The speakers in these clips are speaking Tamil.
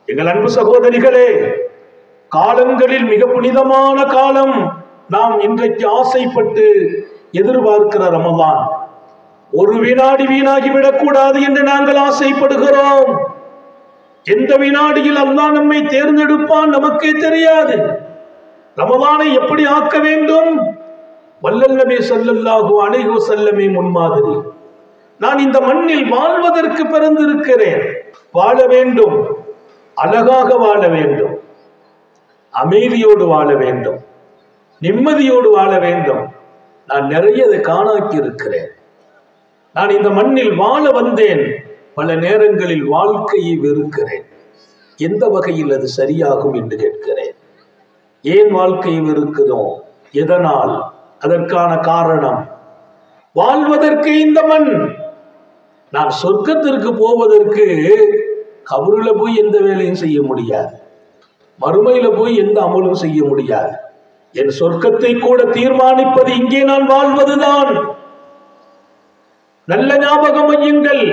எங்கள் அன்பு சகோதரிகளே, காலங்களில் மிக புனிதமான காலம் நாம் இன்றைக்கு ஆசைப்பட்டு எதிர்பார்க்கிற ரமலான். ஒரு வினாடி வீணாகிவிடக் கூடாது என்று நாங்கள் ஆசைப்படுகிறோம். எந்த வினாடியில் அல்லாஹ் நம்மை தேர்ந்தெடுப்பான் நமக்கே தெரியாது. ரமலானை எப்படி ஆக்க வேண்டும்? வல்லல் நபி ஸல்லல்லாஹு அலைஹி வஸல்லம் முன்மாதிரி. நான் இந்த மண்ணில் வாழ்வதற்கு பிறந்திருக்கிறேன். வாழ வேண்டும், அழகாக வாழ வேண்டும், அமைதியோடு வாழ வேண்டும், நிம்மதியோடு வாழ வேண்டும். நான் நிறைய காணாக்கி இருக்கிறேன். நான் இந்த மண்ணில் வாழ வந்தேன். பல நேரங்களில் வாழ்க்கையை வெறுக்கிறேன். எந்த வகையில் அது சரியாகும் என்று கேட்கிறேன். ஏன் வாழ்க்கையை வெறுக்கிறோம்? எதனால்? அதற்கான காரணம், வாழ்வதற்கு இந்த மண். நான் சொர்க்கத்திற்கு போவதற்கு கபருல போய் எந்த வேலையும் செய்ய முடியாது, மறுமையில போய் எந்த அமலும் செய்ய முடியாது. என் சொர்க்கத்தை கூட தீர்மானிப்பது இங்கே நான் வாழ்வதுதான். நல்ல ஞாபகம் வையுங்கள்.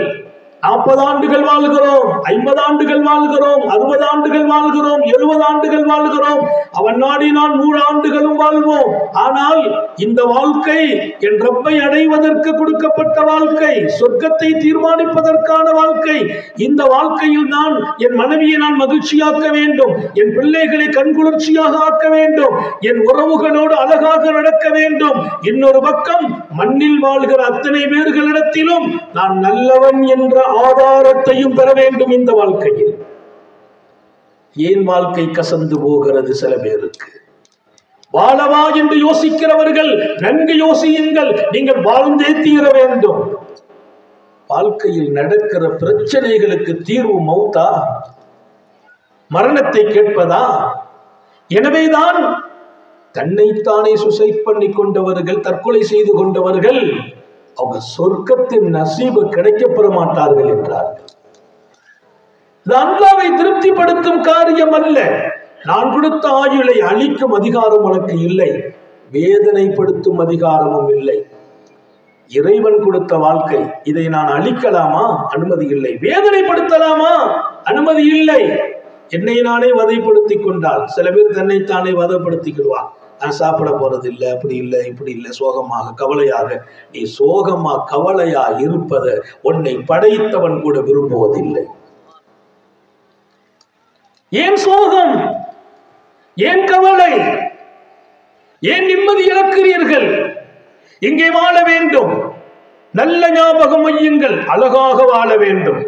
40 ஆண்டுகள் வாழ்கிறோம், 50 ஆண்டுகள் வாழ்கிறோம், 60 ஆண்டுகள் வாழ்கிறோம், 70 ஆண்டுகள் வாழ்கிறோம். அவன் நாடி நான் 100 ஆண்டுகளும் வாழ்வோம். ஆனால் இந்த வாழ்க்கை என் ரப்பை அடைவதற்கு கொடுக்கப்பட்ட வாழ்க்கை, சொர்க்கத்தை தீர்மானிப்பதற்கான வாழ்க்கை. இந்த வாழ்க்கையில் நான் என் மனைவியை நான் மகிழ்ச்சியாக்க வேண்டும், என் பிள்ளைகளை கண்குளிர்ச்சியாக ஆக்க வேண்டும், என் உறவுகளோடு அழகாக நடக்க வேண்டும். இன்னொரு பக்கம் மண்ணில் வாழ்கிற அத்தனை பேர்களிடத்திலும் நான் நல்லவன் என்ற ஆதாரத்தையும் பெற வேண்டும். இந்த வாழ்க்கையில் ஏன் வாழ்க்கை கசந்து போகிறது? சில பேருக்கு வாழவா என்று யோசிக்கிறவர்கள் நன்கு யோசியுங்கள். நீங்கள் வாழ்ந்தே தீர வேண்டும். வாழ்க்கையில் நடக்கிற பிரச்சனைகளுக்கு தீர்வு மௌத்தா, மரணத்தை கேட்பதா? எனவேதான் தன்னைத்தானே சூசைட் பண்ணி கொண்டவர்கள், தற்கொலை செய்து கொண்டவர்கள், அவங்க சொர்க்கத்தின் நசீபு கிடைக்கப்பெற மாட்டார்கள் என்றார்கள். இது அல்லாஹ்வை திருப்திப்படுத்தும் காரியம் அல்ல. நான் கொடுத்த ஆயுளை அழிக்கும் அதிகாரம் உனக்கு இல்லை, வேதனைப்படுத்தும் அதிகாரமும் இல்லை. இறைவன் கொடுத்த வாழ்க்கை, இதை நான் அழிக்கலாமா? அனுமதி இல்லை. வேதனைப்படுத்தலாமா? அனுமதி இல்லை. என்னை நானே வதைப்படுத்திக் கொண்டால், சில பேர் தன்னைத்தானே வதைப்படுத்திக்கிடுவான். நான் சாப்பிட போறது இல்லை, அப்படி இல்லை, இப்படி இல்லை, சோகமாக கவலையாக. நீ சோகமா கவலையா இருப்பதை உன்னை படைத்தவன் கூட விரும்புவதில்லை. ஏன் சோகம்? ஏன் கவலை? ஏன் நிம்மதி இழக்கிறீர்கள்? இங்கே வாழ வேண்டும். நல்ல ஞாபகம் வையுங்கள். அழகாக வாழ வேண்டும்.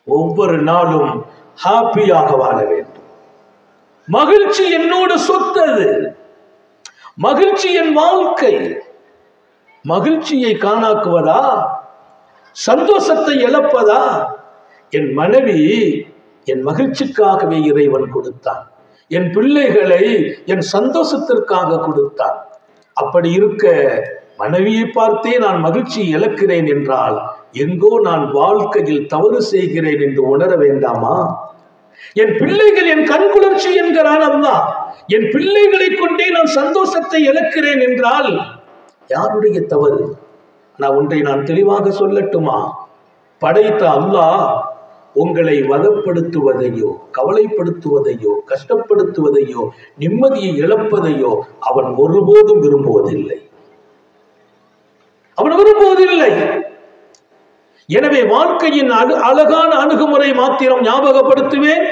ஒவ்வொரு நாளும் ஹாப்பியாக வாழ வேண்டும். மகிழ்ச்சி என்னோடு சொத்தது. மகிழ்ச்சி என் வாழ்க்கை. மகிழ்ச்சியை காணாக்குவதா? சந்தோஷத்தை இழப்பதா? என் மனைவி என் மகிழ்ச்சிக்காகவே இறைவன் கொடுத்தான். என் பிள்ளைகளை என் சந்தோஷத்திற்காக கொடுத்தான். அப்படி இருக்க மனைவியை பார்த்தே நான் மகிழ்ச்சியை இழக்கிறேன் என்றால் எங்கோ நான் வாழ்க்கையில் தவறு செய்கிறேன் என்று உணர வேண்டாமா? என் பிள்ளைகள் என் கண்குளிர்ச்சி என்கிறான் அல்லாஹ். என் பிள்ளைகளை கொண்டே நான் சந்தோஷத்தை இழக்கிறேன் என்றால் யாருடைய தவறு? நான் ஒன்றை நான் தெளிவாக சொல்லட்டுமா? படைத்த அல்லாஹ் உங்களை வதப்படுத்துவதையோ, கவலைப்படுத்துவதையோ, கஷ்டப்படுத்துவதையோ, நிம்மதியை இழப்பதையோ அவன் ஒருபோதும் விரும்புவதில்லை. அவன் விரும்புவதில்லை. எனவே வாழ்க்கையின் அழகான அணுகுமுறை மாத்திரம் ஞாபகப்படுத்துவேன்.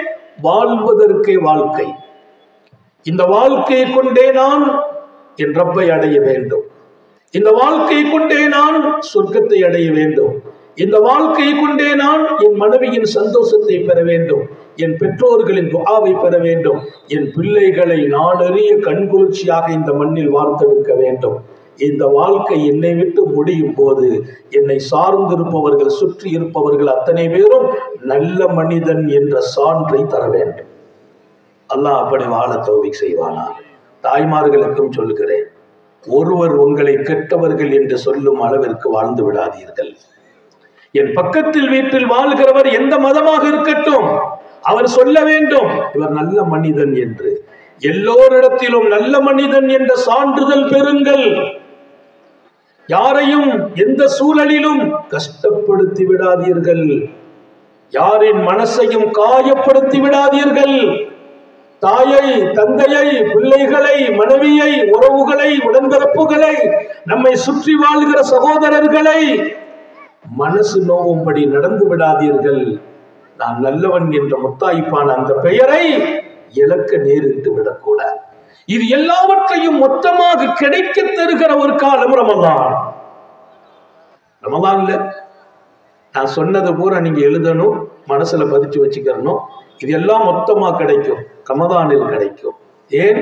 வாழ்வதற்கே வாழ்க்கை. இந்த வாழ்க்கையை கொண்டே நான் என் ரப்பை அடைய வேண்டும். இந்த வாழ்க்கையை கொண்டே நான் சொர்க்கத்தை அடைய வேண்டும். இந்த வாழ்க்கையை கொண்டே நான் என் மனைவியின் சந்தோஷத்தை பெற வேண்டும். என் பெற்றோர்களின் துஆவை பெற வேண்டும். என் பிள்ளைகளை நாடறிய கண்குளிர்ச்சியாக இந்த மண்ணில் வார்த்தெடுக்க வேண்டும். இந்த வாழ்க்கை என்னை விட்டு முடியும் போது என்னை சார்ந்திருப்பவர்கள், சுற்றி இருப்பவர்கள் அத்தனை பேரும் நல்ல மனிதன் என்ற சான்றை தர வேண்டும். அல்லாஹ் அப்படி வாழ தௌஃபீக் செய்வானா? தாய்மார்களுக்கும் சொல்கிறேன், ஒருவர் உங்களை கெட்டவர்கள் என்று சொல்லும் அளவிற்கு வாழ்ந்து விடாதீர்கள். என் பக்கத்தில் வீட்டில் வாழ்கிறவர் எந்த மதமாக இருக்கட்டும், அவர் சொல்ல வேண்டும் இவர் நல்ல மனிதன் என்று. எல்லோரிடத்திலும் நல்ல மனிதன் என்ற சான்றிதழ் பெறுங்கள். யாரையும் எந்த சூழலிலும் கஷ்டப்படுத்தி விடாதீர்கள். யாரின் மனசையும் காயப்படுத்தி விடாதீர்கள். தாயை, தந்தையை, பிள்ளைகளை, மனைவியை, உறவுகளை, உடன்பிறப்புகளை, நம்மை சுற்றி வாழ்கிற சகோதரர்களை மனசு நோவும்படி நடந்து விடாதீர்கள். நான் நல்லவன் என்ற முத்தாய்ப்பான அந்த பெயரை இழக்க நேரிட்டு விடக்கூடாது. இது எல்லாவற்றையும் மொத்தமாக கிடைக்க தருகிற ஒரு காலம் ரமலான். ரமலான்ல நான் சொன்னது பூரா நீங்க எழுதணும், மனசுல பதிச்சு வச்சுக்கணும். இது எல்லாம் மொத்தமா கிடைக்கும், ரமலானில் கிடைக்கும். ஏன்?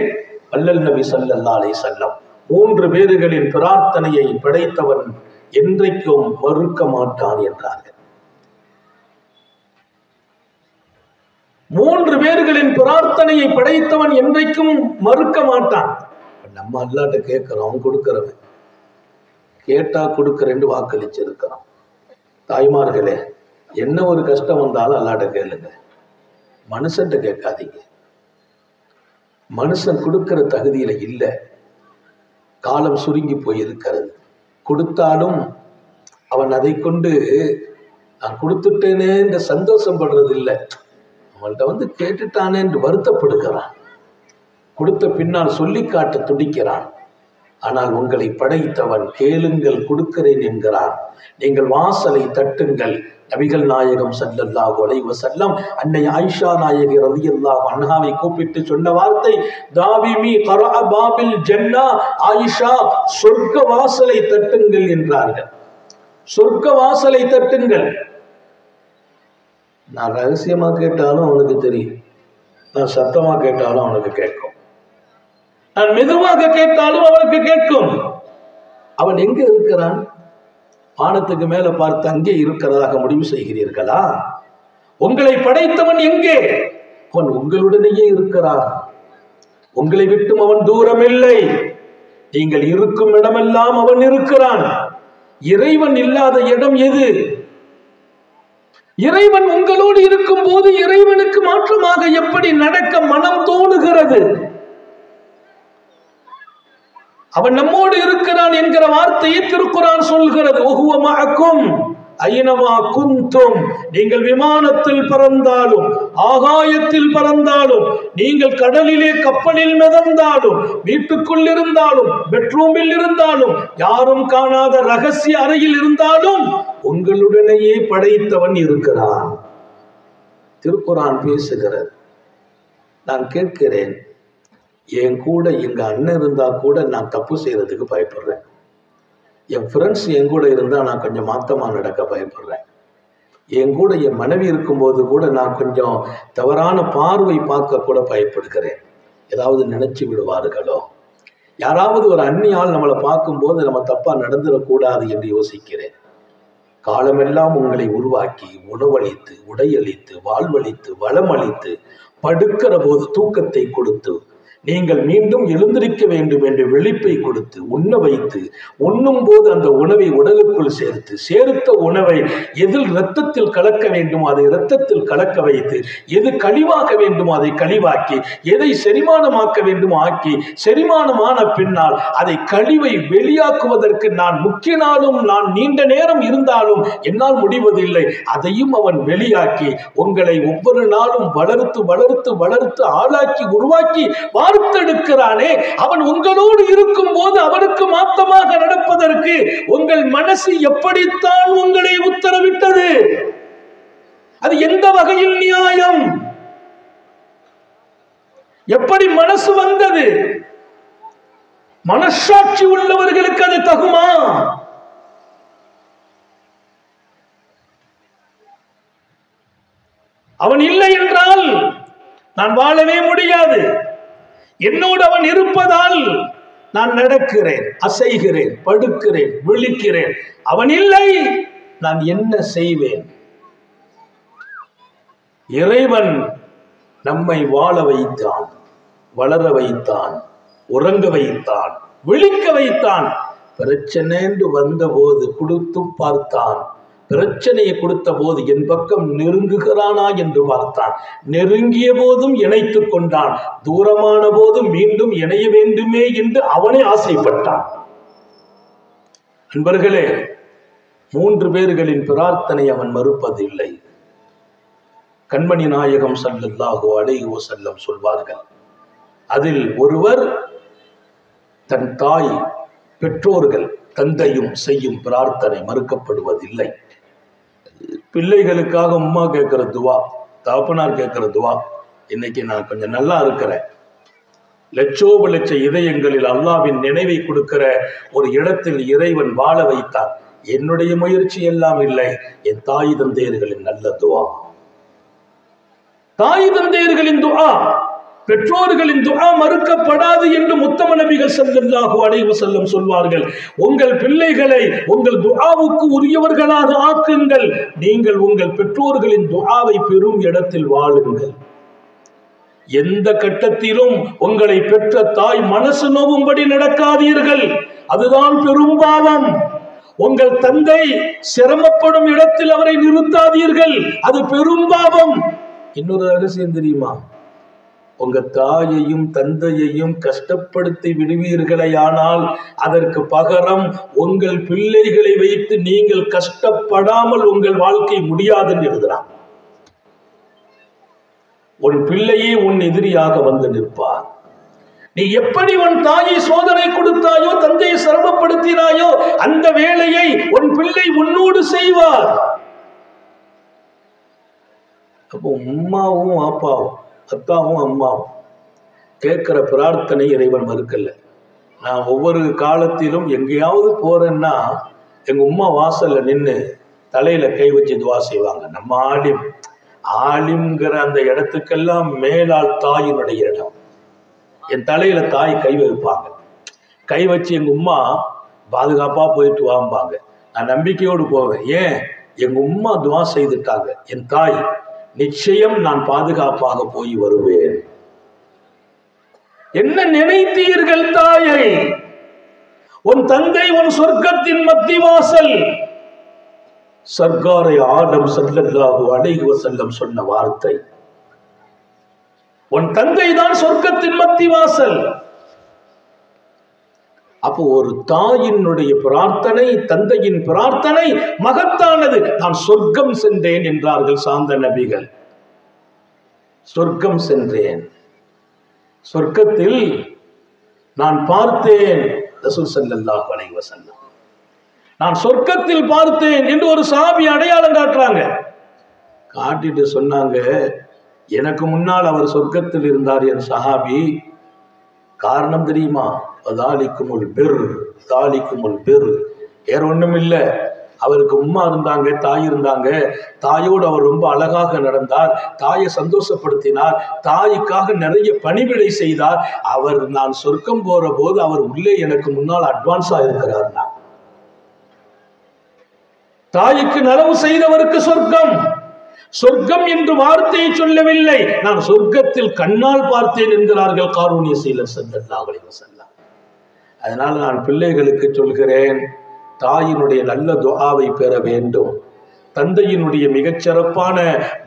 வல்லல் நபி ஸல்லல்லாஹு அலைஹி வஸல்லம் 3 பேர்களின் பிரார்த்தனையை படைத்தவன் என்றைக்கும் மறுக்க மாட்டான் என்றார்கள். 3 பேர்களின் பிரார்த்தனையை படைத்தவன் என்றைக்கும் மறுக்க மாட்டான். நம்ம அல்லாஹ்ட்ட கேட்கிறோம், கொடுக்கிறவன் கேட்டா கொடுக்கிறேன்னு வாக்களிச்சிருக்கிறோம். தாய்மார்களே, என்ன ஒரு கஷ்டம் வந்தாலும் அல்லாஹ்ட்ட கேளுங்க, மனுஷன்ட்ட கேட்காதீங்க. மனுஷன் கொடுக்கிற தகுதியில இல்லை. காலம் சுருங்கி போயிருக்கிறது. கொடுத்தாலும் அவன் அதை கொண்டு நான் கொடுத்துட்டேனே என்று சந்தோஷம் படுறது இல்லை. அவன்கிட்ட வந்து கேட்டுட்டானே என்று வருத்தப்படுகிறான். கொடுத்த பின்னால் சொல்லி காட்ட துடிக்கிறான். ஆனால் உங்களை படைத்தவன் கேளுங்கள் கொடுக்கிறேன் என்கிறான். நீங்கள் வாசலை தட்டுங்கள். நபிகள் நாயகம் ஸல்லல்லாஹு அலைஹி வஸல்லம் அன்னை ஆயிஷா நாயகி ரலியல்லாஹு அன்ஹாவை கூப்பிட்டு சொன்ன வார்த்தை, தாவிமி கரஅ பாபில் ஜன்னா, ஆயிஷா சொர்க்க வாசலை தட்டுங்கள் என்றார்கள். சொர்க்க வாசலை தட்டுங்கள். நான் ரகசியமா கேட்டாலும் அவனுக்கு தெரியும், நான் சத்தமா கேட்டாலும் அவனுக்கு கேட்கும், நான் மெதுவாக கேட்டாலும் அவனுக்கு கேட்கும். அவன் எங்க இருக்கிறான்? வானத்துக்கு மேல பார்த்து அங்கே இருக்கிறதாக முடிவு செய்கிறீர்களா? உங்களை படைத்தவன் எங்கே? அவன் உங்களுடனேயே இருக்கிறான். உங்களை விட்டும் அவன் தூரம் இல்லை. நீங்கள் இருக்கும் இடமெல்லாம் அவன் இருக்கிறான். இறைவன் இல்லாத இடம் எது? இறைவன் உங்களோடு இருக்கும் போது இறைவனுக்கு மாற்றமாக எப்படி நடக்க மனம் தோணுகிறது? அவன் நம்மோடு இருக்கிறான் என்கிற வார்த்தையை திருக்குர்ஆன் சொல்கிறது. வஹுவ மஅக்கும் ஐனமா குந்தும். நீங்கள் விமானத்தில் பறந்தாலும், ஆகாயத்தில் பறந்தாலும், நீங்கள் கடலிலே கப்பலில் மிதந்தாலும், வீட்டுக்குள் இருந்தாலும், பெட்ரூமில் இருந்தாலும், யாரும் காணாத ரகசிய அறையில் இருந்தாலும் உங்களுடனேயே படைத்தவன் இருக்கிறான். திருக்குர்ஆன் பேசுகிறது. நான் கேட்கிறேன், என் கூட எங்க அண்ணன் இருந்தா கூட நான் தப்பு செய்யறதுக்கு பயப்படுறேன். என் ஃப்ரெண்ட்ஸ் என் கூட இருந்தா நான் கொஞ்சம் மாத்தமா நடக்க பயப்படுறேன். என் கூட என் மனைவி இருக்கும்போது கூட நான் கொஞ்சம் தவறான பார்வை பார்க்க கூட பயப்படுகிறேன். ஏதாவது நினைச்சு விடுவார்களோ, யாராவது ஒரு அந்நியால் நம்மளை பார்க்கும்போது நம்ம தப்பா நடந்துடக்கூடாது என்று யோசிக்கிறேன். காலமெல்லாம் உங்களை உருவாக்கி, உணவளித்து, உடையளித்து, வாழ்வளித்து, வளமளித்து, படுக்கிற போது தூக்கத்தை கொடுத்து, நீங்கள் மீண்டும் எழுந்திருக்க வேண்டும் என்று விழிப்பை கொடுத்து, உண்ண வைத்து, உண்ணும் போது அந்த உணவை உடலுக்குள் சேர்த்து, சேர்த்த உணவை எதில் இரத்தத்தில் கலக்க வேண்டுமோ அதை இரத்தத்தில் கலக்க வைத்து, எது கழிவாக வேண்டுமோ அதை கழிவாக்கி, எதை செரிமானமாக்க வேண்டுமோ ஆக்கி, செரிமானமான பின்னால் அதை கழிவை வெளியாக்குவதற்கு நான் முக்கிய நாளும் நான் நீண்ட நேரம் இருந்தாலும் என்னால் முடிவதில்லை. அதையும் அவன் வெளியாக்கி உங்களை ஒவ்வொரு நாளும் வளர்த்து வளர்த்து வளர்த்து ஆளாக்கி உருவாக்கி வார்த்தெடுக்கிறானே, அவன் உங்களோடு இருக்கும் போது அவனுக்கு மாத்தமாக நடப்பதற்கு உங்கள் மனசு எப்படித்தான் உங்களை உத்தரவிட்டது? அது எந்த வகையில் நியாயம்? எப்படி மனசு வந்தது? மனசாட்சி உள்ளவர்களுக்கு அது தகுமா? அவன் இல்லை என்றால் நான் வாழவே முடியாது. என்னோடு அவன் இருப்பதால் நான் நடக்கிறேன், அசைகிறேன், படுக்கிறேன், விழிக்கிறேன். அவன் இல்லை, நான் என்ன செய்வேன்? இறைவன் நம்மை வாழ வைத்தான், வளர வைத்தான், உறங்க வைத்தான், விழிக்க வைத்தான். பிரச்சனை என்று வந்த போது கொடுத்து பார்த்தான். பிரச்சனையை கொடுத்த போது என் பக்கம் நெருங்குகிறானா என்று பார்த்தான். நெருங்கிய போதும் இணைத்துக் கொண்டான், தூரமான போதும் மீண்டும் இணைய வேண்டுமே என்று அவனே ஆசைப்பட்டான். அன்பர்களே, 3 பேர்களின் பிரார்த்தனை அவன் மறுப்பதில்லை. கண்மணி நாயகம் ஸல்லல்லாஹு அலைஹி வஸல்லம் சொல்வார்கள், அதில் ஒருவர் தன் தாய் பெற்றோர்கள் தந்தையும் செய்யும் பிரார்த்தனை மறுக்கப்படுவதில்லை. பிள்ளைகளுக்காக அம்மா கேட்கிற துவா, தகப்பனார் கேட்கிற துவா, இன்னைக்கு நான் கொஞ்சம் நல்லா இருக்கிறேன், லட்சோப லட்ச இதயங்களில் அல்லாஹ்வின் நினைவை கொடுக்கிற ஒரு இடத்தில் இறைவன் வாழ வைத்தார். என்னுடைய முயற்சி எல்லாம் இல்லை, என் தாய் தந்தையர்களின் நல்ல துவா. தாய் தந்தையர்களின் துஆ, பெற்றோர்களின் துஆ மறுக்கப்படாது என்று முத்தம நபிகள் ஸல்லல்லாஹு அலைஹி வஸல்லம் சொல்வார்கள். உங்கள் பிள்ளைகளை உங்கள் துஆவுக்கு உரியவர்களாக ஆக்குங்கள். நீங்கள் உங்கள் பெற்றோர்களின் துஆவை பெறும் இடத்தில் வாழுங்கள். எந்த கட்டத்திலும் உங்களை பெற்ற தாய் மனசு நோவும்படி நடக்காதீர்கள், அதுதான் பெரும் பாவம். உங்கள் தந்தை சிரமப்படும் இடத்தில் அவரை நிறுத்தாதீர்கள், அது பெரும் பாவம். இன்னொரு ரகசியம் தெரியுமா? உங்க தாயையும் தந்தையையும் கஷ்டப்படுத்தி விடுவீர்களே, ஆனால் அதற்கு பகரம் உங்கள் பிள்ளைகளை வைத்து நீங்கள் கஷ்டப்படாமல் உங்கள் வாழ்க்கை முடியாதுன்னு எழுதுறான். உன் பிள்ளையே உன் எதிரியாக வந்து நிற்பார். நீ எப்படி உன் தாயை சோதனை கொடுத்தாயோ, தந்தையை சிரமப்படுத்தினாயோ, அந்த வேலையை உன் பிள்ளை உன்னோடு செய்வார். அப்போ அம்மாவும் அப்பாவும், அத்தாவும் அம்மாவும் கேட்கிற பிரார்த்தனை இறைவன் மறுக்கல. நான் ஒவ்வொரு காலத்திலும் எங்கேயாவது போறேன்னா எங்க அம்மா வாசல்ல நின்று தலையில கை வச்சு துவா செய்வாங்க. நம்ம ஆலிம்ங்கிற அந்த இடத்துக்கெல்லாம் மேலால் தாயினுடைய இடம். என் தலையில தாய் கை வைப்பாங்க. கை வச்சு எங்க அம்மா பாதுகாப்பா போயிட்டு வாம்பாங்க. நான் நம்பிக்கையோடு போவேன். ஏன்? எங்க அம்மா துவா செய்துட்டாங்க, என் தாய் நிச்சயம் நான் பாதுகாப்பாக போய் வருவேன். என்ன நினைத்தீர்கள் தாயை? உன் தந்தை உன் சொர்க்கத்தின் மத்திவாசல். சர்க்காரை ஆடம் ஸல்லல்லாஹு அலைஹி வஸல்லம் சொன்ன வார்த்தை, உன் தந்தை தான் சொர்க்கத்தின் மத்திவாசல். அப்போ ஒரு தாயினுடைய பிரார்த்தனை, தந்தையின் பிரார்த்தனை மகத்தானது. நான் சொர்க்கம் சென்றேன் என்றார்கள் சாந்த நபிகள். சொர்க்கம் சென்றேன், சொர்க்கத்தில் நான் பார்த்தேன். ரசூல் ஸல்லல்லாஹு அலைஹி வஸல்லம் நான் சொர்க்கத்தில் பார்த்தேன் என்று ஒரு சஹாபி அடையாளம் காட்டுறாங்க. காட்டிட்டு சொன்னாங்க, எனக்கு முன்னால் அவர் சொர்க்கத்தில் இருந்தார் என் சஹாபி. காரணம் தெரியுமா? தாலிக்குமுல் பிர், தாலிக்குமுல் பிர். வேற ஒண்ணும் இல்லை, அவருக்கு உம்மா இருந்தாங்க, தாய் இருந்தாங்க. தாயோடு அவர் ரொம்ப அழகாக நடந்தார், தாயை சந்தோஷப்படுத்தினார், தாய்க்காக நிறைய பணிவிடை செய்தார். அவர் நான் சொர்க்கம் போற போது அவர் உள்ளே எனக்கு முன்னால் அட்வான்ஸா இருக்கிறார். நான் தாய்க்கு நலவு செய்தவருக்கு சொர்க்கம். சொர்க்கம் என்று வார்த்தையை சொல்லவில்லை, நான் சொர்க்கத்தில் கண்ணால் பார்த்தேன் என்கிறார்கள் காரூணிய சீலர் ஸல்லல்லாஹு அலைஹி வஸல்லம். அதனால நான் பிள்ளைகளுக்கு சொல்கிறேன், தாயினுடைய நல்ல துஆவை பெற வேண்டும். தந்தையினுடைய மிகச்சிறப்பான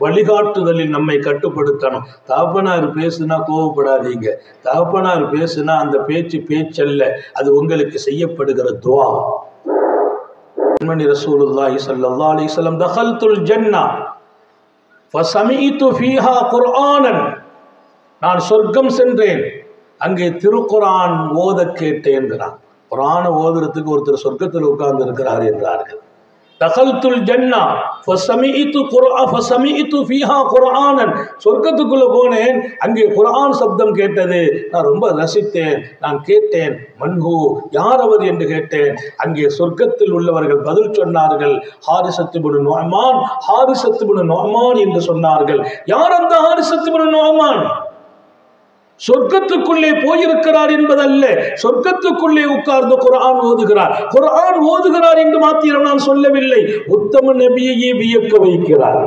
வழிகாட்டுதலில் நம்மை கட்டுப்படுத்தணும். தகப்பனார் பேசுனா கோவப்படாதீங்க. தகப்பனார் பேசுனா அந்த பேச்சு பேச்சல்ல, அது உங்களுக்கு செய்யப்படுகிற துஆ. ரசூலுல்லாஹி ஸல்லல்லாஹு அலைஹி வஸல்லம் தகல்துல் ஜன்னah ஃபஸமிஅது ஃபீஹா குர்ஆனன். நான் சொர்க்கம் சென்றேன், அங்கே திருக்குர்ஆன் ஓத கேட்டேன்கிறான். குர்ஆனை ஓதுறதுக்கு ஒருத்தர் சொர்க்கத்தில் உட்கார்ந்து இருக்கிறார் என்றார்கள். தகல்துல் ஜன்னah ஃபஸமிஅது ஃபீஹா குர்ஆனன். சொர்க்கத்துக்குள்ள போனேன், அங்கே குர்ஆன் சப்தம் கேட்டது. நான் ரொம்ப ரசித்தேன், நான் கேட்டேன், மன்ஹு, யார் அவர் என்று கேட்டேன். அங்கே சொர்க்கத்தில் உள்ளவர்கள் பதில் சொன்னார்கள், ஹாரிஸத் இப்னு நுஅமான், ஹாரிஸத் இப்னு நுஅமான் என்று சொன்னார்கள். யார் அந்த ஹாரிஸத் இப்னு நுஅமான்? சொர்க்கத்துக்குள்ளே போயிருக்கிறார் என்பதல்ல, சொர்க்கத்துக்குள்ளே உட்கார்ந்து குர்ஆன் ஓதுகிறார். குர்ஆன் ஓதுகிறார் என்று மாத்திரம் நான் சொல்லவில்லை, உத்தம நபியையே வியக்க வைக்கிறார்.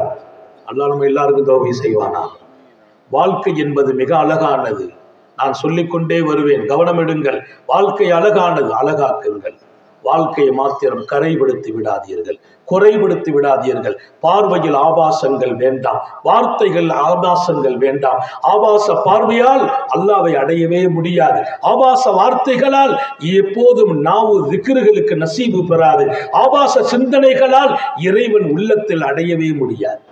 அல்லாஹ் நம்ம எல்லாருக்கும் தௌபா செய்வானா? வாழ்க்கை என்பது மிக அழகானது. நான் சொல்லிக்கொண்டே வருவேன், கவனம் எடுங்கள். வாழ்க்கை அழகானது, அழகாக்குங்கள். வாழ்க்கையை மாத்திரம் கரைப்படுத்தி விடாதீர்கள், குறைபடுத்தி விடாதீர்கள். பார்வையில் ஆபாசங்கள் வேண்டாம், வார்த்தைகள் ஆபாசங்கள் வேண்டாம். ஆபாச பார்வையால் அல்லாஹ்வை அடையவே முடியாது. ஆபாச வார்த்தைகளால் எப்போதும் நாவு திக்ருகளுக்கு நசீபு பெறாது. ஆபாச சிந்தனைகளால் இறைவன் உள்ளத்தில் அடையவே முடியாது.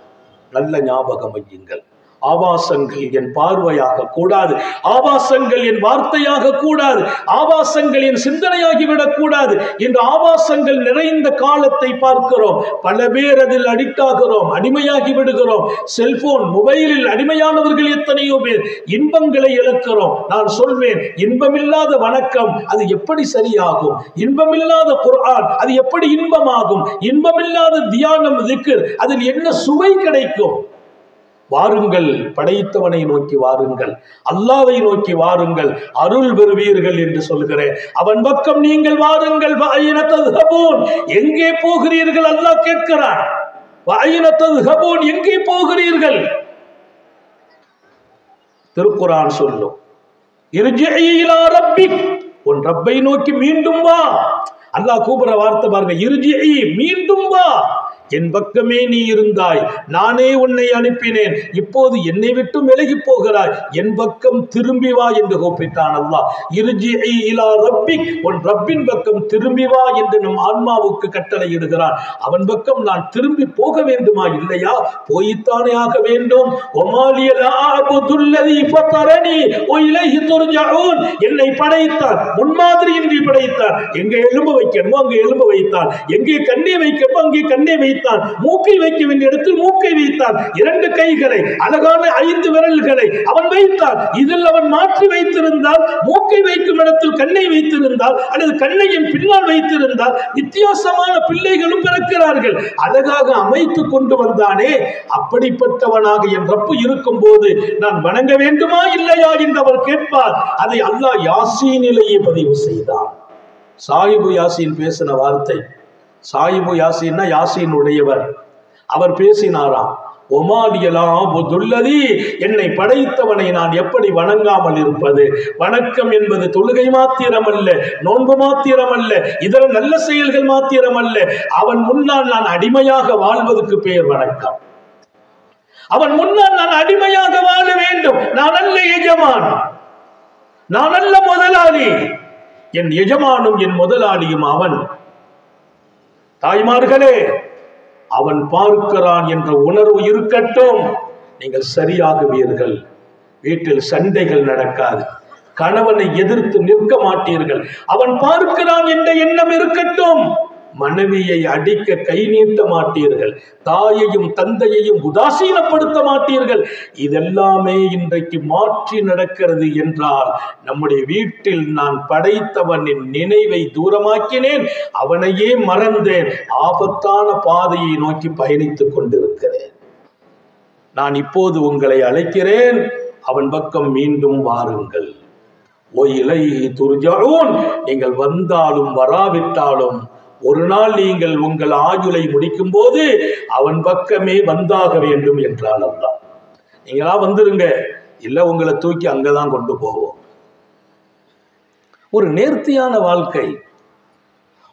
நல்ல ஞாபகம் வையுங்கள். ஆபாசங்கள் என் பார்வையாக கூடாது, ஆபாசங்கள் என் வார்த்தையாக கூடாது, ஆபாசங்கள் என் சிந்தனையாகிவிடக் கூடாது. இன்று ஆபாசங்கள் நிறைந்த காலத்தை பார்க்கிறோம். பல பேர் அதில் அடிக்ட் ஆகிறோம், அடிமையாகி விடுகிறோம். செல்போன் மொபைலில் அடிமையானவர்கள் எத்தனையோ பேர். இன்பங்களை இழக்கிறோம். நான் சொல்வேன், இன்பமில்லாத வணக்கம் அது எப்படி சரியாகும்? இன்பமில்லாத குர்ஆன் அது எப்படி இன்பமாகும்? இன்பமில்லாத தியானம் திக்ர் அதில் என்ன சுவை கிடைக்கும்? வாருங்கள், படைத்தவனை நோக்கி வாருங்கள், அல்லாஹ்வை நோக்கி வாருங்கள், அருள் பெறுவீர்கள் என்று சொல்கிறேன். அவன் பக்கம் நீங்கள் வாருங்கள். வஅய்ன தذهبون, எங்கே போகிறீர்கள்? அல்லாஹ் கேட்கிறான். வஅய்ன தذهبون, எங்கே போகிறீர்கள்? திருக்குர்ஆன் சொல்லும், இர்ஜிஇ இலா ரப்பிக், உன் ரப்பை நோக்கி மீண்டும் வா. அல்லாஹ் கூப்பிடுற வார்த்தை பாருங்க, இர்ஜிஇ, மீண்டும் வா. என் பக்கமே நீ இருந்தாய், நானே உன்னை அனுப்பினேன், இப்போது என்னை விட்டு விலகி போகிறாய், என் பக்கம் திரும்பி வா என்று கூப்பிட்டான் அல்லாஹ். இர்ஜிஇ இலா ரப்பிக், உன் ரப்பின் பக்கம் திரும்பி வா என்று நம் ஆன்மாவுக்கு கட்டளை இடுகிறான். அவன் பக்கம் நான் திரும்பி போக வேண்டுமா? இல்லையா? போய்த்தானே ஆக வேண்டும். ஒமாலிய லா அஅ்புதுல்லதி ஃபதரனி வ இலைஹி துர்ஜஊன், என்னை படைத்தான், முன்மாதிரியின்றி படைத்தான். எங்கே எலும்பு வைக்கணுமோ அங்கே எலும்பு வைத்தான், எங்கே கண்ணை வைக்கணுமோ அங்கே கண்ணை வைத்தான், மூக்கை வைக்க வேண்டிய இடத்தில் மூக்கை வைத்தான், 2 கைகளை, அழகான 5 விரல்களை அவன் வைத்தான். இதில் அவன் மாற்றி வைத்திருந்தால், மூக்கை வைக்கும் இடத்தில் கண்ணை வைத்திருந்தால், அல்லது கண்ணையின் பின்னால் வைத்திருந்தால், வித்தியாசமான பிள்ளைகளும் பிறக்கிறார்கள். அழகாக அமைத்து கொண்டு வந்தானே, அப்படிப்பட்டவனாக என் ரப்பு இருக்கும் போது நான் வணங்க வேண்டுமா இல்லையா என்று அவர் கேட்பார். அதை அல்லாஹ் யாசீனிலேயே பதிவு செய்தான். சாயிபு யாசீன் பேசின வார்த்தை, சாயிபு யாசீன்னா யாசீன் உடையவர், அவர் பேசினாராம், ஒமாலியலா புதுல்லதி, என்னை படைத்தவனை நான் எப்படி வணங்காமல் இருப்பது? வணக்கம் என்பது தொழுகை மாத்திரமல்ல, நோன்பு மாத்திரமல்ல, இதர நல்ல செயல்கள் மாத்திரமல்ல. அவன் முன்னால் நான் அடிமையாக வாழ்வதற்கு பெயர் வணக்கம். அவன் முன்னால் நான் அடிமையாக வாழ வேண்டும். நான் அல்ல எஜமான், நான் அல்ல முதலாளி, என் எஜமானும் என் முதலாளியும் அவன். தாய்மார்களே, அவன் பார்க்கிறான் என்ற உணர்வு இருக்கட்டும், நீங்கள் சரியாகுவீர்கள். வீட்டில் சண்டைகள் நடக்காது, கணவனை எதிர்த்து நிற்க மாட்டீர்கள். அவன் பார்க்கிறான் என்ற எண்ணம் இருக்கட்டும், மனைவியை அடிக்க கை நீட்ட மாட்டீர்கள், தாயையும் தந்தையையும் உதாசீனப்படுத்த மாட்டீர்கள். இதெல்லாமே இன்றைக்கு மாற்றி நடக்கிறது என்றால், நம்முடைய வீட்டில் நான் படைத்தவனின் நினைவை தூரமாக்கினேன், அவனையே மறந்தேன், ஆபத்தான பாதையை நோக்கி பயணித்துக் கொண்டிருக்கிறேன். நான் இப்போது உங்களை அழைக்கிறேன், அவன் பக்கம் மீண்டும் வாருங்கள். ஓ இலைஹி துர்ஜஊன், நீங்கள் வந்தாலும் வராவிட்டாலும் ஒரு நாள் நீங்கள் உங்கள் ஆயுளை முடிக்கும் போது அவன் பக்கமே வந்தாக வேண்டும் என்றால் அல்லாஹ். நீங்களா வந்துருங்க, இல்ல உங்களை தூக்கி அங்கதான் கொண்டு போவோம். ஒரு நேர்த்தியான வாழ்க்கை,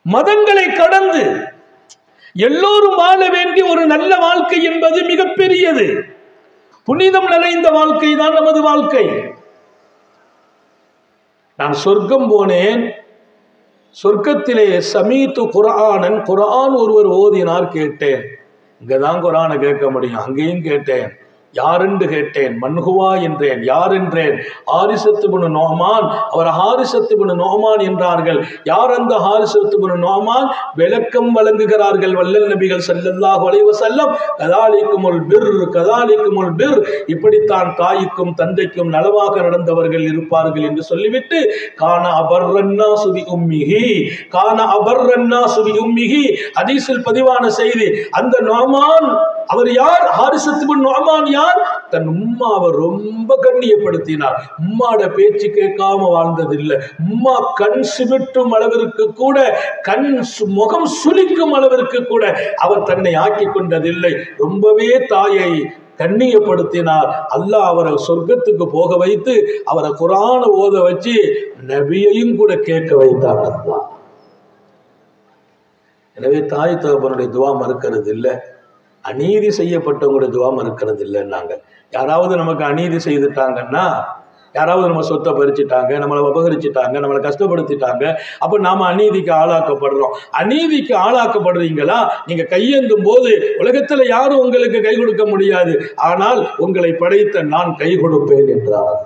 மதங்களை கடந்து எல்லோரும் வாழ வேண்டிய ஒரு நல்ல வாழ்க்கை என்பது மிகப்பெரியது. புனிதம் நிறைந்த வாழ்க்கை தான் நமது வாழ்க்கை. நான் சொர்க்கம் போனேன், சொர்க்கத்திலே சமீத்து குர்ஆனன், குர்ஆன் ஒருவர் ஓதினார், கேட்டேன். இங்கதான் குர்ஆனை கேட்க முடியும், அங்கேயும் கேட்டேன். யாரென்று கேட்டேன், மன்ஹுவா என்றேன். யார் என்றேன், ஹாரிஸத் இப்னு நுஅமான். அவர் ஹாரிஸத் இப்னு நுஅமான் என்றார்கள். யார் அந்த ஹாரிஸத் இப்னு நுஅமான்? விளக்கம் வழங்குகிறார்கள் வல்லல் நபிகள் ஸல்லல்லாஹு அலைஹி வஸல்லம், கதாலிக்குமுல் பிர், கதாலிக்குமுல் பிர், இப்படித்தான் தாய்க்கும் தந்தைக்கும் நலவாக நடந்தவர்கள் இருப்பார்கள் என்று சொல்லிவிட்டு, கான அபர்ரன்னாசு பி உம்மிஹி, கான அபர்ரன்னாசு பி உம்மிஹி, ஹதீஸில் பதிவான செய்தி. அந்த நுஅமான் அவர் யார்? ஹாரிஸத் இப்னு நுஅமான் யார்? தன் உம்மாவை ரொம்ப கண்ணியப்படுத்தினார். உம்மாட பேச்சு கேட்காம வாழ்ந்ததில்லை. உம்மா கண் சிமிட்டும் அளவிற்கு கூட, கண் முகம் சுளிக்கும் அளவிற்கு கூட அவர் தன்னை ஆக்கி கொண்டதில்லை. ரொம்பவே தாயை கண்ணியப்படுத்தினார். அல்லாஹ் அவரை சொர்க்கத்துக்கு போக வைத்து அவரை குர்ஆனை ஓத வச்சு நபியையும் கூட கேட்க வைத்தார் அல்லாஹ். எனவே தாய் தகப்பனுடைய துவா மறுக்கிறது இல்லை, அநீதி செய்யப்பட்டவங்களுடைய துவா மறுக்கிறது இல்லைன்னாங்க. யாராவது நமக்கு அநீதி செய்துட்டாங்கன்னா யாராவது நம்ம சொத்தை பறிச்சுட்டாங்க, நம்மளை அபகரிச்சுட்டாங்க, நம்மளை கஷ்டப்படுத்திட்டாங்க. அப்போ நாம் அநீதிக்கு ஆளாக்கப்படுறோம். அநீதிக்கு ஆளாக்கப்படுறீங்களா? நீங்கள் கையேந்தும் போது உலகத்தில் யாரும் உங்களுக்கு கை கொடுக்க முடியாது, ஆனால் உங்களை படைத்த நான் கை கொடுப்பேன் என்றார்.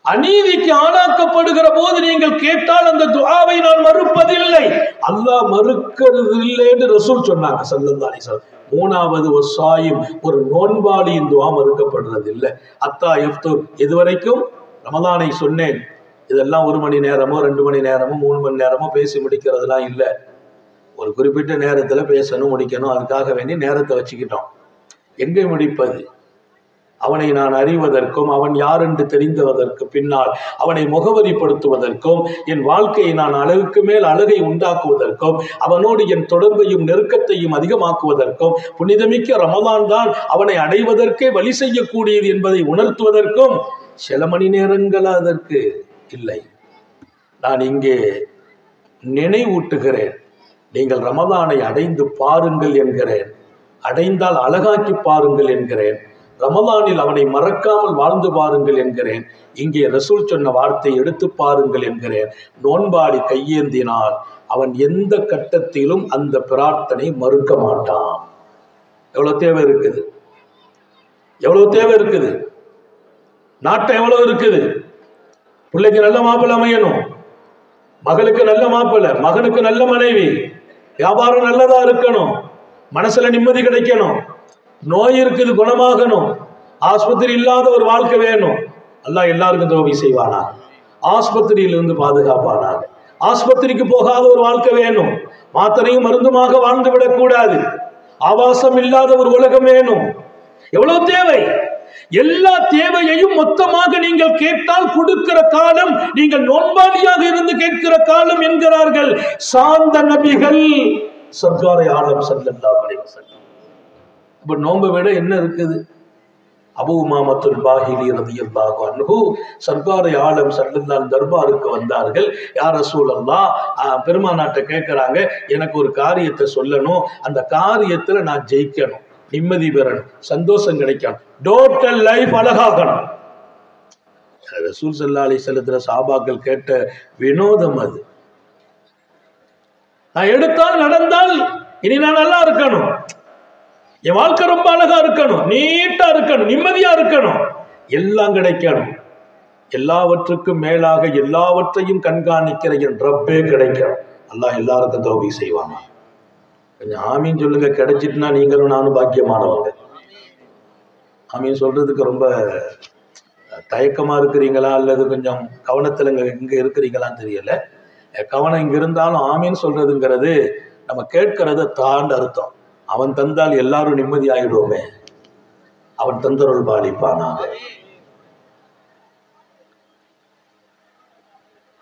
அநீதிக்கு ஆளாக்கப்படுகிற போது நீங்கள் கேட்டால் அந்த துஆவை நான் மறுப்பதில்லை, அல்லாஹ் மறுக்கிறது இல்லை என்று ரசூல் சொன்னாங்க ஸல்லல்லாஹு அலைஹி வஸல்லம். மூணாவது வசாயும், ஒரு நோன்பாளியின் துஆ மறுக்கப்படுறது இல்லை. அத்தா யஃப்துர், இதுவரைக்கும் ரமலானை சொன்னேன், இதெல்லாம் 1 மணி நேரமோ 2 மணி நேரமோ 3 மணி நேரமோ பேசி முடிக்கிறதுலாம் இல்லை. ஒரு குறிப்பிட்ட நேரத்தில் பேசணும், முடிக்கணும், அதுக்காக வேண்டி நேரத்தை வச்சுக்கிட்டோம். எங்கே முடிப்பது? அவனை நான் அறிவதற்கும் அவன் யார் என்று தெரிந்துவதற்கு பின்னால் அவனை முகவரிப்படுத்துவதற்கும் என் வாழ்க்கையை நான் அழகுக்கு மேல் அழகை உண்டாக்குவதற்கும் அவனோடு என் தொடர்பையும் நெருக்கத்தையும் அதிகமாக்குவதற்கும் புனிதமிக்க ரமலான் தான் அவனை அடைவதற்கே வழி செய்யக்கூடியது என்பதை உணர்த்துவதற்கும் சில மணி நேரங்கள் அதற்கு இல்லை. நான் இங்கே நினைவூட்டுகிறேன், நீங்கள் ரமலானை அடைந்து பாருங்கள் என்கிறேன், அடைந்தால் அழகாக்கி பாருங்கள் என்கிறேன், ரமலானில் அவனை மறக்காமல் வாழ்ந்து பாருங்கள் என்கிறேன். இங்கே ரசூல் சொன்ன வார்த்தை எடுத்து பாருங்கள் என்கிறேன். நோன்பாடி கையேந்தினால் அவன் எந்த கட்டத்திலும் அந்த பிரார்த்தனை மறுக்க மாட்டான். எவ்வளவு தேவை இருக்குது, எவ்வளவு தேவை இருக்குது, நாட்டம் எவ்வளவு இருக்குது. பிள்ளைக்கு நல்ல மாப்பிள்ளை அமையணும், மகளுக்கு நல்ல மாப்பிள்ளை, மகனுக்கு நல்ல மனைவி, வியாபாரம் நல்லதா இருக்கணும், மனசுல நிம்மதி கிடைக்கணும், நோய் இருக்குது குணமாகணும், ஆஸ்பத்திரி இல்லாத ஒரு வாழ்க்கை வேணும். அல்லாஹ் எல்லாருக்கும் தௌபி செய்வானா, ஆஸ்பத்திரியிலிருந்து பாதுகாப்பானாக. ஆஸ்பத்திரிக்கு போகாத ஒரு வாழ்க்கை வேணும், மாத்திரையும் மருந்துமாக வாழ்ந்து விடக்கூடாது, ஆபாசம் இல்லாத ஒரு உலகம் வேணும். எவ்வளவு தேவை, எல்லா தேவையையும் மொத்தமாக நீங்கள் கேட்டால் கொடுக்கிற காலம் நீங்கள் நோன்பாளியாக இருந்து கேட்கிற காலம் என்கிறார்கள் சாந்த நபிகள் சர்க்காரை ஆலம் ஸல்லல்லாஹு அலைஹி வஸல்லம். இப்ப நோன்பை விட என்ன இருக்குது? அபூ உமாமத்துல் பாஹிலி ரலியல்லாஹு அன்ஹு சர்க்காரை ஆலம் ஸல்லல்லாஹு தர்பாருக்கு வந்தார்கள். யா ரசூலல்லாஹ், பெருமானாட்ட கேட்கிறாங்க, எனக்கு ஒரு காரியத்தை சொல்லணும், அந்த காரியத்துல நான் ஜெயிக்கணும், நிம்மதி பெறணும், சந்தோஷம் கிடைக்கணும், டோட்டல் லைஃப் அழகாகணும். ரசூல் ஸல்லல்லாஹு அலைஹி வஸல்லம் சஹாபாக்கள் கேட்ட வினோதம் அது. நான் எடுத்தால் நடந்தால் இனி நான் நல்லா இருக்கணும், என் வாழ்க்கை ரொம்ப அழகா இருக்கணும், நீட்டா இருக்கணும், நிம்மதியா இருக்கணும், எல்லாம் கிடைக்கணும், எல்லாவற்றுக்கும் மேலாக எல்லாவற்றையும் கண்காணிக்கிற என் ரப்பே கிடைக்கணும். அல்லாஹ் எல்லாருக்கும் தௌபீக் செய்வாங்க. கொஞ்சம் ஆமீன் சொல்லுங்க, கிடைச்சிட்டுனா நீங்களும் நானும் பாக்கியமானவங்க. ஆமீன் சொல்றதுக்கு ரொம்ப தயக்கமா இருக்கிறீங்களா அல்லது கொஞ்சம் கவனத்துல இங்க இருக்கிறீங்களான்னு தெரியல. கவனம் இங்க இருந்தாலும் ஆமீன் சொல்றதுங்கிறது நம்ம கேட்கறத தாண்ட அர்த்தம். அவன் தந்தால் எல்லாரும் நிம்மதி ஆயிடுவோமே, அவன் தந்தருள் பாலிப்பானாக.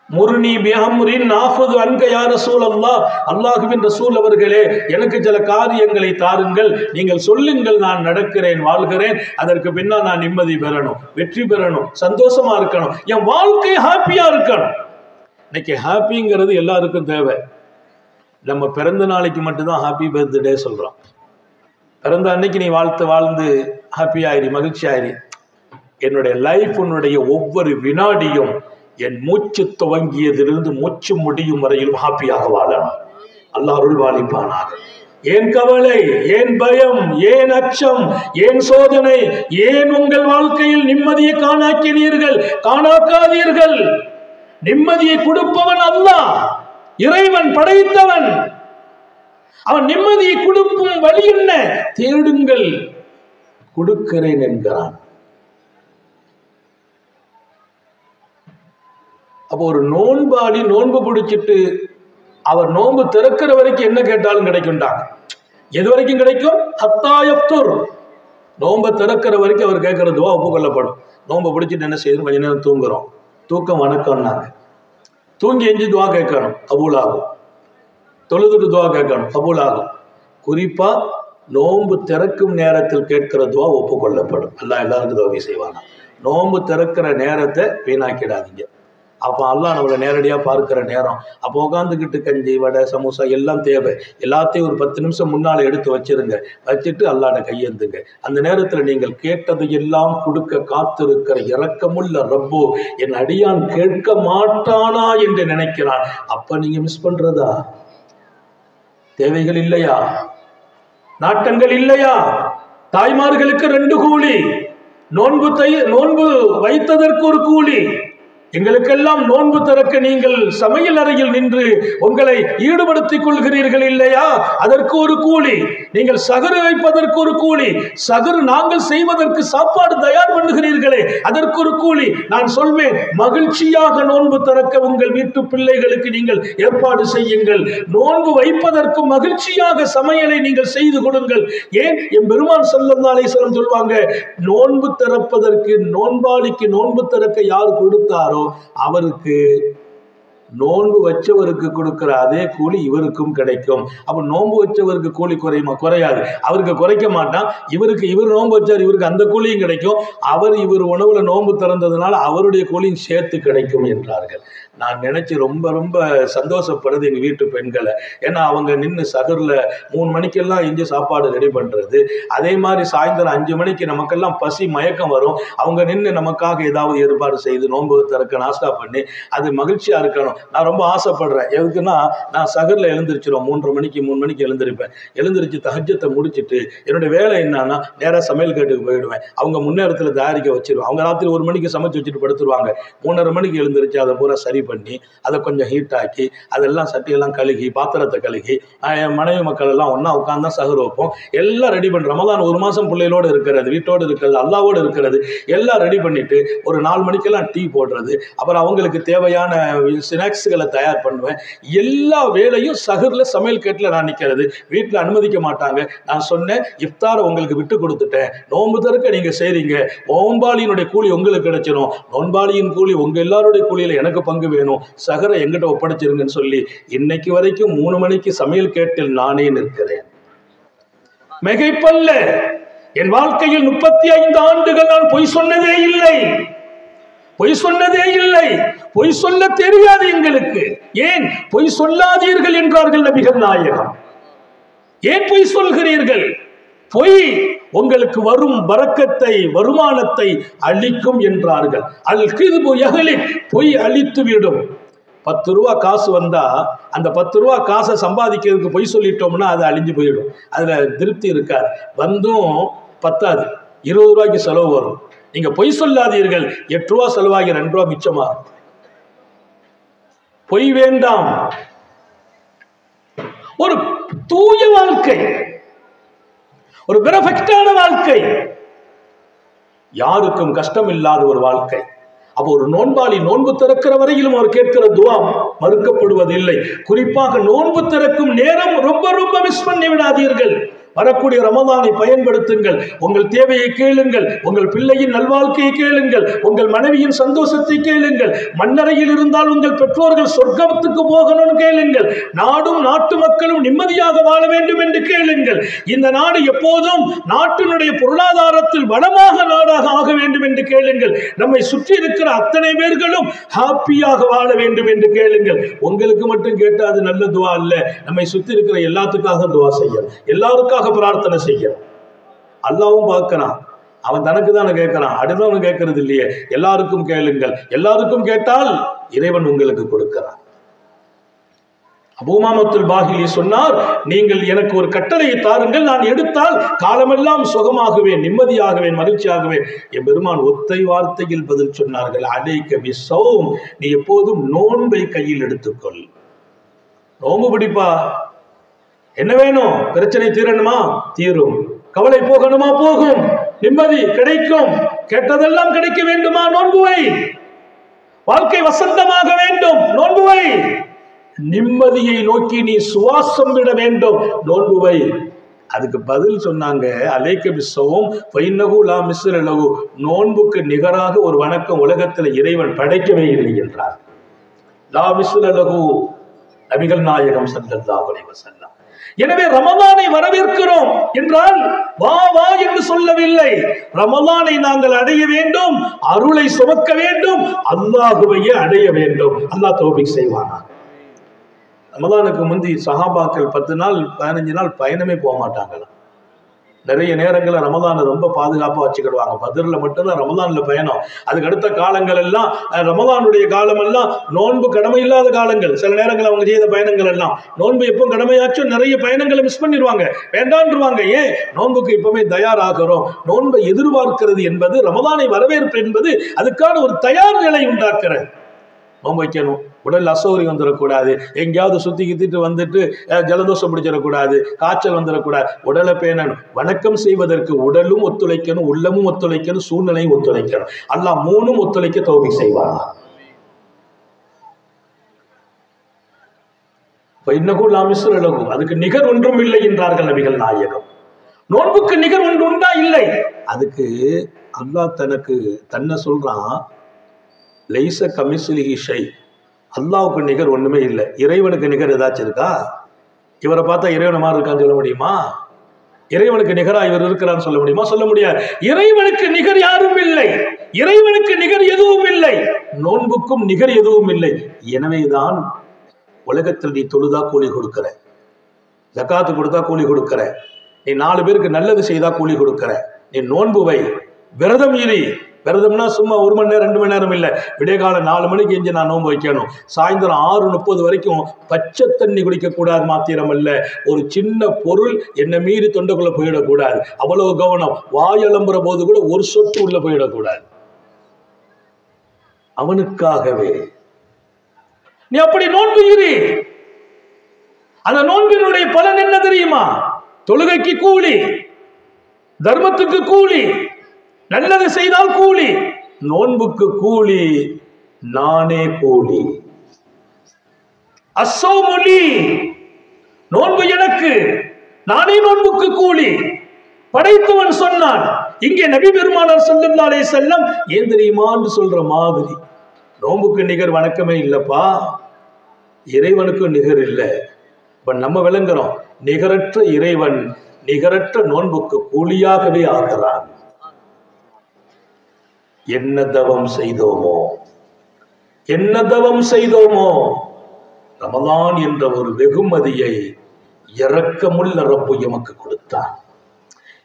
முர்னி பிஅம்ரின் நாஃபுது அன்க யா ரசூலல்லாஹ், அல்லாஹ்வின் ரசூல் அவர்களே, எனக்கு சில காரியங்களை தாருங்கள், நீங்கள் சொல்லுங்கள், நான் நடக்கிறேன், வாழ்கிறேன், அதற்கு பின்னால் நான் நிம்மதி பெறணும், வெற்றி பெறணும், சந்தோஷமா இருக்கணும், என் வாழ்க்கை ஹாப்பியா இருக்கணும். இன்னைக்கு ஹாப்பிங்கிறது எல்லாருக்கும் தேவை. நம்ம பிறந்த நாளைக்கு மட்டும்தான் ஹாப்பி பர்த்டே சொல்றோம். பிறந்த அன்னைக்கு நீ வாழ்ந்து ஹாப்பி ஆயிரி, மகிழ்ச்சி ஆயிரி. என்னுடைய லைஃப், உன்னுடைய ஒவ்வொரு வினாடியும் என் மூச்சு துவங்கியதிலிருந்து மூச்சு முடியும் வரையிலும் ஹாப்பியாக வாழணும். அல்லாஹ் அருள் பாலிப்பானாக. ஏன் கவலை, ஏன் பயம், ஏன் அச்சம், ஏன் சோதனை, ஏன் உங்கள் வாழ்க்கையில் நிம்மதியை காணாக்காதீர்கள். நிம்மதியை கொடுப்பவன் அல்லாஹ், இறைவன், படைத்தவன். அவன் நிம்மதியை கொடுக்கும் வழி என்ன? தேடுங்கள், கொடுக்கிறேன் என்கிறான். அப்போ ஒரு நோன்பாளி நோன்பு பிடிச்சிட்டு அவர் நோன்பு திறக்கிற வரைக்கும் என்ன கேட்டாலும் கிடைக்கும்டாங்க. எது வரைக்கும் கிடைக்கும்? ஹத்தா யஃப்துர். நோன்பை திறக்கிற வரைக்கும் அவர் கேட்கிற துவா ஒப்புக்கொள்ளப்படும். நோன்பை பிடிச்சிட்டு என்ன செய்யணும்? கொஞ்ச நேரம் தூங்குறோம், தூக்கம் வணக்கம்னாங்க. தூங்கி எஞ்சி துவா கேட்கணும், கபூலாகும். தொழுதுட்டு துவா கேட்கணும், கபூலாகும். குறிப்பா நோன்பு திறக்கும் நேரத்தில் கேட்கிற துவா ஒப்புக்கொள்ளப்படும். அல்லாஹ் எல்லாருக்கும் தௌபீக் செய்வாங்க. நோன்பு திறக்கிற நேரத்தை வீணாக்கிடாதீங்க. அப்போ அல்லாஹ் நம்மளை நேரடியாக பார்க்குற நேரம். அப்போ உட்காந்துக்கிட்டு கஞ்சி வடை சமோசா எல்லாம் தேவை, எல்லாத்தையும் ஒரு 10 நிமிஷம் முன்னால் எடுத்து வச்சிருங்க, வச்சுட்டு அல்லாஹ்ட கையேந்துங்க. அந்த நேரத்தில் நீங்கள் கேட்டதையெல்லாம் கொடுக்க காத்திருக்கிற இரக்கமுள்ள ரப்போ என் அடியான் கேட்க மாட்டானா என்று நினைக்கிறான். அப்ப நீங்க மிஸ் பண்றதா? தேவைகள் இல்லையா? நாட்டங்கள் இல்லையா? தாய்மார்களுக்கு 2 கூலி, நோன்பு வைத்ததற்கு ஒரு கூலி. எங்களுக்கெல்லாம் நோன்பு திறக்க நீங்கள் சமையல் அறையில் நின்று உங்களை ஈடுபடுத்திக் கொள்கிறீர்கள் இல்லையா? அதற்கு ஒரு கூலி. நீங்கள் சகரு வைப்பதற்கு ஒரு கூலி. சகரு நாங்கள் செய்வதற்கு சாப்பாடு தயார் பண்ணுகிறீர்களே, அதற்கு ஒரு கூலி. நான் சொல்வேன், மகிழ்ச்சியாக நோன்பு திறக்க உங்கள் வீட்டு பிள்ளைகளுக்கு நீங்கள் ஏற்பாடு செய்யுங்கள். நோன்பு வைப்பதற்கு மகிழ்ச்சியாக சமையலை நீங்கள் செய்து கொடுங்கள். ஏன் என் பெருமான் ஸல்லல்லாஹு அலைஹி வஸல்லம் சொல்வாங்க, நோன்பு திறப்பதற்கு நோன்பாளிக்கு நோன்பு திறக்க யார் கொடுத்தாரோ அவருக்கு நோன்பு வச்சவருக்கு கொடுக்கிற அதே கூலி இவருக்கும் கிடைக்கும். அப்ப நோன்பு வச்சவருக்கு கூலி குறையுமா? குறையாது. அவருக்கு குறைக்க மாட்டான். இவர் நோன்பு வச்சார், இவருக்கு அந்த கூலியும் கிடைக்கும். இவர் உணவுல நோன்பு திறந்ததுனால அவருடைய கூலியும் சேர்த்து கிடைக்கும் என்றார்கள். நான் நினைச்சு ரொம்ப ரொம்ப சந்தோஷப்படுறது எங்க வீட்டு பெண்களை. ஏன்னா அவங்க நின்று சகர்ல 3 மணிக்கெல்லாம் இஞ்சி சாப்பாடு ரெடி பண்றது, அதே மாதிரி சாயந்தரம் 5 மணிக்கு நமக்கெல்லாம் பசி மயக்கம் வரும், அவங்க நின்று நமக்காக ஏதாவது ஏற்பாடு செய்து நோன்பு திறக்க நாஸ்டா பண்ணி அது மகிழ்ச்சியா இருக்கணும். நான் ரொம்ப ஆசைப்படுறேன். எதுக்குன்னா, நான் சகர்ல எழுந்திரிச்சிடும் 3 மணிக்கு எழுந்திருப்பேன். எழுந்திரிச்சு தஹஜ்ஜத்தை முடிச்சுட்டு என்னுடைய வேலை என்னன்னா, நேராக சமையல் கேட்டுக்கு போயிடுவேன். அவங்க முன்னேரத்தில் தயாரிக்க வச்சிருவேன். அவங்க ராத்திரி 1 மணிக்கு சமைச்சு வச்சுட்டு படுத்துருவாங்க. 3:30 மணிக்கு எழுந்திரிச்சு அதை பூரா சரி பண்ணி அதை கொஞ்சம் ஹீட் ஆக்கி அதெல்லாம் சட்டியெல்லாம் கழுகி பாத்திரத்தை கழுகி என் மனைவி மக்கள் எல்லாம் ஒன்றா உட்காந்து தான் சகர் வைப்போம். எல்லாம் ரெடி பண்ணி ரமலான் 1 மாதம் பிள்ளைகளோடு இருக்கிறது, வீட்டோடு இருக்கிறது, அல்லாவோடு இருக்கிறது, எல்லாம் ரெடி பண்ணிட்டு ஒரு 4 மணிக்கெல்லாம் டீ போடுறது, அப்புறம் அவங்களுக்கு தேவையான ஸ்நாக்ஸுகளை தயார் பண்ணுவேன். எல்லா வேலையும் சகர்ல சமையல் கேட்டில் நான் நிற்கிறது. வீட்டில் அனுமதிக்க மாட்டாங்க. நான் சொன்னேன், இஃப்தாரை உங்களுக்கு விட்டு கொடுத்துட்டேன், நோன்பு திறக்க நீங்க செய்றீங்க, நோன்பாளியினுடைய கூலி உங்களுக்கு கிடைச்சிடும், நோன்பாளியின் கூலி உங்க எல்லாருடைய கூலியில எனக்கு பங்கு வேணும், சகரை எங்கிட்ட ஒப்படைச்சிருங்கன்னு சொல்லி இன்னைக்கு வரைக்கும் 3 மணிக்கு சமையல் கேட்டில் நானே நிற்கிறேன். மிகைப்பல்ல. என் வாழ்க்கையில் 35 ஆண்டுகள் நான் பொய் சொன்னதே இல்லை. பொய் சொல்ல தெரியாது எங்களுக்கு. ஏன் பொய் சொல்லாதீர்கள் என்றார்கள் நபிகள் நாயகம். ஏன் பொய் சொல்கிறீர்கள்? பொய் உங்களுக்கு வரும் பரக்கத்தை, வருமானத்தை அளிக்கும் என்றார்கள். அல்-கிذ்பு யஹ்லிக், பொய் அழித்து விடும். 10 ரூபா காசு வந்தா அந்த 10 ரூபா காசை சம்பாதிக்கிறதுக்கு பொய் சொல்லிட்டோம்னா அது அழிஞ்சு போயிடும். அதுல திருப்தி இருக்காது. வந்தும் பத்தாது, 20 ரூபாய்க்கு செலவு வரும். நீங்க பொய் சொல்லாதீர்கள், 8 ரூபா செலவாகி 2 ரூபா மிச்சமா. பொய் வேண்டாம். ஒரு தூய வாழ்க்கை, ஒரு பெர்ஃபெக்ட்டான வாழ்க்கை, யாருக்கும் கஷ்டம் இல்லாத ஒரு வாழ்க்கை. அப்போ ஒரு நோன்பாளி நோன்பு திறக்கிற வரையிலும் அவர் கேட்கிற துஆ மறுக்கப்படுவதில்லை. குறிப்பாக நோன்பு திறக்கும் நேரம் ரொம்ப ரொம்ப மிஸ் பண்ணி விடாதீர்கள். வரக்கூடிய ரமதானை பயன்படுத்துங்கள். உங்கள் தேவையை கேளுங்கள், உங்கள் பிள்ளையின் நல்வாழ்க்கையை கேளுங்கள், உங்கள் மனைவியின் சந்தோஷத்தை கேளுங்கள், மண்ணறையில் இருந்தால் உங்கள் பெற்றோர்கள் சொர்க்கத்துக்கு போகணும்னு கேளுங்கள், நாடும் நாட்டு மக்களும் நிம்மதியாக வாழ வேண்டும் என்று கேளுங்கள். இந்த நாடு எப்போதும் நாட்டினுடைய பொருளாதாரத்தில் வளமாக நாடாக ஆக வேண்டும் என்று கேளுங்கள். நம்மை சுற்றி இருக்கிற அத்தனை பேர்களும் ஹாப்பியாக வாழ வேண்டும் என்று கேளுங்கள். உங்களுக்கு மட்டும் கேட்டால் அது நல்ல துஆ அல்ல. நம்மை சுற்றி இருக்கிற எல்லாத்துக்காக துஆ செய்யணும், எல்லாருக்காக பிரார்த்தனை செய்யணும். அல்லாஹ்வும் பார்க்கிறான், அவன் தனக்கு தானே கேட்கிறான், அடுத்தவன் கேட்கறது இல்லையே. எல்லாருக்கும் கேளுங்கள். எல்லாருக்கும் கேட்டால் இறைவன் உங்களுக்கு கொடுக்கிறான். அபூ உமாமத்துல் பாஹிலி சொன்னார், நீங்கள் எனக்கு ஒரு கட்டளையை தாருங்கள், நான் எடுத்தால் காலமெல்லாம் சுகமாகுவேன், நிம்மதியாகுவேன், மகிழ்ச்சியாகுவேன். என் பெருமான் ஒத்தை வார்த்தையில் பதில் சொன்னார்கள், அலைக பிஸ்ஸௌம், நீ எப்போதும் நோன்பை கையில் எடுத்துக்கொள். நோன்பு பிடிப்பா. என்ன வேணும்? பிரச்சனை தீரணுமா? தீரும். கவலை போகணுமா? போகும். நிம்மதி கிடைக்கும். கேட்டதெல்லாம் கிடைக்க வேண்டுமா? நோன்புவை. வாழ்க்கை வசந்தமாக வேண்டும், நோன்புவை. நிம்மதியை நோக்கி நீ சுவாசம் விட வேண்டும், நோன்புவை. அதுக்கு பதில் சொன்னாங்க, அலைக பிஸ்ஸௌம் ஃபைன்னஹு லா மிஸ்ல லஹு, நோன்புக்கு நிகராக ஒரு வணக்கம் உலகத்தில் இறைவன் படைக்கவே இல்லை என்றார். லா மிஸ்ல லஹு, நபிகள் நாயகம் ஸல்லல்லாஹு அலைஹி வஸல்லம். எனவே ரமலானை வரவேற்கிறோம் என்றால் வா வா என்று சொல்லவில்லை. ரமலானை நாங்கள் அடைய வேண்டும், அருளை சுமக்க வேண்டும், அல்லாஹுவையே அடைய வேண்டும். அல்லாஹ் தௌஃபீக் செய்வானா. ரமலானுக்கு முந்தி சஹாபாக்கள் 10 நாள் 15 நாள் பயணமே போக மாட்டாங்களாம். நிறைய நேரங்களில் ரமலானை ரொம்ப பாதுகாப்பாக வச்சுக்கிடுவாங்க. பத்ரில் மட்டும்தான் ரமலான்ல பயணம். அதுக்கு அடுத்த காலங்கள் எல்லாம் ரமலானுடைய காலம் எல்லாம் நோன்பு கடமை இல்லாத காலங்கள். சில நேரங்கள் அவங்க செய்த பயணங்கள் எல்லாம் நோன்பு எப்போ கடமையாச்சும் நிறைய பயணங்களை மிஸ் பண்ணிடுவாங்க, வேண்டான்றுவாங்க. ஏன்? நோன்புக்கு இப்பவுமே தயாராகிறோம். நோன்பை எதிர்பார்க்கிறது என்பது, ரமலானை வரவேற்பு என்பது அதுக்கான ஒரு தயார் நிலை உண்டாக்குறது. நோன்பு வைக்கணும், உடல் அசௌகரியம் வந்துடக்கூடாது, எங்கேயாவது சுத்தி கித்திட்டு வந்துட்டு ஜலதோஷம் பிடிச்சிடக்கூடாது, காய்ச்சல் வந்துடக்கூடாது. உடலை பேணணும். வணக்கம் செய்வதற்கு உடலும் ஒத்துழைக்கணும், உள்ளமும் ஒத்துழைக்கணும், சூழ்நிலையும் ஒத்துழைக்கணும். அல்லாஹ் 3ம் ஒத்துழைக்க தௌஃபீக் செய்வானா. அதுக்கு நிகர் ஒன்றும் இல்லை என்றார்கள் நபிகள் நாயகம். நோன்புக்கு நிகர் ஒன்று உண்டா? இல்லை. அதுக்கு அல்லாஹ் தன்னை சொல்றான், லைஸ கமிஸ்லிஹி ஷை. அல்லாஹ்வுக்கு நிகர் ஒண்ணுமே இல்லை. இறைவனுக்கு நிகர் ஏதாச்சும் இருக்கா? இவரை பார்த்தா இறைவனை மாதிரி இருக்கான்னு சொல்ல முடியுமா? இறைவனுக்கு நிகரா இவர் இருக்கிறான்னு சொல்ல முடியுமா? சொல்ல முடியாது. இறைவனுக்கு நிகர் யாரும் இல்லை, இறைவனுக்கு நிகர் எதுவும் இல்லை, நோன்புக்கும் நிகர் எதுவும் இல்லை. எனவேதான் உலகத்தில் நீ தொழுதா கூலி கொடுக்கிற, ஜகாத்து கொடுத்தா கூலி கொடுக்கிற, நீ 4 பேருக்கு நல்லது செய்தா கூலி கொடுக்கிற, நீ நோன்பு வை, விரதம் இரு. விரதம்னா சும்மா 1 மணி நேரம் 2 மணி நேரம் இல்லை. விடிய காலம் 4 மணிக்கு எஞ்சி நான் நோன்பு வைக்கணும். சாயந்தரம் 6:30 வரைக்கும் பச்சை தண்ணி குடிக்கக்கூடாது. மாத்திரம் அல்ல, ஒரு சின்ன பொருள் என்னை மீறி தொண்டைக்குள்ள போயிடக்கூடாது. அவ்வளவு கவனம். வாயலம்புற போது கூட ஒரு சொட்டு உள்ள போயிடக்கூடாது. அவனுக்காகவே நீ அப்படி நோன்பு இரு. அந்த நோன்பினுடைய பலன் என்ன தெரியுமா? தொழுகைக்கு கூலி, தர்மத்துக்கு கூலி, நல்லது செய்தால் கூலி. நோன்புக்கு கூலி, நானே கூலி. அஸ்ஸௌமுலி, நோன்பு எனக்கு, நானே நோன்புக்கு கூலி. படைத்தவன் சொன்னான். இங்கே நபி பெருமானார் ஸல்லல்லாஹு அலைஹி வஸல்லம் ஏன் தெரியுமான்னு சொல்ற மாதிரி, நோன்புக்கு நிகர் வணக்கமே இல்லப்பா, இறைவனுக்கு நிகர் இல்லை. இப்ப நம்ம விளங்குறோம், நிகரற்ற இறைவன் நிகரற்ற நோன்புக்கு கூலியாகவே ஆகிறான். என்ன தவம் செய்தோமோ, என்ன தவம் செய்தோமோ, ரமலான் என்ற ஒரு வெகுமதியை இரக்கமுள்ள ரப்பு எமக்கு கொடுத்தான்.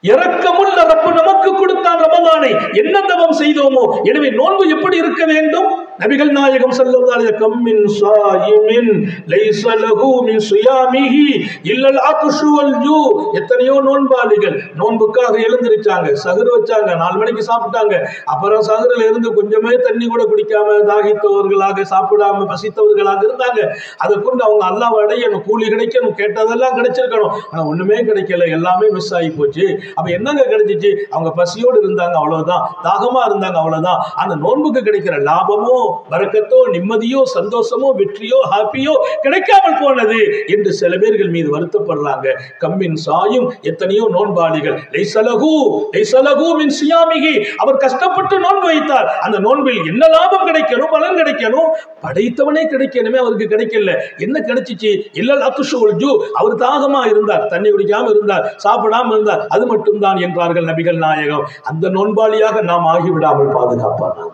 இரக்கமுள்ள ரப்பு நமக்கு கொடுத்தான் ரமலானை. என்ன தவம் செய்தோமோ. எனவே நோன்பு எப்படி இருக்க வேண்டும்? நபிகள் நாயகம் ஸல்லல்லாஹு அலைஹி வஸல்லம் மின் ஸாயிமின் லைஸ லஹு மின் ஸியாமிஹி இல்லல் அக்ஷு வல் ஜூ. எத்தனையோ நோன்பாளிகள் நோன்புக்காக எழுந்திருச்சாங்க, சஹர் வச்சாங்க, 4 மணிக்கு சாப்பிட்டாங்க. அப்புறம் சஹரில் இருந்து கொஞ்சமே தண்ணி கூட குடிக்காம தாகித்தவர்களாக, சாப்பிடாம பசித்தவர்களாக இருந்தாங்க. அதை கொண்டு அவங்க அல்லாஹ்வை அடையணும், கூலி கிடைக்கணும், கேட்டதெல்லாம் கிடைச்சிருக்கணும். ஆனா ஒண்ணுமே கிடைக்கல, எல்லாமே மிஸ் ஆகி போச்சு. அப்ப என்னங்க கிடைச்சிச்சு? அவங்க பசியோடு இருந்தாங்க, அவ்வளவுதான். தாகமா இருந்தாங்க, அவ்வளவுதான். அந்த நோன்புக்கு கிடைக்கிற லாபமோ, பரக்கத்தோ, நிம்மதியோ, சந்தோஷமோ, வெற்றியோ, ஹாப்பியோ கிடைக்காமல் போனது என்று சில பேர்கள் மீது வருத்தப்படுறாங்க. கம்மின் சாயும், எத்தனையோ நோன்பாளிகள் லைஸலஹு மின் ஸியாமிஹி, அவர் கஷ்டப்பட்டு நோன்பு வைத்தார். அந்த நோன்பில் என்ன லாபம் கிடைக்கணும், பலன் கிடைக்கணும், படைத்தவனே கிடைக்கணுமே, அவருக்கு கிடைக்கல. என்ன கிடைச்சிச்சு? இல்லல் அக்ஷு வல் ஜூ, அவர் தாகமா இருந்தார், தண்ணி குடிக்காம இருந்தார், சாப்பிடாம இருந்தார். அது மட்டும்தான் என்றார்கள் நபிகள் நாயகம். அந்த நோன்பாளியாக நாம் ஆகிவிடாமல் பாதுகாப்பான.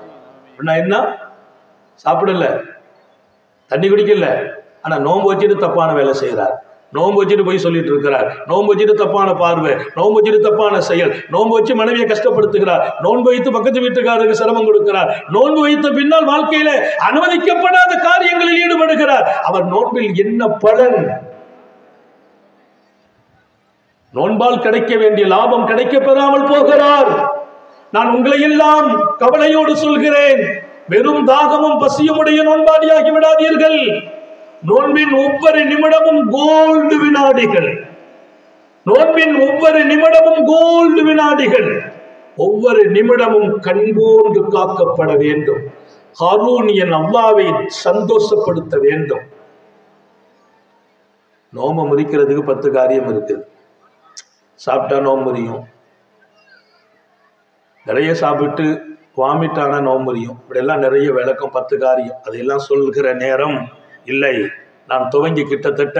என்ன? சாப்பிடல, தண்ணி குடிக்கல, ஆனா நோன்பு வச்சுட்டு தப்பான வேலை செய்யறார், நோன்பு வச்சுட்டு போய் சொல்லிட்டு இருக்கிறார், நோன்பு வச்சுட்டு தப்பான பார்வை, நோன்பு வச்சுட்டு தப்பான செயல், நோன்பு வச்சு மனைவியை கஷ்டப்படுத்துகிறார், நோன்பு வைத்து பக்கத்து வீட்டுக்காரருக்கு சிரமம் கொடுக்கிறார், நோன்பு வைத்த பின்னால் வாழ்க்கையில அனுமதிக்கப்படாத காரியங்களில் ஈடுபடுகிறார். அவர் நோன்பில் என்ன பலன்? நோன்பால் கிடைக்க வேண்டிய லாபம் கிடைக்க பெறாமல் போகிறார். நான் உங்களை எல்லாம் கவலையோடு சொல்கிறேன், வெறும் தாகமும் பசியும் உடைய நோன்பாடியாகி விடாதீர்கள். நோன்பின் ஒவ்வொரு நிமிடமும் கோல்டு வினாடிகள், நோன்பின் ஒவ்வொரு நிமிடமும் கோல்டு வினாடிகள், ஒவ்வொரு நிமிடமும் கண்போன்று காக்கப்பட வேண்டும். ஹாரூனியன் அல்லாஹ்வை சந்தோஷப்படுத்த வேண்டும். நோம்பு முறிக்கிறதுக்கு 10 காரியம் இருக்குது. சாப்பிட்டா நோம்பு முறியும், நிறைய சாப்பிட்டு வாமிட்டான நோம்பு முறியும். இப்படியெல்லாம் நிறைய விளக்கம், 10 காரியம். அதையெல்லாம் சொல்கிற நேரம் இல்லை. நான் துவங்கி கிட்டத்தட்ட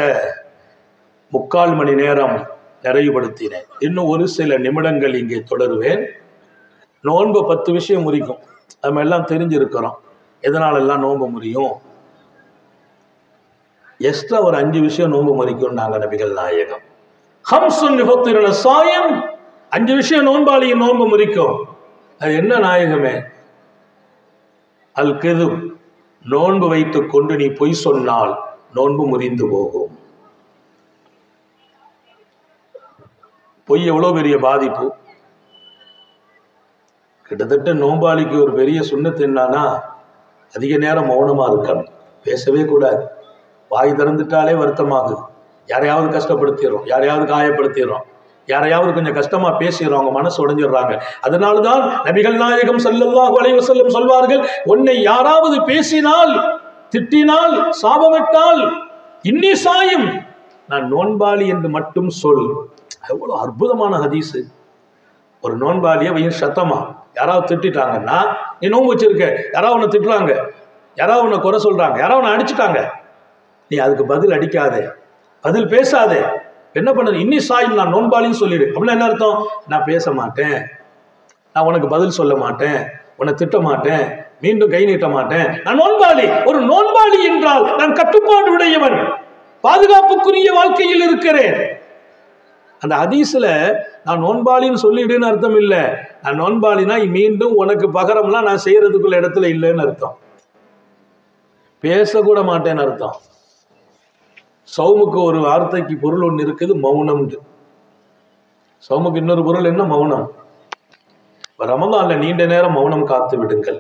3/4 மணி நேரம் நிறைவுபடுத்தினேன். இன்னும் ஒரு சில நிமிடங்கள் இங்கே தொடருவேன். நோன்பு 10 விஷயம் முறிக்கும். நம்ம எல்லாம் தெரிஞ்சிருக்கிறோம் எதனாலெல்லாம் நோன்பு முறியும். எக்ஸ்ட்ரா ஒரு 5 விஷயம் நோன்பு முறிக்கும் நாங்கள் நபிகள் நாயகம். ஹம்சுன் யுஃபத்திருன ஸாயிம், 5 விஷயம் நோன்பாளியின் நோன்பு முறிக்கும். அது என்ன நாயகமே? அல் கிதுப், நோன்பு வைத்துக் கொண்டு நீ பொய் சொன்னால் நோன்பு முறிந்து போகும். பொய் எவ்வளவு பெரிய பாதிப்பு. கிட்டத்தட்ட நோன்பாளிக்கு ஒரு பெரிய சுன்னத்து என்னன்னா, அதிக நேரம் மௌனமா இருக்கணும், பேசவே கூடாது. வாய் திறந்துட்டாலே வருத்தமாகுது. யாரையாவது கஷ்டப்படுத்திடுறோம், யாரையாவது காயப்படுத்திடுறோம், யாரையாவது கொஞ்சம் கஷ்டமா பேசிடுறோம், அவங்க மனசு உடைஞ்சிடுறாங்க. அதனால்தான் நபிகள் நாயகம் ஸல்லல்லாஹு அலைஹி வஸல்லம் சொல்வார்கள், உன்னை யாராவது பேசினால், திட்டினால், சாபமிட்டால், இன்னி சாயும், நான் நோன்பாளி என்று மட்டும் சொல். எவ்வளவு அற்புதமான ஹதீஸு. ஒரு நோன்பாளியை வயிறு சத்தமா யாராவது திட்டாங்கன்னா, நீ நோன்பு வச்சிருக்க, யாராவது உன்னை திட்டுறாங்க, யாராவது உன்னை குறை சொல்றாங்க, யாராவது உன்னை அடிச்சுட்டாங்க, நீ அதுக்கு பதில் அடிக்காதே, பதில் பேசாதே. என்ன பண்ணது? இன்னி சாயும், நான் நோன்பாளின்னு சொல்லிடு. அப்படின்னா என்ன அர்த்தம்? நான் பேச மாட்டேன், நான் உனக்கு பதில் சொல்ல மாட்டேன், உன்னை திட்ட மாட்டேன், மீண்டும் கை நீட்ட மாட்டேன், நான் நோன்பாளி. ஒரு நோன்பாளி என்றால் நான் கட்டுப்பாடு உடையவன், பாதுகாப்புக்குரிய வாழ்க்கையில் இருக்கிறேன். அந்த ஹதீஸ்ல நான் நோன்பாளின்னு சொல்லிடுன்னு அர்த்தம் இல்லை. நான் நோன்பாளினா மீண்டும் உனக்கு பகரம்லாம் நான் செய்யறதுக்குள்ள இடத்துல இல்லைன்னு அர்த்தம். பேசக்கூட மாட்டேன்னு அர்த்தம். சௌமுக்கு ஒரு வார்த்தைக்கு பொருள் ஒன்று இருக்குது, மௌனம். சௌமுக்கு இன்னொரு பொருள் என்ன? மௌனம். ரமலான்ல நீண்ட நேரம் மௌனம் காத்து விடுங்கள்.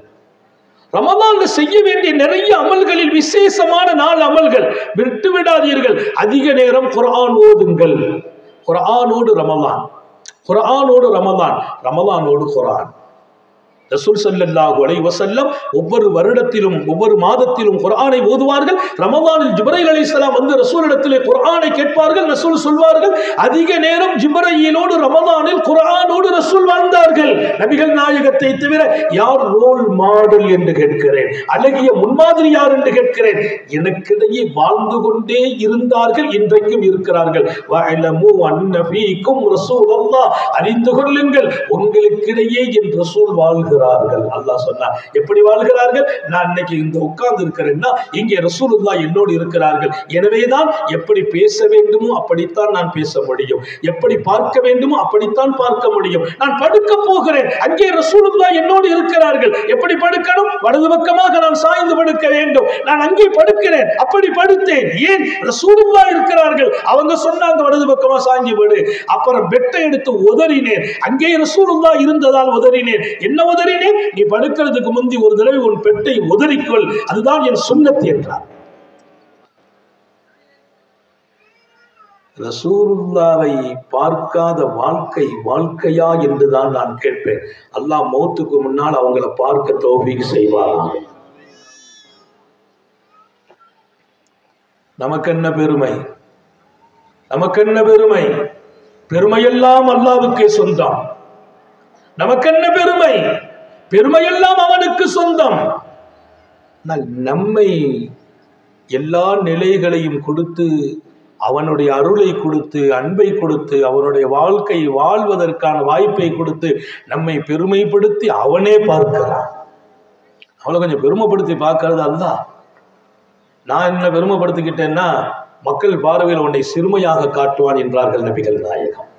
ரமலான்ல செய்ய வேண்டிய நிறைய அமல்களில் விசேஷமான 4 அமல்கள் விட்டு விடாதீர்கள். அதிக நேரம் குர்ஆன் ஓதுங்கள். குர்ஆனோடு ரமலான், குர்ஆனோடு ரமலான், ரமலானோடு குர்ஆன். ரசூல் ஸல்லல்லாஹு அலைஹி வஸல்லம் ஒவ்வொரு வருடத்திலும் ஒவ்வொரு மாதத்திலும் குர்ஆனை ஓதுவார்கள். ரமலானில் ஜிப்ரீல் அலைஹிஸ்ஸலாம் வந்து ரசூலிடத்திலே குர்ஆனை கேட்பார்கள். ரசூல் சொல்வார்கள், அதிக நேரம் ஜிப்ரீலோடு ரமலானில் குர்ஆனோடு ரசூல் வாழ்ந்தார்கள். நபிகள் நாயகத்தை தவிர யார் ரோல் மாடல் என்று கேட்கிறேன், அழகிய முன்மாதிரி யார் என்று கேட்கிறேன். எனக்கிடையே வாழ்ந்து கொண்டே இருந்தார்கள், இன்றைக்கும் இருக்கிறார்கள். வஅலமு அன்ன ஃபீக்கும் ரசூலல்லாஹ், அறிந்து கொள்ளுங்கள் உங்களுக்கிடையே என் ரசூல் வாழ்கிறார்கள். அல்லாஹ் சொன்னார். எப்படி வாழ்கிறார்கள்? நான் இன்னைக்கு இந்த உட்கார்ந்து இருக்கிறேன்னா இங்கே ரசூலுல்லாஹ் என்னோடு இருக்கிறார்கள். எனவேதான் எப்படி பேச வேண்டுமோ அப்படித்தான் நான் பேச முடியும், எப்படி பார்க்க வேண்டுமோ அப்படித்தான் பார்க்க முடியும். நான் படுக்க போகிறேன், அங்கே ரசூலுல்லாஹ் என்னோடு இருக்கிறார்கள். எப்படி படுக்கணும்? வலது பக்கமாக நான் சாய்ந்து படுக்க வேண்டும். நான் அங்கே படுக்கிறேன், அப்படி படுத்தேன். ஏன்? ரசூலுல்லாஹ் இருக்கிறார்கள், அவங்க சொன்னாங்க வலது பக்கமா சாய்ந்து படு. அப்புறம் பெட்டை எடுத்து உதறினேன், அங்கே ரசூலுல்லாஹ் இருந்ததால் உதறினேன். என்ன உதறினேன்? நீ படுக்கிறதுக்கு முந்தி ஒரு தடவை உன் பெட்டை உதறிக்கொள், அதுதான் என் சுன்னத் என்றார். ரசூலுல்லாஹை பார்க்காத வாழ்க்கை வாழ்க்கையா என்றுதான் நான் கேட்பேன். அல்லாஹ் மௌத்துக்கு முன்னால் அவங்கள பார்க்க தௌஃபீக் செய்வாராம். நமக்கு என்ன பெருமை, நமக்கு என்ன பெருமை? பெருமையெல்லாம் அல்லாஹ்வுக்கே சொந்தம். நமக்கு என்ன பெருமை? பெருமையெல்லாம் அவனுக்கு சொந்தம். நம்மை எல்லா நிலைகளையும் கொடுத்து, அவனுடைய அருளை கொடுத்து, அன்பை கொடுத்து, அவனுடைய வாழ்க்கை வாழ்வதற்கான வாய்ப்பை கொடுத்து நம்மை பெருமைப்படுத்தி அவனே பார்க்கிறான். அவளை கொஞ்சம் பெருமைப்படுத்தி பார்க்கறது அல்லாஹ். நான் என்ன பெருமைப்படுத்திக்கிட்டேன்னா மக்கள் பார்வையில் உன்னை சிறுமையாக காட்டுவான் என்றார்கள் நபிகள் நாயகம்.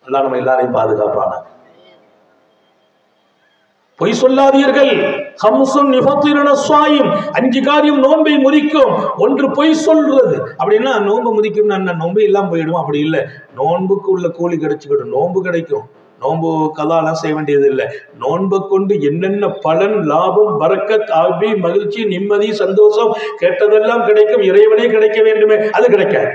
அல்லாஹ் நம்ம எல்லாரையும் பாதுகாப்பான. பொய் சொல்லாதீர்கள். ஹம்சுன் யுஃபத்திருன ஸாயிம், 5 காரியம் நோன்பை முறிக்கும். ஒன்று பொய் சொல்றது. அப்படின்னா நோன்பு முறிக்கும், நோன்பு எல்லாம் போயிடும் அப்படி இல்லை. நோன்புக்கு உள்ள கூலி கிடைச்சுக்கிடும், நோன்பு கிடைக்கும். நோன்பு கதாலாம் செய்ய வேண்டியது இல்லை. நோன்பை கொண்டு என்னென்ன பலன், லாபம், பரக்கத், ஆபி, மகிழ்ச்சி, நிம்மதி, சந்தோஷம் கேட்டதெல்லாம் கிடைக்கும். இறைவனே கிடைக்க வேண்டுமே, அது கிடைக்காது.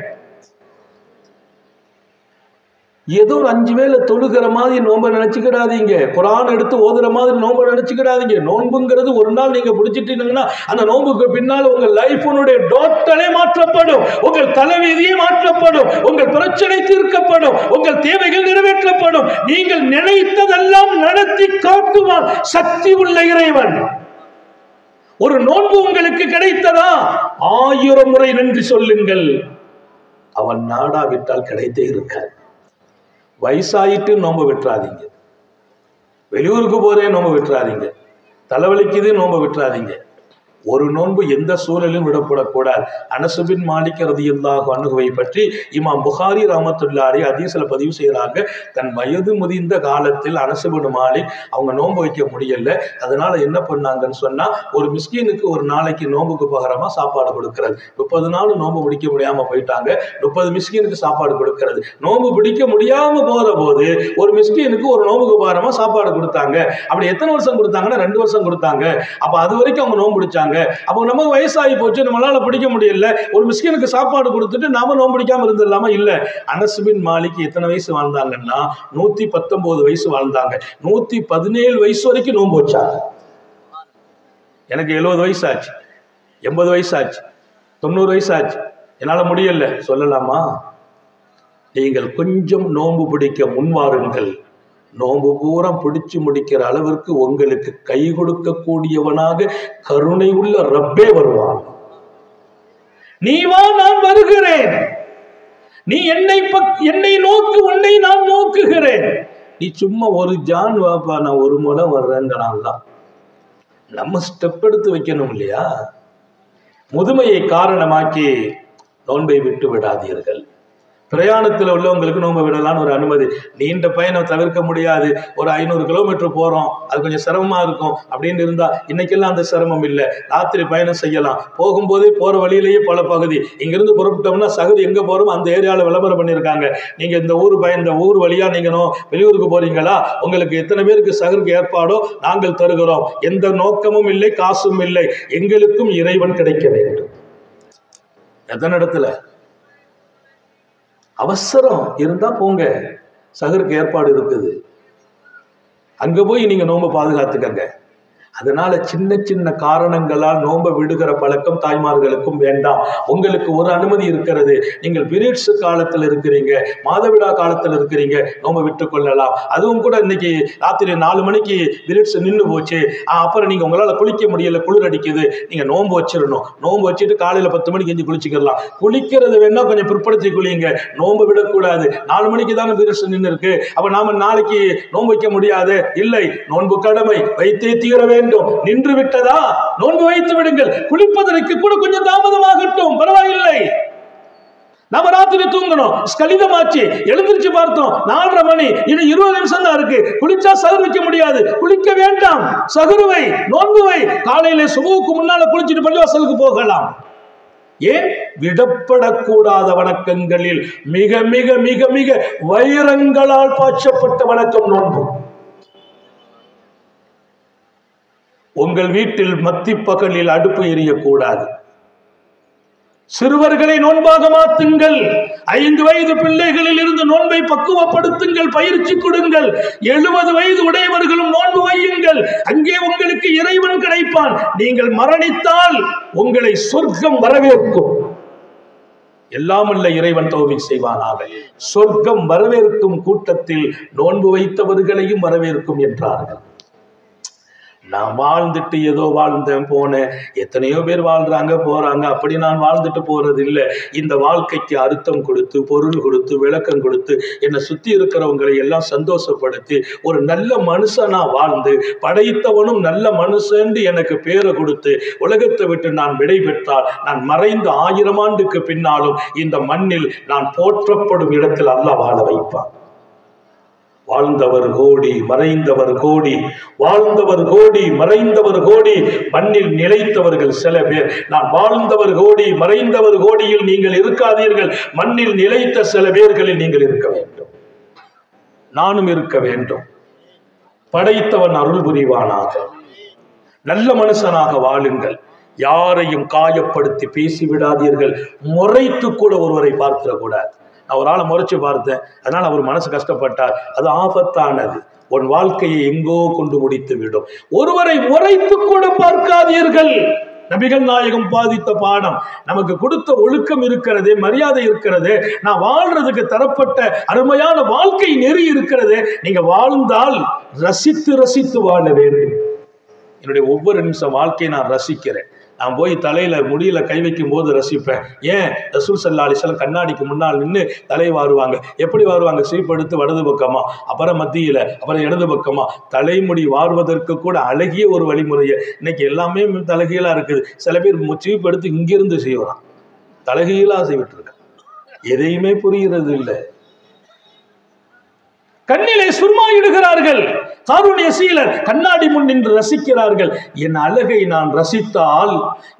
ஏதோ ஒரு 5 வேளை தொழுகிற மாதிரி நோன்பை நினைச்சுக்கிடாதீங்க. குர்ஆன் எடுத்து ஓதுற மாதிரி நோன்பை நினைச்சுக்கிடாதீங்க. நோன்புங்கிறது ஒரு நாள் நீங்க பிடிச்சிட்டீங்கன்னா அந்த நோன்புக்கு பின்னால் உங்கள் லைஃபுடைய டோட்டலே மாற்றப்படும், உங்கள் தலைவிதியே மாற்றப்படும், உங்கள் பிரச்சனை தீர்க்கப்படும், உங்கள் தேவைகள் நிறைவேற்றப்படும். நீங்கள் நினைத்ததெல்லாம் நடத்தி காட்டுவான் சக்தி உள்ள இறைவன். ஒரு நோன்பு உங்களுக்கு கிடைத்ததா? 1000 முறை நன்றி சொல்லுங்கள். அவன் நாடாவிட்டால் கிடைத்தே இருக்காது. வயசாயிட்டு நோன்பு விட்டுறாதீங்க, வெளியூருக்கு போறேன் நோன்பு விட்டுறாதீங்க, தலைவலிக்குது நோன்பு விட்டுறாதீங்க. ஒரு நோன்பு எந்த சூழலும் விடப்படக்கூடாது. அனஸ் பின் மாலிக் ரலியல்லாஹு அன்ஹுவை பற்றி இமாம் புகாரி ரஹ்மத்துல்லாஹி ஹதீஸ்ல பதிவு செய்யறாங்க. தன் வயது முதிர்ந்த காலத்தில் அனஸ் பின் மாலிக் அவங்க நோன்பு வைக்க முடியல. அதனால என்ன பண்ணாங்கன்னு சொன்னா, ஒரு மிஸ்கீனுக்கு ஒரு நாளைக்கு நோன்புக்கு பகரமா சாப்பாடு கொடுக்கிறது. 30 நாள் நோன்பு பிடிக்க முடியாம போயிட்டாங்க, 30 மிஸ்கீனுக்கு சாப்பாடு கொடுக்கிறது. நோன்பு பிடிக்க முடியாம போற போது ஒரு மிஸ்கீனுக்கு ஒரு நோன்புக்கு பகரமா சாப்பாடு கொடுத்தாங்க. அப்படி எத்தனை வருஷம் கொடுத்தாங்கன்னா 2 வருஷம் கொடுத்தாங்க. அப்ப அது வரைக்கும் அவங்க நோன்பு பிடிச்சாங்க. அப்போ நமக்கு வயசாகி போச்சு, நம்மளால பிடிக்க முடியல, ஒரு மிஸ்கினுக்கு சாப்பாடு கொடுத்துட்டு நாம நோன்பு பிடிக்காம இருந்துடலாமா? இல்ல. அனஸ் பின் மாலிக் எத்தனை வயசு வாழ்ந்தாங்கன்னா 119 வயசு வாழ்ந்தாங்க. 117 வயசு வரைக்கும் நோன்பு வச்சாங்க. எனக்கு 70 வயசு ஆச்சு, 80 வயசு ஆச்சு, 90 வயசு ஆச்சு, என்னால முடியல சொல்லலாமா? நீங்கள் கொஞ்சம் நோன்பு பிடிக்க முன்வாருங்கள். நோன்பு பூரா பிடிச்சு முடிக்கிற அளவிற்கு உங்களுக்கு கை கொடுக்கக்கூடியவனாக கருணை உள்ள ரப்பே வருவான். நீ வா, நான் வருகிறேன், நீ என்னை நோக்கு, உன்னை நான் நோக்குகிறேன். நீ சும்மா ஒரு ஜான் வாப்பா, நான் ஒரு முறை வர்றேங்கிறான்லாம். நம்ம ஸ்டெப் எடுத்து வைக்கணும் இல்லையா? முதுமையை காரணமாக்கி நோன்பை விட்டு விடாதீர்கள். பிரயாணத்தில் உள்ளவங்களுக்கு நோன்பு விடலான்னு ஒரு அனுமதி. நீண்ட பயணம் தவிர்க்க முடியாது, ஒரு 500 கிலோமீட்டர் போறோம், அது கொஞ்சம் சிரமமா இருக்கும் அப்படின்னு இருந்தா இன்னைக்கெல்லாம் அந்த சிரமம் இல்லை. ராத்திரி பயணம் செய்யலாம். போகும்போதே போற வழியிலேயே பல பகுதி, இங்கிருந்து புறப்பட்டோம்னா சகுதி எங்க போறோம் அந்த ஏரியாவில் விளம்பரம் பண்ணியிருக்காங்க. நீங்க இந்த ஊர் வழியா நீங்க வெளியூருக்கு போறீங்களா, உங்களுக்கு எத்தனை பேருக்கு சகருக்கு ஏற்பாடோ நாங்கள் தருகிறோம். எந்த நோக்கமும் இல்லை, காசும் இல்லை, எங்களுக்கும் இறைவன் கிடைக்க வேண்டும். எத்தனை இடத்துல அவசரம் இருந்தா போங்க, சகருக்கு ஏற்பாடு இருக்குது, அங்க போய் நீங்க நோன்பை பாதுகாத்துக்கங்க. அதனால சின்ன சின்ன காரணங்களால் நோன்பை விடுகிற பழக்கம் தாய்மார்களுக்கும் வேண்டாம். உங்களுக்கு ஒரு அனுமதி இருக்கிறது. நீங்கள் பீரியட்ஸ் காலத்தில் இருக்கிறீங்க, மாதவிடா காலத்தில் இருக்கிறீங்க, நோன்பை விட்டு கொள்ளலாம். அதுவும் கூட இன்னைக்கு ராத்திரி 4 மணிக்கு பீரியட்ஸ் நின்று போச்சு, அப்புறம் நீங்க உங்களால குளிக்க முடியல, குளிர் அடிக்குது, நீங்க நோன்பு வச்சிடணும். நோன்பு வச்சுட்டு காலையில 10 மணிக்கு எஞ்சி குளிச்சுக்கலாம். குளிக்கிறது வேணா கொஞ்சம் பிற்படுத்தி குளிங்க, நோன்பு விடக்கூடாது. 4 மணிக்கு தானே பீரியட்ஸ் நின்று இருக்கு, அப்ப நாம நாளைக்கு நோன்பு வைக்க முடியாது. இல்லை, நோன்பு கடமை, வைத்தே தீர வேண்டும். நின்று விட்டதா, நோன்பு வைத்து விடுங்கள். குளிப்பதற்கு கூட கொஞ்சம் தாமதமாகட்டும், பரவாயில்லை. நாம ராத்திரி தூங்கணும், ஸ்கலிதமாச்சு, எழுந்திருச்சு பார்த்தோம் 4:30 மணி, இன்னும் 20 நிமிஷம் தான் இருக்கு, குளிச்சா சகர் வைக்க முடியாது, குளிக்க வேண்டாம். சகருவை, நோன்புவை காலையில சுபுவுக்கு முன்னால குளிச்சுட்டு பள்ளிவாசலுக்கு போகலாம். ஏன்? விடப்படக்கூடாத வணக்கங்களில் மிக மிக மிக மிக வைரங்களால் பாய்ச்சப்பட்ட வணக்கம் நோன்பு. உங்கள் வீட்டில் மத்தி பகலில் அடுப்பு எரியக்கூடாது. சிறுவர்களை நோன்பாக மாற்றுங்கள். 5 வயது பிள்ளைகளில் இருந்து நோன்பை பக்குவப்படுத்துங்கள், பயிற்சி கொடுங்கள். 70 வயது உடையவர்களும் நோன்பு வையுங்கள். அங்கே உங்களுக்கு இறைவன் கிடைப்பான். நீங்கள் மரணித்தால் உங்களை சொர்க்கம் வரவேற்கும். எல்லாம் உள்ள இறைவன் தௌபீக் செய்வானாக. சொர்க்கம் வரவேற்கும் கூட்டத்தில் நோன்பு வைத்தவர்களையும் வரவேற்கும் என்றார்கள். நான் வாழ்ந்துட்டு ஏதோ வாழ்ந்தேன் போனேன், எத்தனையோ பேர் வாழ்றாங்க போறாங்க, அப்படி நான் வாழ்ந்துட்டு போறது இல்லை. இந்த வாழ்க்கைக்கு அர்த்தம் கொடுத்து, பொருள் கொடுத்து, விளக்கம் கொடுத்து, என்னை சுத்தி இருக்கிறவங்களை எல்லாம் சந்தோஷப்படுத்தி ஒரு நல்ல மனுஷனா வாழ்ந்து, படைத்தவனும் நல்ல மனுஷன் எனக்கு பேரை கொடுத்து உலகத்தை விட்டு நான் விடை பெற்றால், நான் மறைந்த 1000 ஆண்டுக்கு பின்னாலும் இந்த மண்ணில் நான் போற்றப்படும் இடத்தில் அல்லாஹ் வாழ வைப்பான். வாழ்ந்தவர் கோடி, மறைந்தவர் கோடி, வாழ்ந்தவர் கோடி, மறைந்தவர் கோடி, மண்ணில் நிலைத்தவர்கள் சில பேர். நான் வாழ்ந்தவர் கோடி, மறைந்தவர் கோடியில் நீங்கள் இருக்காதீர்கள், மண்ணில் நிலைத்த சில பேர்களில் நீங்கள் இருக்க வேண்டும். நானும் இருக்க வேண்டும். படைத்தவன் அருள் புரிவானாக. நல்ல மனுஷனாக வாழுங்கள். யாரையும் காயப்படுத்தி பேசிவிடாதீர்கள். முறைத்து கூட ஒருவரை பார்த்திடக்கூடாது. நான் ஒரு ஆளை முறைச்சு பார்த்தேன், அதனால அவர் மனசு கஷ்டப்பட்டார், அது ஆபத்தானது. உன் வாழ்க்கையை எங்கோ கொண்டு முடித்து விடும். ஒருவரை முறைத்து கூட பார்க்காதீர்கள். நபிகள் நாயகம் பாதித்த பாடம், நமக்கு கொடுத்த ஒழுக்கம் இருக்கிறது, மரியாதை இருக்கிறது, நான் வாழ்றதுக்கு தரப்பட்ட அருமையான வாழ்க்கை நெறி இருக்கிறது. நீங்க வாழ்ந்தால் ரசித்து ரசித்து வாழ வேண்டும். என்னுடைய ஒவ்வொரு நிமிஷம் வாழ்க்கையை நான் ரசிக்கிறேன். நான் போய் தலையில முடியல கை வைக்கும் போது ரசிப்பேன். ஏன்? ரசூல் ஸல்லல்லாஹு அலைஹி வஸல்லம் கண்ணாடிக்கு முன்னால் நின்று தலை வாருவாங்க. எப்படி வாருவாங்க? சீப்படுத்து வலது பக்கமா, அப்புறம் மத்தியில, அப்புறம் இடது பக்கமா. தலைமுடி வாருவதற்கு கூட அழகிய ஒரு வழிமுறையை இன்னைக்கு எல்லாமே தலைகீழா இருக்குது. சில பேர் சீப்படுத்து இங்கிருந்து செய்வான், தலைகீழா செய்விட்டு இருக்க, எதையுமே புரிகிறது இல்லை. கண்ணிலே சுர்மா இடுகிறார்கள். காரூணிய சீலர் கண்ணாடி முன் நின்று ரசிக்கிறார்கள். என் அழகை நான் ரசித்தால்,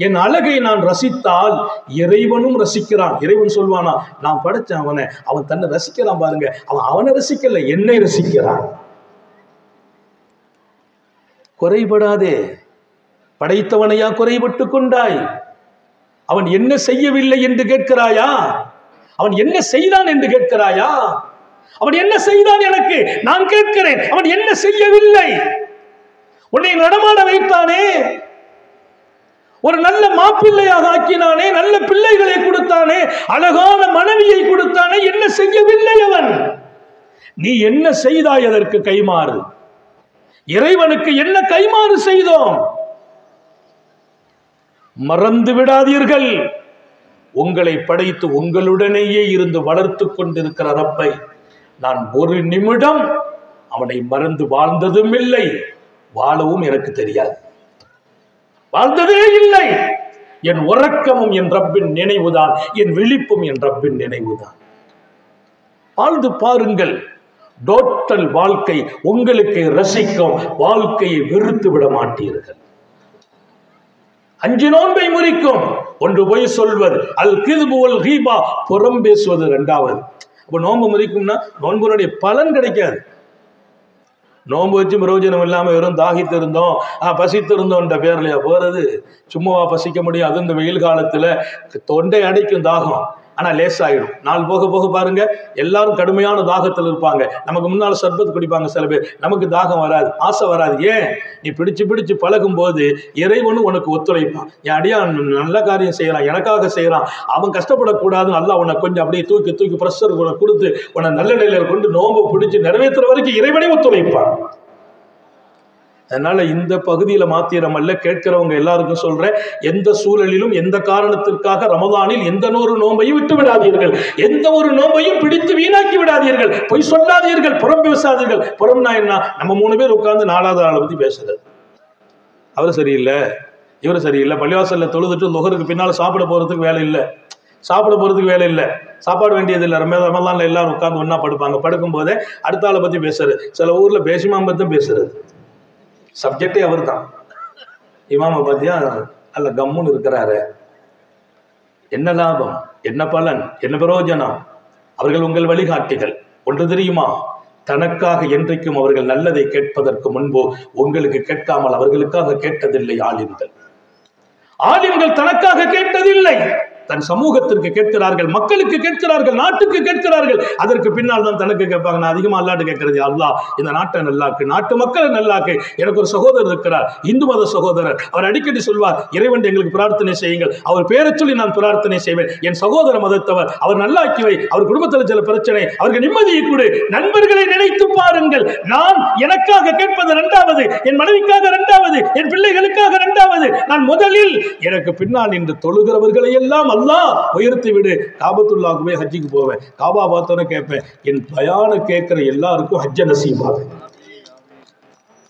என் அழகை நான் ரசித்தால் இறைவனும் ரசிக்கிறான். இறைவன் சொல்வானா, நான் படைச்சேன் அவனை, அவன் தன்னை ரசிக்கிறான் பாருங்க. அவன் அவனை ரசிக்கல, என்னை ரசிக்கிறான். குறைபடாதே, படைத்தவனையா குறைபட்டு கொண்டாய்? அவன் என்ன செய்யவில்லை என்று கேட்கிறாயா? அவன் என்ன செய்தான் என்று கேட்கிறாயா? அவன் என்ன செய்தான் எனக்கு நான் கேட்கிறேன். அவன் என்ன செய்யவில்லை? உன்னை நடமாட வைத்தானே, ஒரு நல்ல மாப்பிள்ளையாக ஆக்கினானே, நல்ல பிள்ளைகளை கொடுத்தானே, அழகான மனைவியை கொடுத்தானே, என்ன செய்யவில்லை அவன்? நீ என்ன செய்தாய் அதற்கு கைமாறு? இறைவனுக்கு என்ன கைமாறு செய்தோம்? மறந்து விடாதீர்கள், உங்களை படைத்து உங்களுடனேயே இருந்து வளர்த்து கொண்டிருக்கிற ரப்பை நான் ஒரு நிமிடம் அவனை மறந்து வாழ்ந்ததும் இல்லை, வாழவும் எனக்கு தெரியாது, வாழ்ந்ததே இல்லை. என் உறக்கமும் என் ரப்பின் நினைவுதான், என் விழிப்பும் என் ரப்பின் நினைவுதான். வாழ்ந்து பாருங்கள். டோட்டல் வாழ்க்கை உங்களுக்கு ரசிக்கும். வாழ்க்கையை வெறுத்து விட மாட்டீர்கள். 5 நோன்பை முறிக்கும். 1 பொய் சொல்வது, அல் கிதுபு வல் கீபா, புறம் பேசுவது 2வது. அப்ப நோன்பு முறிக்கும்னா நோன்புடைய பலன் கிடைக்காது. நோன்பு வச்சு பிரயோஜனம் இல்லாம வெறும் தாகித்து இருந்தோம், பசித்து இருந்தோன்ற பேர்லையா போறது? சும்மாவா பசிக்க முடியும்? அது இந்த வெயில் காலத்துல தொண்டை அடைக்கும் தாகம், ஆனா லேசாயிடும். நாள் போக போக பாருங்க, எல்லாரும் கடுமையான தாகத்தில் இருப்பாங்க. நமக்கு முன்னால சர்பத்து குடிப்பாங்க சில பேர், நமக்கு தாகம் வராது, ஆசை வராது. ஏன்? நீ பிடிச்சு பிடிச்சு பழகும் போது இறைவனும் உனக்கு ஒத்துழைப்பான். என் அடியா நல்ல காரியம் செய்யறான், எனக்காக செய்யறான், அவன் கஷ்டப்படக்கூடாதுன்னு அல்லாஹ் உன்னை கொஞ்சம் அப்படியே தூக்கி தூக்கி பிரஷர் கொடுத்து உன்னை நல்ல நிலையில கொண்டு நோன்பு பிடிச்சு நிறைவேற்றுற வரைக்கும் இறைவனே ஒத்துழைப்பான். அதனால இந்த பகுதியில மாத்திரம் அல்ல, கேட்கிறவங்க எல்லாருக்கும் சொல்றேன், எந்த சூழலிலும் எந்த காரணத்திற்காக ரமதானில் எந்த ஒரு நோன்பையும் விட்டு விடாதீர்கள், எந்த ஒரு நோன்பையும் பிடித்து வீணாக்கி விடாதீர்கள், பொய் சொல்லாதீர்கள், புறம் பேசாதீர்கள். புறம்னா என்ன? நம்ம 3 பேர் உட்கார்ந்து 4வது ஆளை பத்தி பேசுறது, அவர் சரியில்லை, இவர் சரியில்லை, பள்ளிவாசல்ல தொழுதுட்டு நுகருக்கு பின்னால சாப்பிட போறதுக்கு வேலை இல்லை, சாப்பாடு வேண்டியது இல்லை. ரமதான்ல எல்லாரும் உட்கார்ந்து ஒன்னா படுப்பாங்க. படுக்கும் போதே அடுத்த ஆளை பத்தி பேசுறது. சில ஊர்ல பேசிமாம் பத்தி பேசுறது, சப்ஜெக்டே அவர் தான். இமாம பத்தியா அல்ல கம்முன்னு இருக்கிறாரு, என்ன லாபம், என்ன பலன், என்ன பிரயோஜனம்? அவர்கள் உங்கள் வழிகாட்டிகள். ஒன்று தெரியுமா? தனக்காக என்றைக்கும் அவர்கள் நல்லதை கேட்பதற்கு முன்பு உங்களுக்கு கேட்காமல் அவர்களுக்காக கேட்டதில்லை ஆலிம்கள். ஆலிம்கள் தனக்காக கேட்டதில்லை, தன் சமூகத்திற்கு கேட்கிறார்கள், மக்களுக்கு கேட்கிறார்கள், நாட்டுக்கு கேட்கிறார்கள். அதற்கு பின்னால் தான் தனக்கு கேட்பாங்க. நான் அதிகமா அல்லாட்டு கேட்கறது, அல்லாஹ் இந்த நாட்டை நல்லாக்கு, நாட்டு மக்களை நல்லாக்கு. எனக்கு ஒரு சகோதரர் இருக்கிறார், இந்து மத சகோதரர். அவர் அடிக்கடி சொல்வார், இறைவன் எங்களுக்கு பிரார்த்தனை செய்யுங்கள், அவர் பேரை சொல்லி நான் பிரார்த்தனை செய்வேன். என் சகோதர மதத்தவர், அவர் நல்லாக்கிவை, அவர் குடும்பத்தில் சில பிரச்சனை, அவருக்கு நிம்மதியை கொடு. நண்பர்களை நினைத்து பாருங்கள். நான் எனக்காக கேட்பது 2வது, என் மனைவிக்காக 2வது, என் பிள்ளைகளுக்காக 2வது. நான் முதலில் எனக்கு பின்னால் நின்று தொழுகிறவர்களை எல்லாம் அல்லாஹ் உயர்த்தி விடு. காபத்துல்லாஹ்க்கு போய் ஹஜ்ஜுக்கு போவேன், காபா பார்த்தோன்னு கேட்பேன், என் பயான கேட்கிற எல்லாருக்கும் ஹஜ்ஜ நசீபாக்கு.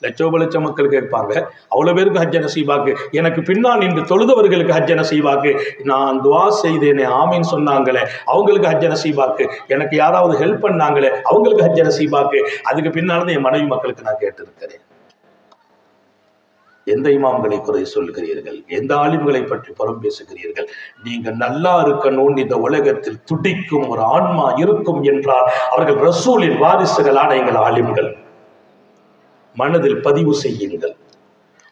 லட்சோப மக்கள் கேட்பாங்க, அவ்வளவு பேருக்கு ஹஜ்ஜ நசீபாக்கு. எனக்கு பின்னால் நின்று தொழுதவர்களுக்கு ஹஜ்ஜ நசீபாக்கு. நான் துஆ செய்தேனே, ஆமீன் சொன்னாங்களே, அவங்களுக்கு ஹஜ்ஜ நசீபாக்கு. எனக்கு யாராவது ஹெல்ப் பண்ணாங்களே, அவங்களுக்கு ஹஜ்ஜ நசீபாக்கு. அதுக்கு பின்னால் என் மனைவி மக்களுக்கு நான் கேட்டிருக்கிறேன். எந்த இமாம்களை குறை சொல்கிறீர்கள்? எந்த ஆலிம்களை பற்றி புறம் பேசுகிறீர்கள்? நீங்க நல்லா இருக்கணும், இந்த உலகத்தில் துடிக்கும் ஒரு ஆன்மா இருக்கும் என்றால் அவர்கள் ரசூலின் வாரிசுகளான எங்கள் ஆலிம்கள். மனதில் பதிவு செய்யுங்கள்.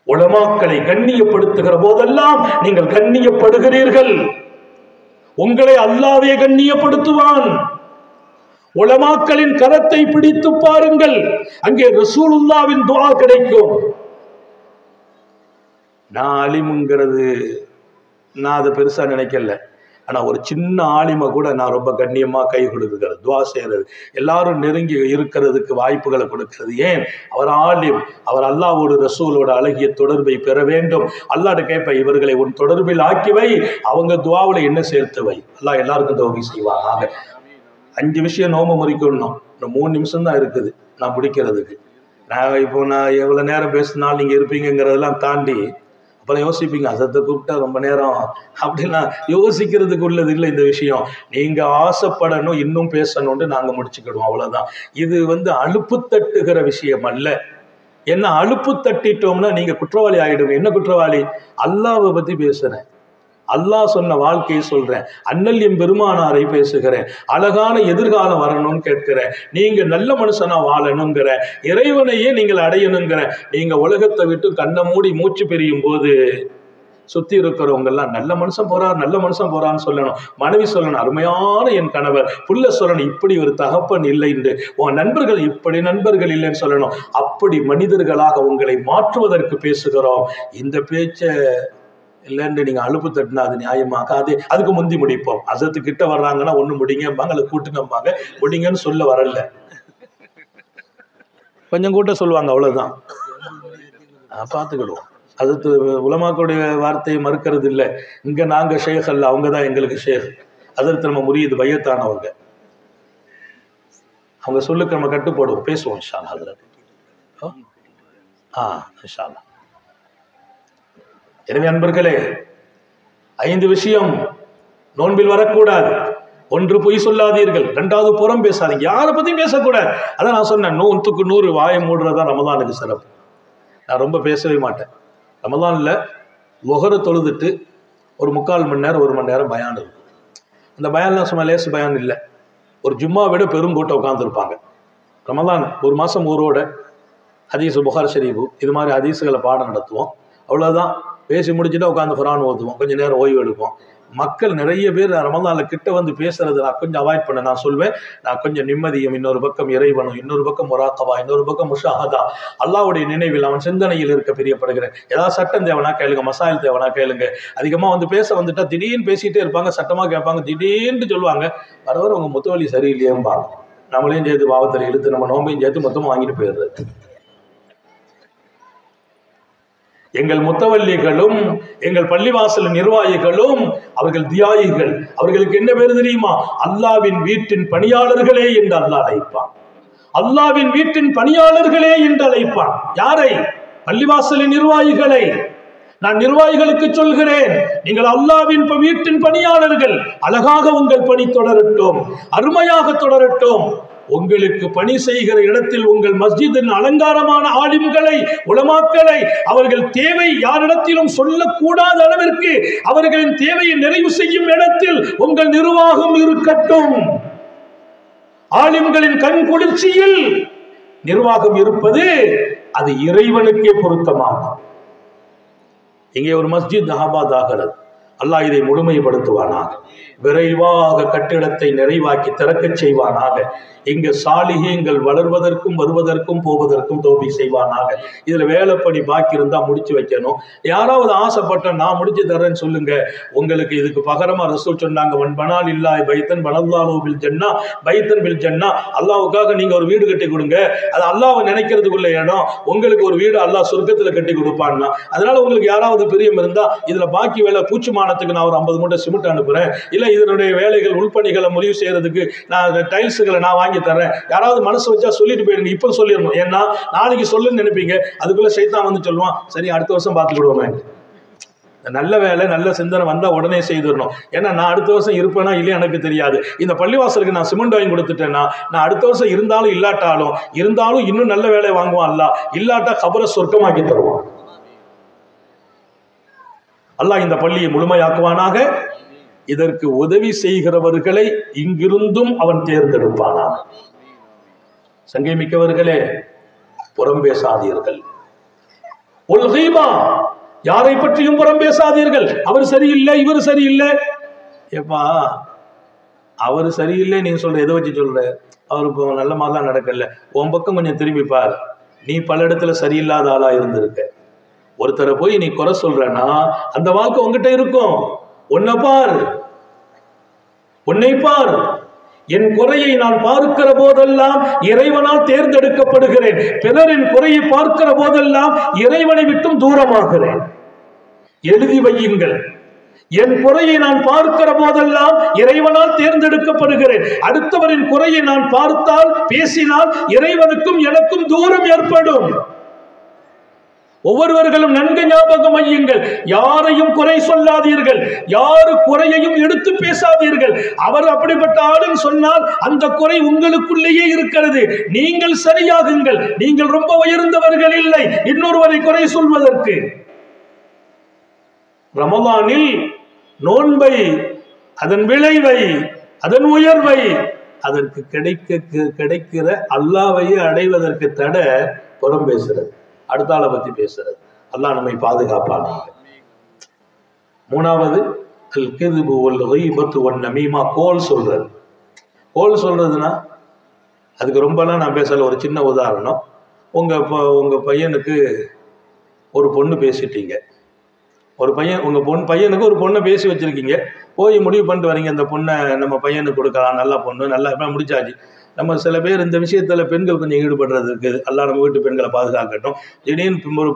உலமாக்களை கண்ணியப்படுத்துகிற போதெல்லாம் நீங்கள் கண்ணியப்படுகிறீர்கள். உங்களை அல்லாஹ்வே கண்ணியப்படுத்துவான். உலமாக்களின் கரத்தை பிடித்து பாருங்கள், அங்கே ரசூலுல்லாஹ்வின் துஆ கிடைக்கும். நான் அலிமுங்கிறது நான் அதை பெருசா நினைக்கல. ஆனால் ஒரு சின்ன ஆலிமை கூட நான் ரொம்ப கண்ணியமாக கை கொடுக்குறது, துவா செய்கிறது, எல்லாரும் நெருங்கி இருக்கிறதுக்கு வாய்ப்புகளை கொடுக்கிறது. ஏன்? அவர் ஆலிம், அவர் அல்லாஹ்வோடு ரசூலோட அழகிய தொடர்பை பெற வேண்டும். அல்லாஹ்ட்ட கேட்ப, இவர்களை உன் தொடர்பில் ஆக்கி வை, அவங்க துவாவில் என்ன சேர்த்து வை. அல்லாஹ் எல்லாருக்கும் தௌஃபீக் செய்வாங்க. 5 விஷயம் நோம்பு முறிக்கணும். இன்னும் 3 நிமிஷம் தான் இருக்குது நான் முடிக்கிறதுக்கு. நான் எவ்வளோ நேரம் பேசினாலும் நீங்கள் இருப்பீங்கிறதெல்லாம் தாண்டி அப்புறம் யோசிப்பீங்க, அசத்தை கூப்பிட்டா ரொம்ப நேரம் அப்படிலாம் யோசிக்கிறதுக்கு உள்ளது இல்லை இந்த விஷயம். நீங்கள் ஆசைப்படணும், இன்னும் பேசணும்னு நாங்கள் முடிச்சுக்கிடுவோம், அவ்வளோதான். இது அலுப்பு தட்டுகிற விஷயம் அல்ல. என்ன அலுப்பு தட்டிட்டோம்னா நீங்கள் குற்றவாளி ஆகிடுவீங்க. என்ன குற்றவாளி? அல்லாஹ்வை பற்றி பேசுகிறேன், அல்லாஹ் சொன்ன வாழ்க்கையை சொல்றேன், அண்ணல் எம் பெருமானாரை பேசுகிறேன், அழகான எதிர்காலம் வரணும்னு கேட்கிறேன், நீங்க நல்ல மனுஷனா வாழணுங்கிற, இறைவனையே நீங்கள் அடையணுங்கிற. நீங்க உலகத்தை விட்டு கண்ணை மூடி மூச்சு பெரியும் போது சுத்தி இருக்கிறவங்க எல்லாம் நல்ல மனுஷன் போறார், நல்ல மனுஷன் போறான்னு சொல்லணும். மனைவி சொல்லணும், அருமையான என் கணவர். புள்ள சொல்லணும், இப்படி ஒரு தகப்பன் இல்லை என்று. உன் நண்பர்கள் இப்படி நண்பர்கள் இல்லைன்னு சொல்லணும். அப்படி மனிதர்களாக உங்களை மாற்றுவதற்கு பேசுகிறோம். இந்த பேச்சை இல்லைன்னு நீங்கள் அலுப்பு தட்டினா அது நியாயமாக? அதுக்கு முந்தி முடிப்போம். அசத்து கிட்ட வர்றாங்கன்னா ஒன்று முடிங்கம்பாங்க, அல்லது கூட்டுங்கம்பாங்க. முடிங்கன்னு சொல்ல வரல, கொஞ்சம் கூட்ட சொல்லுவாங்க, அவ்வளோதான். பார்த்துக்கிடுவோம். அது உலமாக்களுடைய வார்த்தையை மறுக்கிறது இல்லை. இங்கே நாங்கள் ஷேக் அல்ல, அவங்க தான் எங்களுக்கு ஷேக். அதற்கு நம்ம முறியது பையத்தானவங்க, அவங்க சொல்லுக்கு நம்ம கட்டுப்படுவோம், பேசுவோம் இன்ஷா அல்லாஹ். இன்ஷா அல்லாஹ். எனவே அன்பர்களே, 5 விஷயம் நோன்பில் வரக்கூடாது. 1, பொய் சொல்லாதீர்கள். 2வது, புறம் பேசாதீங்க, யாரை பத்தியும் பேசக்கூடாது. அதான் நான் சொன்னேன், 100க்கு 100 வாயை மூடுறதா ரமதானுக்கு சிறப்பு. நான் ரொம்ப பேசவே மாட்டேன். ரமதானில் லுஹர் தொழுதுட்டு ஒரு 3/4 மணி நேரம் 1 மணி நேரம் பயான் இருக்கும். அந்த பயான்லாம் சும்மா லேசு பயான் இல்லை, ஒரு ஜும்மா விட பெருங்கூட்டம் உட்காந்துருப்பாங்க. ரமதான் 1 மாதம் ஊரோட ஹதீஸ், புகார் ஷரீஃபு, இது மாதிரி ஹதீஸுகளை பாடம் நடத்துவோம். அவ்வளோதான். பேசி முடிச்சுட்டு உட்காந்து குர்ஆன் ஓதுவோம், கொஞ்சம் நேரம் ஓய்வு எடுப்போம். மக்கள் நிறைய பேர் ரமதானில் கிட்ட பேசுறது நான் கொஞ்சம் அவாய்ட் பண்ண. நான் சொல்வேன், நான் கொஞ்சம் நிம்மதியும், இன்னொரு பக்கம் இறைவனும், இன்னொரு பக்கம் முராக்கபா, இன்னொரு பக்கம் முஷாஹதா, அல்லாஹ்வுடைய நினைவில் அவன் சிந்தனையில் இருக்க பிரியப்படுகிறேன். ஏதாவது சட்டம் தேவைனா கேளுங்க, மசாயில் தேவைனா கேளுங்க. அதிகமாக பேச வந்துட்டா திடீர்னு பேசிகிட்டே இருப்பாங்க, சட்டமாக கேட்பாங்க, திடீர்னு சொல்லுவாங்க, வரவர உங்க முத்தவழி சரியில்லையேம்பாங்க. நம்மளையும் சேர்த்து பாவத்தில் இழுத்து நம்ம நோம்பையும் சேர்த்து மொத்தமாக வாங்கிட்டு போயிடுறது. எங்கள் முத்தவல்லிகளும் எங்கள் பள்ளிவாசல் நிர்வாகிகளும் அவர்கள் தியாகிகள். அவர்களுக்கு என்ன பேரு தெரியுமா? அல்லாவின் வீட்டின் பணியாளர்களே என்று அல்லாஹ் அழைப்பான். அல்லாவின் வீட்டின் பணியாளர்களே என்று அழைப்பான். யாரை? பள்ளிவாசலின் நிர்வாகிகளை. நான் நிர்வாகிகளுக்கு சொல்கிறேன், நீங்கள் அல்லாவின் வீட்டின் பணியாளர்கள். அழகாக உங்கள் பணி தொடரட்டும், அருமையாக தொடரட்டும். உங்களுக்கு பணி செய்கிற இடத்தில் உங்கள் மஸ்ஜிதின் அலங்காரமான ஆலிம்களை, உலமாக்களை, அவர்கள் தேவை யாரிடத்திலும் சொல்லக்கூடாத அளவிற்கு அவர்களின் தேவையை நிறைவு செய்யும் இடத்தில் உங்கள் நிர்வாகம் இருக்கட்டும். ஆலிம்களின் கண் குளிர்ச்சியில் நிர்வாகம் இருப்பது அது இறைவனுக்கே பொருத்தமாகும். இங்கே ஒரு மஸ்ஜித் ஆபாத் ஆகிறது. அல்லாஹ் இதை முழுமைப்படுத்துவானாக. விரைவாக கட்டிடத்தை நிறைவாக்கி திறக்கச் செய்வானாக. இங்கு சாலிஹீங்கள் வளர்வதற்கும் வருவதற்கும் போவதற்கும் தௌஃபீக் செய்வானாக. இதுல வேலைப்படி பாக்கி இருந்தா முடிச்சு வைக்கணும். யாராவது ஆசைப்பட்ட நான் முடிச்சு தர்றேன்னு சொல்லுங்க. உங்களுக்கு இதுக்கு பகரமா ரசூல் சொன்னாங்க, வன் பனால் இல்லாய் பைத்தன் பனல்லாஹு பில் ஜன்னா பைத்தன் பில் ஜன்னா. அல்லாஹ்வுக்காக நீங்க ஒரு வீடு கட்டி கொடுங்க. அது அல்லாஹ்வை நினைக்கிறதுக்குள்ள இடம். உங்களுக்கு ஒரு வீடு அல்லாஹ் சொர்க்கத்துல கட்டி கொடுப்பான்னா. அதனால உங்களுக்கு யாராவது பிரியம் இருந்தா இதுல பாக்கி வேலை பூச்சிமானத்துக்கு நான் ஒரு 50 மூட்டை சிமெண்ட் அனுப்புறேன், இல்ல இதனுடைய வேலைகள் உள்பணிகளை முடிவு செய்யறதுக்கு நான் டைல்ஸுகளை நான் வாங்கி தர்றேன், யாராவது மனசு வச்சா சொல்லிட்டு போயிருங்க. இப்ப சொல்லிடணும், ஏன்னா நாளைக்கு சொல்லுன்னு நினைப்பீங்க. அதுக்குள்ள சைத்தான் வந்து சொல்லுவான், சரி அடுத்த வருஷம் பார்த்துக்கிடுவோமே. நல்ல வேலை நல்ல சிந்தனை வந்தா உடனே செய்திடணும். ஏன்னா நான் அடுத்த வருஷம் இருப்பேனா இல்லையா எனக்கு தெரியாது. இந்த பள்ளிவாசலுக்கு நான் சிமெண்ட் வாங்கி கொடுத்துட்டேன்னா நான் அடுத்த வருஷம் இருந்தாலும் இருந்தாலும் இன்னும் நல்ல வேலை வாங்குவான் அல்லாஹ். இல்லாட்டா கபரை சொர்க்கமாக்கி தருவான் அல்லாஹ். இந்த பள்ளியை முழுமையாக்குவானாக. இதற்கு உதவி செய்கிறவர்களை இங்கிருந்தும் அவன் தேர்ந்தெடுப்பானாக. சங்கை மிக்கவர்களே, புறம் பேசாதீர்கள். யாரை பற்றியும் புறம் பேசாதீர்கள். அவர் சரியில்லை, இவர் சரியில்லை. ஏப்பா, அவர் சரியில்லை நீங்க சொல்ற, எதை வச்சு சொல்ற? அவருக்கு நல்ல மாதிரிலாம் நடக்கல. உன் பக்கம் கொஞ்சம் திரும்பி பார். நீ பல இடத்துல சரியில்லாத ஆளா இருந்திருக்க. ஒருத்தரை போய் நீ குறை சொல்றன்னா அந்த வாக்கு உங்ககிட்ட இருக்கும். ஒன்ன பார், உன்னை பார், என் குறையை நான் பார்க்கிற போதெல்லாம் இறைவனால் தேர்ந்தெடுக்கப்படுகிறேன், பிறரின் குறையை பார்க்கிற போதெல்லாம் இறைவனை விட்டும் தூரமாகிறேன். எழுதி வையுங்கள், என் குறையை நான் பார்க்கிற போதெல்லாம் இறைவனால் தேர்ந்தெடுக்கப்படுகிறேன். அடுத்தவரின் குறையை நான் பார்த்தால், பேசினால் இறைவனுக்கும் எனக்கும் தூரம் ஏற்படும். ஒவ்வொருவர்களும் நன்கு ஞாபகம் வையுங்கள், யாரையும் குறை சொல்லாதீர்கள், யாரு குறையையும் எடுத்து பேசாதீர்கள். அவர் அப்படிப்பட்ட ஆளுன்னு சொன்னால் அந்த குறை உங்களுக்குள்ளேயே இருக்கிறது. நீங்கள் சரியாகுங்கள். நீங்கள் ரொம்ப உயர்ந்தவர்கள் இல்லை இன்னொருவரை குறை சொல்வதற்கு. ரமலானில் நோன்பை, அதன் விளைவை, அதன் உயர்வை, அதற்கு கிடைக்கிற அல்லாஹ்வையே அடைவதற்கு தடை புறம் பேசுறது, அடுத்த ஆளை பத்தி பேசுறது. அல்லாஹ் நம்மை பாதுகாப்பானாக. மூணாவது அல் கிதுபு வல் கீபத்து வன் நமீமா, கோல் சொல்றது. கோல் சொல்றதுன்னா அதுக்கு ரொம்பலாம் நான் பேசல. ஒரு சின்ன உதாரணம், உங்க பையனுக்கு ஒரு பொண்ணு பேசிட்டீங்க, ஒரு பையன் உங்க பையனுக்கு ஒரு பொண்ணை பேசி வச்சிருக்கீங்க, போய் முடிவு பண்ணிட்டு வரீங்க இந்த பொண்ணை நம்ம பையனுக்கு கொடுக்கலாம், நல்ல பொண்ணு, நல்லா முடிச்சாச்சு. நம்ம சில பேர் இந்த விஷயத்துல பெண்கள் கொஞ்சம் ஈடுபடுறது இருக்குது. எல்லாம் நம்ம வீட்டு பெண்களை பாதுகாக்கட்டும். திடீர்னு ஒரு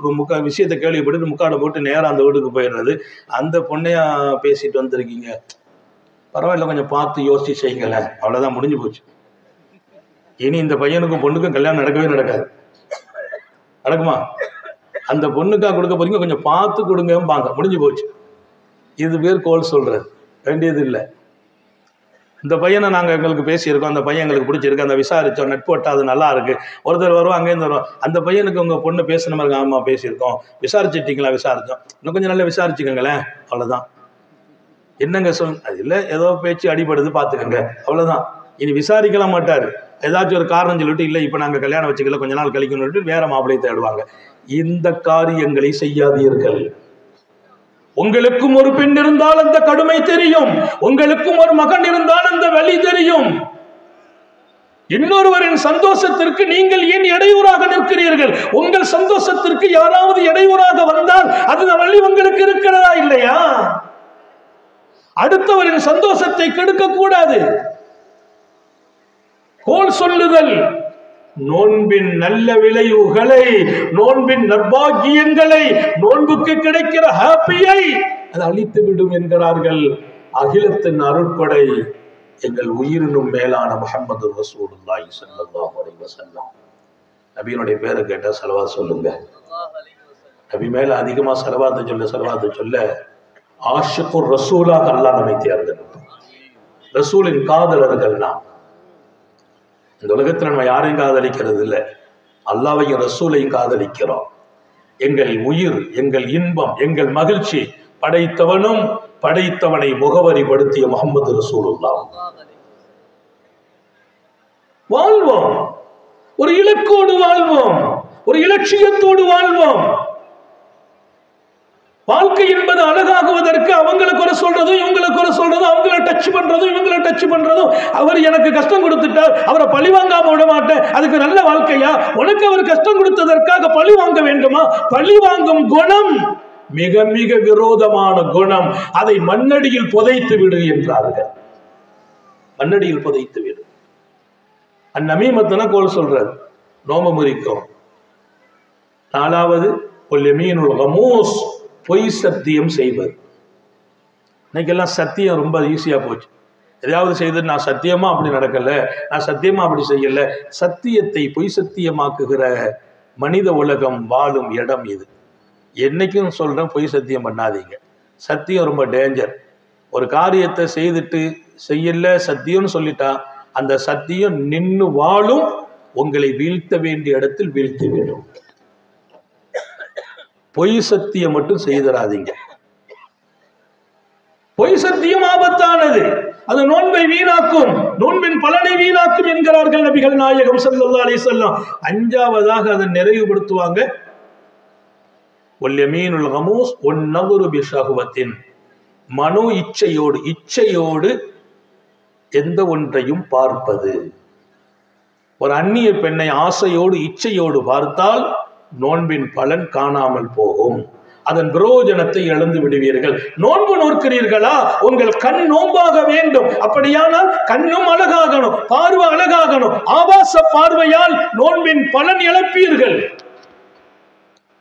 விஷயத்தை கேள்விப்பட்டு முக்காடை போட்டு நேரம் அந்த வீட்டுக்கு போயிடுறது. அந்த பொண்ணையா பேசிட்டு வந்திருக்கீங்க, பரவாயில்ல கொஞ்சம் பார்த்து யோசிச்சு செய்யுங்களேன், அவ்வளவுதான், முடிஞ்சு போச்சு. இனி இந்த பையனுக்கும் பொண்ணுக்கும் கல்யாணம் நடக்கவே நடக்காது. நடக்குமா? அந்த பொண்ணுக்கா கொடுக்க போறீங்க, கொஞ்சம் பார்த்து கொடுங்கம்பாங்க, முடிஞ்சு போச்சு. இது பேர் கோல் சொல்றது. வேண்டியது இல்லை. இந்த பையனை நாங்கள் எங்களுக்கு பேசியிருக்கோம், அந்த பையன் எங்களுக்கு பிடிச்சிருக்கு, அந்த விசாரித்தோம், நட்பு வட்டா அது நல்லா இருக்கு, ஒருத்தர் வருவோம் அங்கேருந்து வருவோம், அந்த பையனுக்கு உங்கள் பொண்ணு பேசுன மாதிரி ஆமாம் பேசியிருக்கோம், விசாரிச்சுட்டீங்களா? விசாரித்தோம், இன்னும் கொஞ்சம் நல்லா விசாரிச்சுக்கோங்களேன், அவ்வளோதான். என்னங்க அது இல்லை, ஏதோ பேச்சு அடிபடுது பார்த்துக்கோங்க, அவ்வளோதான். இனி விசாரிக்கலாம் மாட்டார். ஏதாச்சும் ஒரு காரணம் சொல்லிட்டு இல்லை இப்போ நாங்கள் கல்யாணம் வச்சுக்கல, கொஞ்ச நாள் கழிக்கணும்னு வேற மாப்பிள்ளையை தேடுவாங்க. இந்த காரியங்களை செய்யாதீர்கள். உங்களுக்கும் ஒரு பெண் இருந்தால் அந்த கடுமை தெரியும், உங்களுக்கும் ஒரு மகன் இருந்தால் அந்த வலி தெரியும். இன்னொருவரின் சந்தோஷத்திற்கு நீங்கள் ஏன் இடையூறாக நிற்கிறீர்கள்? உங்கள் சந்தோஷத்திற்கு யாராவது இடையூறாக வந்தால் அது வலி உங்களுக்கு இருக்கிறதா இல்லையா? அடுத்தவரின் சந்தோஷத்தை கெடுக்க கூடாது. கோல் சொல்லுதல் நோன்பின் நல்ல விளைவுகளை, நோன்பின் நற்பாகியங்களை, நோன்புக்கு கிடைக்கிற ஹாப்பியை அது அழித்து விடும் என்கிறார்கள். அகிலத்தின் அருட்படை எங்கள் உயிரினும் மேலான முஹம்மது ரசூலுல்லாஹி ஸல்லல்லாஹு அலைஹி வஸல்லம். நபியினுடைய பேரை கேட்டா ஸலவாத் சொல்லுங்க. நபி மேல அதிகமா ஸலவாத் சொல்ல ஆஷிகுர் ரசூலாக அல்லாஹ் நம்மை தேர்ந்தெடுத்தார். ரசூலின் காதலர்கள் நாம். இந்த உலகத்தில் நம்ம யாரையும் காதலிக்கிறது இல்லை, அல்லாஹ்வையும் ரசூலையும் காதலிக்கிறோம். எங்கள் உயிர், எங்கள் இன்பம், எங்கள் மகிழ்ச்சி படைத்தவனும் படைத்தவனை முகவரிப்படுத்திய முஹம்மது ரசூலுல்லாஹ். வாழ்வோம், ஒரு இலக்கோடு வாழ்வோம், ஒரு இலட்சியத்தோடு வாழ்வோம். வாழ்க்கை என்பது அழகாகுவதற்கு அவங்களை குறை சொல்றதும் இவங்களை குறை சொல்றதும், அவங்களை டச் பண்றதும் இவங்களை டச் பண்றதும், அவர் எனக்கு கஷ்டம் கொடுத்துட்டார் அவரை பழி வாங்காம விட மாட்டேன், அதுக்கு நல்ல வாழ்க்கையா? உனக்கு அவர் கஷ்டம் கொடுத்ததற்காக பழி வாங்க வேண்டுமா? பழி வாங்கும் குணம் மிக மிக விரோதமான குணம். அதை மண்ணடியில் புதைத்து விடு என்றார்கள். மண்ணடியில் புதைத்து விடு. அந்நமீமத்தன கோல் சொல்றது, நோம முறிக்கும். நாலாவது கொல்யமீனுல் கமூஸ், பொய் சத்தியம் செய்வது. இன்னைக்கெல்லாம் சத்தியம் ரொம்ப ஈஸியா போச்சு. எதையாவது செய்து நான் சத்தியமா அப்படி நடக்கல, நான் சத்தியமா அப்படி செய்யல. சத்தியத்தை பொய் சத்தியமாக்குகிற மனித உலகம் வாழும் இடம் இது. என்னைக்கும் சொல்றேன், பொய் சத்தியம் பண்ணாதீங்க. சத்தியம் ரொம்ப டேஞ்சர். ஒரு காரியத்தை செய்துட்டு செய்யல சத்தியம்னு சொல்லிட்டா அந்த சத்தியம் நின்று வாழும், உங்களை வீழ்த்த வேண்டிய இடத்தில் வீழ்த்தி விடும். பொய் சத்தியம் மட்டும் செய்தராதீங்க. பொய் சத்தியம் ஆபத்தானது, அது நோன்பை வீணாக்கும், நோன்பின் பலனை வீணாக்கும் என்கிறார்கள் நபிகள் நாயகம் ஸல்லல்லாஹு அலைஹி வஸல்லம். அஞ்சாவதாக அதை நிறைவுபடுத்துவாங்க, வல்யமீனுல் கமூஸ் வன்னதுரு பிஷஹவத்தின், மனோ இச்சையோடு எந்த ஒன்றையும் பார்ப்பது. ஒரு அந்நிய பெண்ணை ஆசையோடு இச்சையோடு பார்த்தால் நோன்பின் பலன் காணாமல் போகும். அதன் பிரயோஜனத்தை இழந்து விடுவீர்கள். நோன்பு நோக்கிறீர்களா, உங்கள் கண் நோன்பாக வேண்டும். அப்படியானால் கண்ணும் அழகாகணும், பார்வை அழகாகணும். ஆபாச பார்வையால் நோன்பின் பலன் இழப்பீர்கள்.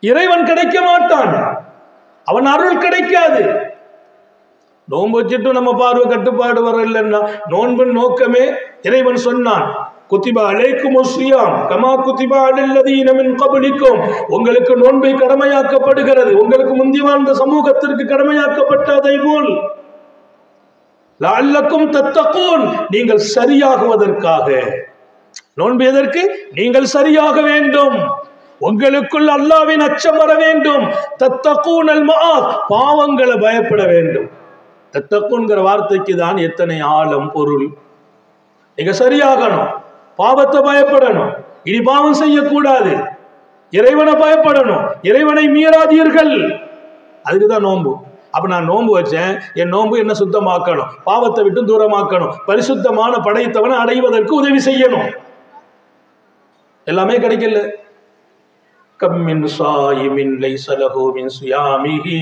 இறைவன் கிடைக்க மாட்டான், அவன் அருள் கிடைக்காது. நோன்பு வச்சுட்டு நம்ம பார்வை கட்டுப்பாடு வர இல்லைன்னா நோன்பின் நோக்கமே இறைவன் சொன்னான், குத்திபா அலைக்குமுஸ் ஸியாம் கமா குத்திபா அலல்லதீன மின் கப்லிக்கும். உங்களுக்கு நோன்பை கடமையாக்கப்படுகிறது, உங்களுக்கு முந்தி வாழ்ந்த சமூகத்திற்கு கடமையாக்கப்பட்டதை போல். லஅல்லக்கும் தத்தகூன், நீங்கள் சரியாகுவதற்காக. நோன்பு எதற்கு? நீங்கள் சரியாக வேண்டும், உங்களுக்குள் அல்லாஹ்வின் அச்சம் வர வேண்டும். தத்தகூனல் மஆத், பாவங்களை பயப்பட வேண்டும். தத்தகூன்கிற வார்த்தைக்கு தான் எத்தனை ஆழம் பொருள். நீங்க சரியாகணும், பாவத்தை பயப்படணும், இனி பாவம் செய்யக்கூடாது, இறைவனை பயப்படணும், இறைவனை மீறாதீர்கள். அதுக்குதான் நோன்பு. அப்ப நான் நோன்பு வச்சேன், என் நோன்பு என்ன சுத்தமாக்கணும், பாவத்தை விட்டு தூரமாக்கணும், பரிசுத்தமான படைத்தவனை அடைவதற்கு உதவி செய்யணும். எல்லாமே கிடைக்கல. கம் மின் ஸாயிமின் லைஸ லஹு மின் ஸியாமிஹி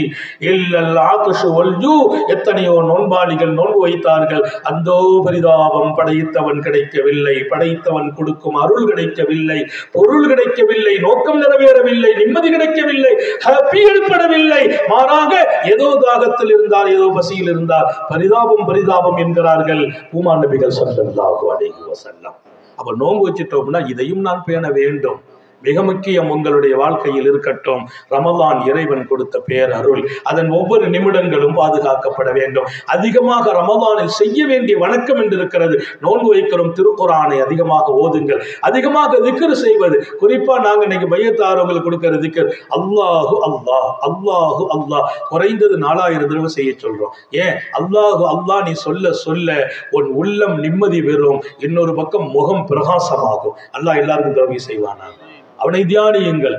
இல்லல் ஆத்ஷு வல் ஜூ. எத்தனையோ நோன்பாளிகள் நோன்பு வைத்தார்கள், அந்தோ பரிதாபம், படைத்தவன் கிடைக்கவில்லை, படைத்தவன் கொடுக்கும் அருள் கிடைக்கவில்லை, பொருள் கிடைக்கவில்லை, நோக்கம் நிறைவேறவில்லை, நிம்மதி கிடைக்கவில்லை, ஹாப்பி ஏற்படவில்லை. மாறாக ஏதோ தாகத்தில் இருந்தால், ஏதோ பசியில் இருந்தால் பரிதாபம் பரிதாபம் என்கிறார்கள் பூமா நபிகள் ஸல்லல்லாஹு அலைஹி வஸல்லம். அப்ப நோன்பு வச்சுட்டோம்னா இதையும் நான் பேண வேண்டும். மிக முக்கியம், உங்களுடைய வாழ்க்கையில் இருக்கட்டும். ரமலான் இறைவன் கொடுத்த பேரருள், அதன் ஒவ்வொரு நிமிடங்களும் பாதுகாக்கப்பட வேண்டும். அதிகமாக ரமலானில் செய்ய வேண்டிய வணக்கம் என்று இருக்கிறது. நோன்பு வைக்கிறோம், திருக்குரானை அதிகமாக ஓதுங்கள், அதிகமாக திக்ர் செய்வது. குறிப்பா நாங்க இன்னைக்கு பையத்தாரவங்களுக்கு கொடுக்கிற திக்ர் அல்லாஹு அல்லாஹ், அல்லாஹு அல்லாஹ், குறைந்தது 4000 தடவை செய்ய சொல்றோம். ஏன்? அல்லாஹு அல்லாஹ் நீ சொல்ல சொல்ல உன் உள்ளம் நிம்மதி பெறும், இன்னொரு பக்கம் முகம் பிரகாசமாகும். அல்லாஹ் எல்லாருக்கும் உதவி செய்வானாங்க. அவனை தியானியுங்கள்,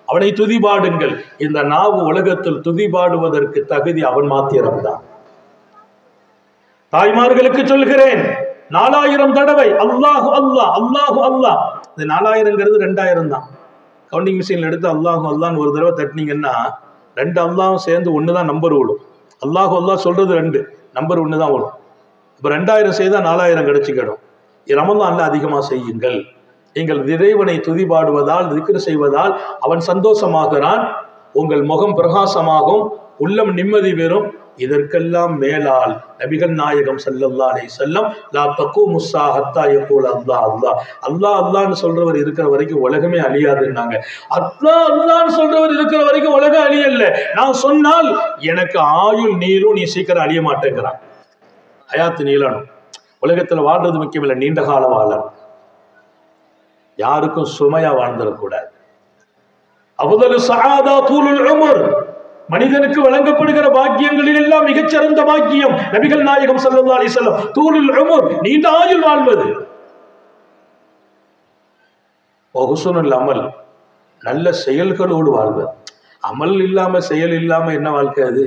அவனை துதிபாடுங்கள். இந்த நாவு உலகத்தில் துதிபாடுவதற்கு தகுதி அவன் மாத்திரம்தான். தாய்மார்களுக்கு சொல்கிறேன், 4000 தடவை அல்லாஹு அல்லாஹ், அல்லாஹு அல்லாஹ். இந்த 4000ங்கிறது 2000 தான். கவுண்டிங் மிஷின்ல எடுத்து அல்லாஹு அல்லான்னு ஒரு தடவை தட்டினீங்கன்னா 2 அல்லாஹும் சேர்ந்து 1 தான் நம்பர் விடும். அல்லாஹு அல்லாஹ் சொல்றது 2, நம்பர் 1 தான் வரும். இப்ப 2000 செய்தா 4000 கிடைச்சிக்கிடும். ரமலான்ல அதிகமா செய்யுங்கள். நீங்கள் இறைவனை துதிபாடுவதால், திக்ர் செய்வதால் அவன் சந்தோஷமாகிறான், உங்கள் முகம் பிரகாசமாகும், உள்ளம் நிம்மதி பெறும். இதற்கெல்லாம் மேலால் நபிகள் நாயகம் ஸல்லல்லாஹு அலைஹி வஸல்லம் லா தகூமு ஸா ஹத்தா யகூல் அல்லாஹ் அல்லாஹ், அல்லாஹ் அல்லாஹ்னு சொல்றவர் இருக்கிற வரைக்கும் உலகமே அழியாதுன்னாங்க. அல்லாஹ் அல்லாஹ்னு சொல்றவர் இருக்கிற வரைக்கும் உலகம் அழியல. நான் சொன்னால் எனக்கு ஆயுள் நீளும், நீ சீக்கிரம் அழிய மாட்டேங்கிறான். ஹயாத்து நீளணும். உலகத்துல வாழ்றது முக்கியமில்லை, நீண்ட காலம் வாழணும். யாருக்கும் சுமையா வாழ்ந்துடக்கூடாது. அஃதலு ஸஆதா தூலுல் உம்ர், மனிதனுக்கு வழங்கப்படுகிற பாக்கியங்களில் எல்லாம் மிகச்சிறந்த பாக்கியம் நபிகள் நாயகம் ஸல்லல்லாஹு அலைஹி வஸல்லம் தூலுல் உம்ர், நீண்ட ஆயுள் வாழ்வது. ஹுஸ்னுல் அமல், நல்ல செயல்களோடு வாழ்வது. அமல் இல்லாம செயல் இல்லாம என்ன வாழ்க்கை அது?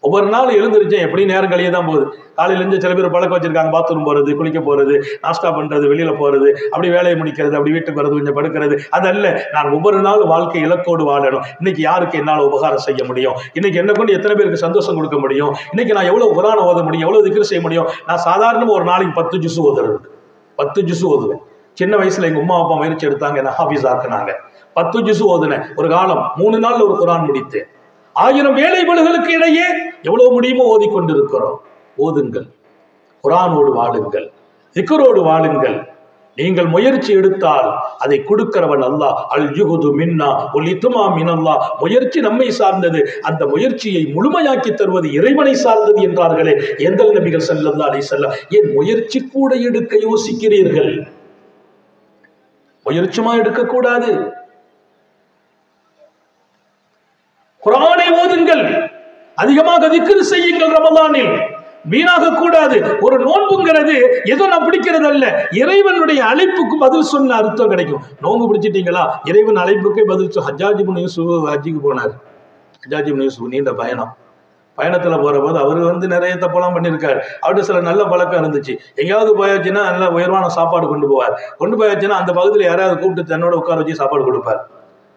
ஒவ்வொரு நாள் எழுந்திருச்சேன் எப்படி நேரம் கழிய தான் போகுது. காலையில இருந்து சில பேர் பழக்கம் வச்சிருக்காங்க, பாத்ரூம் போறது, குளிக்க போறது, நாஸ்டா பண்றது, வெளியில போறது, அப்படி வேலையை முடிக்கிறது, அப்படி வீட்டுக்கு வரது, கொஞ்சம் படுக்கிறது. அதல்ல, நான் ஒவ்வொரு நாள் வாழ்க்கை இலக்கோடு வாழணும். இன்னைக்கு யாருக்கு என்னால் உபகாரம் செய்ய முடியும், இன்னைக்கு என்ன கொண்டு எத்தனை பேருக்கு சந்தோஷம் கொடுக்க முடியும், இன்னைக்கு நான் எவ்வளவு குர்ஆன் ஓத முடியும், எவ்வளவு திக்ர் செய்ய முடியும். நான் சாதாரணமா ஒரு நாளைக்கு 10 ஜுஸ் ஓதுறது, 10 ஜுஸ் ஓதுவேன். சின்ன வயசுல எங்க உமா அப்பா முயற்சி எடுத்தாங்க, என்ன ஹாஃபிஸ் ஆக்குனாங்க. 10 ஜுஸ் ஓதுனேன். ஒரு காலம் 3 நாள்ல ஒரு குர்ஆன் முடித்தேன். 1000 வேலைகளுக்கு இடையே எவ்வளவு முடியுமோ ஓதிக்கொண்டிருக்கிறோம். ஓதுங்கள், குர்ஆனோடு வாழுங்கள், திக்ரோடு வாழுங்கள். நீங்கள் முயற்சி எடுத்தால் அதை கொடுக்கிறவன் அல்லாஹ். அல் ஜுஹுது மின்னா வல் இத்மா மினல்லாஹ். முயற்சி நம்மை சார்ந்தது, அந்த முயற்சியை முழுமையாக்கி தருவது இறைவனை சார்ந்தது என்றார்களே எங்கள் நபிகள் ஸல்லல்லாஹு அலைஹி வஸல்லம். ஏன் முயற்சி கூட எடுக்க யோசிக்கிறீர்கள்? முயற்சிமா எடுக்கக்கூடாது. குர்ஆனை ஓதுங்கள், அதிகமாக திக்ர் செய்யுங்கள். ரமலானில் வீணாக கூடாது. ஒரு நோன்புங்கிறது ஏதோ நான் பிடிக்கிறது அல்ல, இறைவனுடைய அழைப்புக்கு பதில் சொன்ன அர்த்தம் கிடைக்கும். நோன்பு பிடிச்சிட்டீங்களா, இறைவன் அழைப்புக்கே பதில். ஹஜ்ஜாஜ் இப்னு யூசுஃப் ஹஜ்ஜுக்கு போனார். ஹஜ்ஜாஜ் இப்னு யூசுஃப் நீண்ட பயணத்துல போற போது அவர் நிறைய தப்பெல்லாம் பண்ணியிருக்காரு. அவர்கிட்ட சில நல்ல பழக்கம் இருந்துச்சு. எங்கேயாவது போயாச்சுன்னா நல்ல உயர்வான சாப்பாடு கொண்டு போவார். கொண்டு போயாச்சுன்னா அந்த பகுதியில் யாராவது கூப்பிட்டு தன்னோட உட்கார வச்சு சாப்பாடு கொடுப்பார்.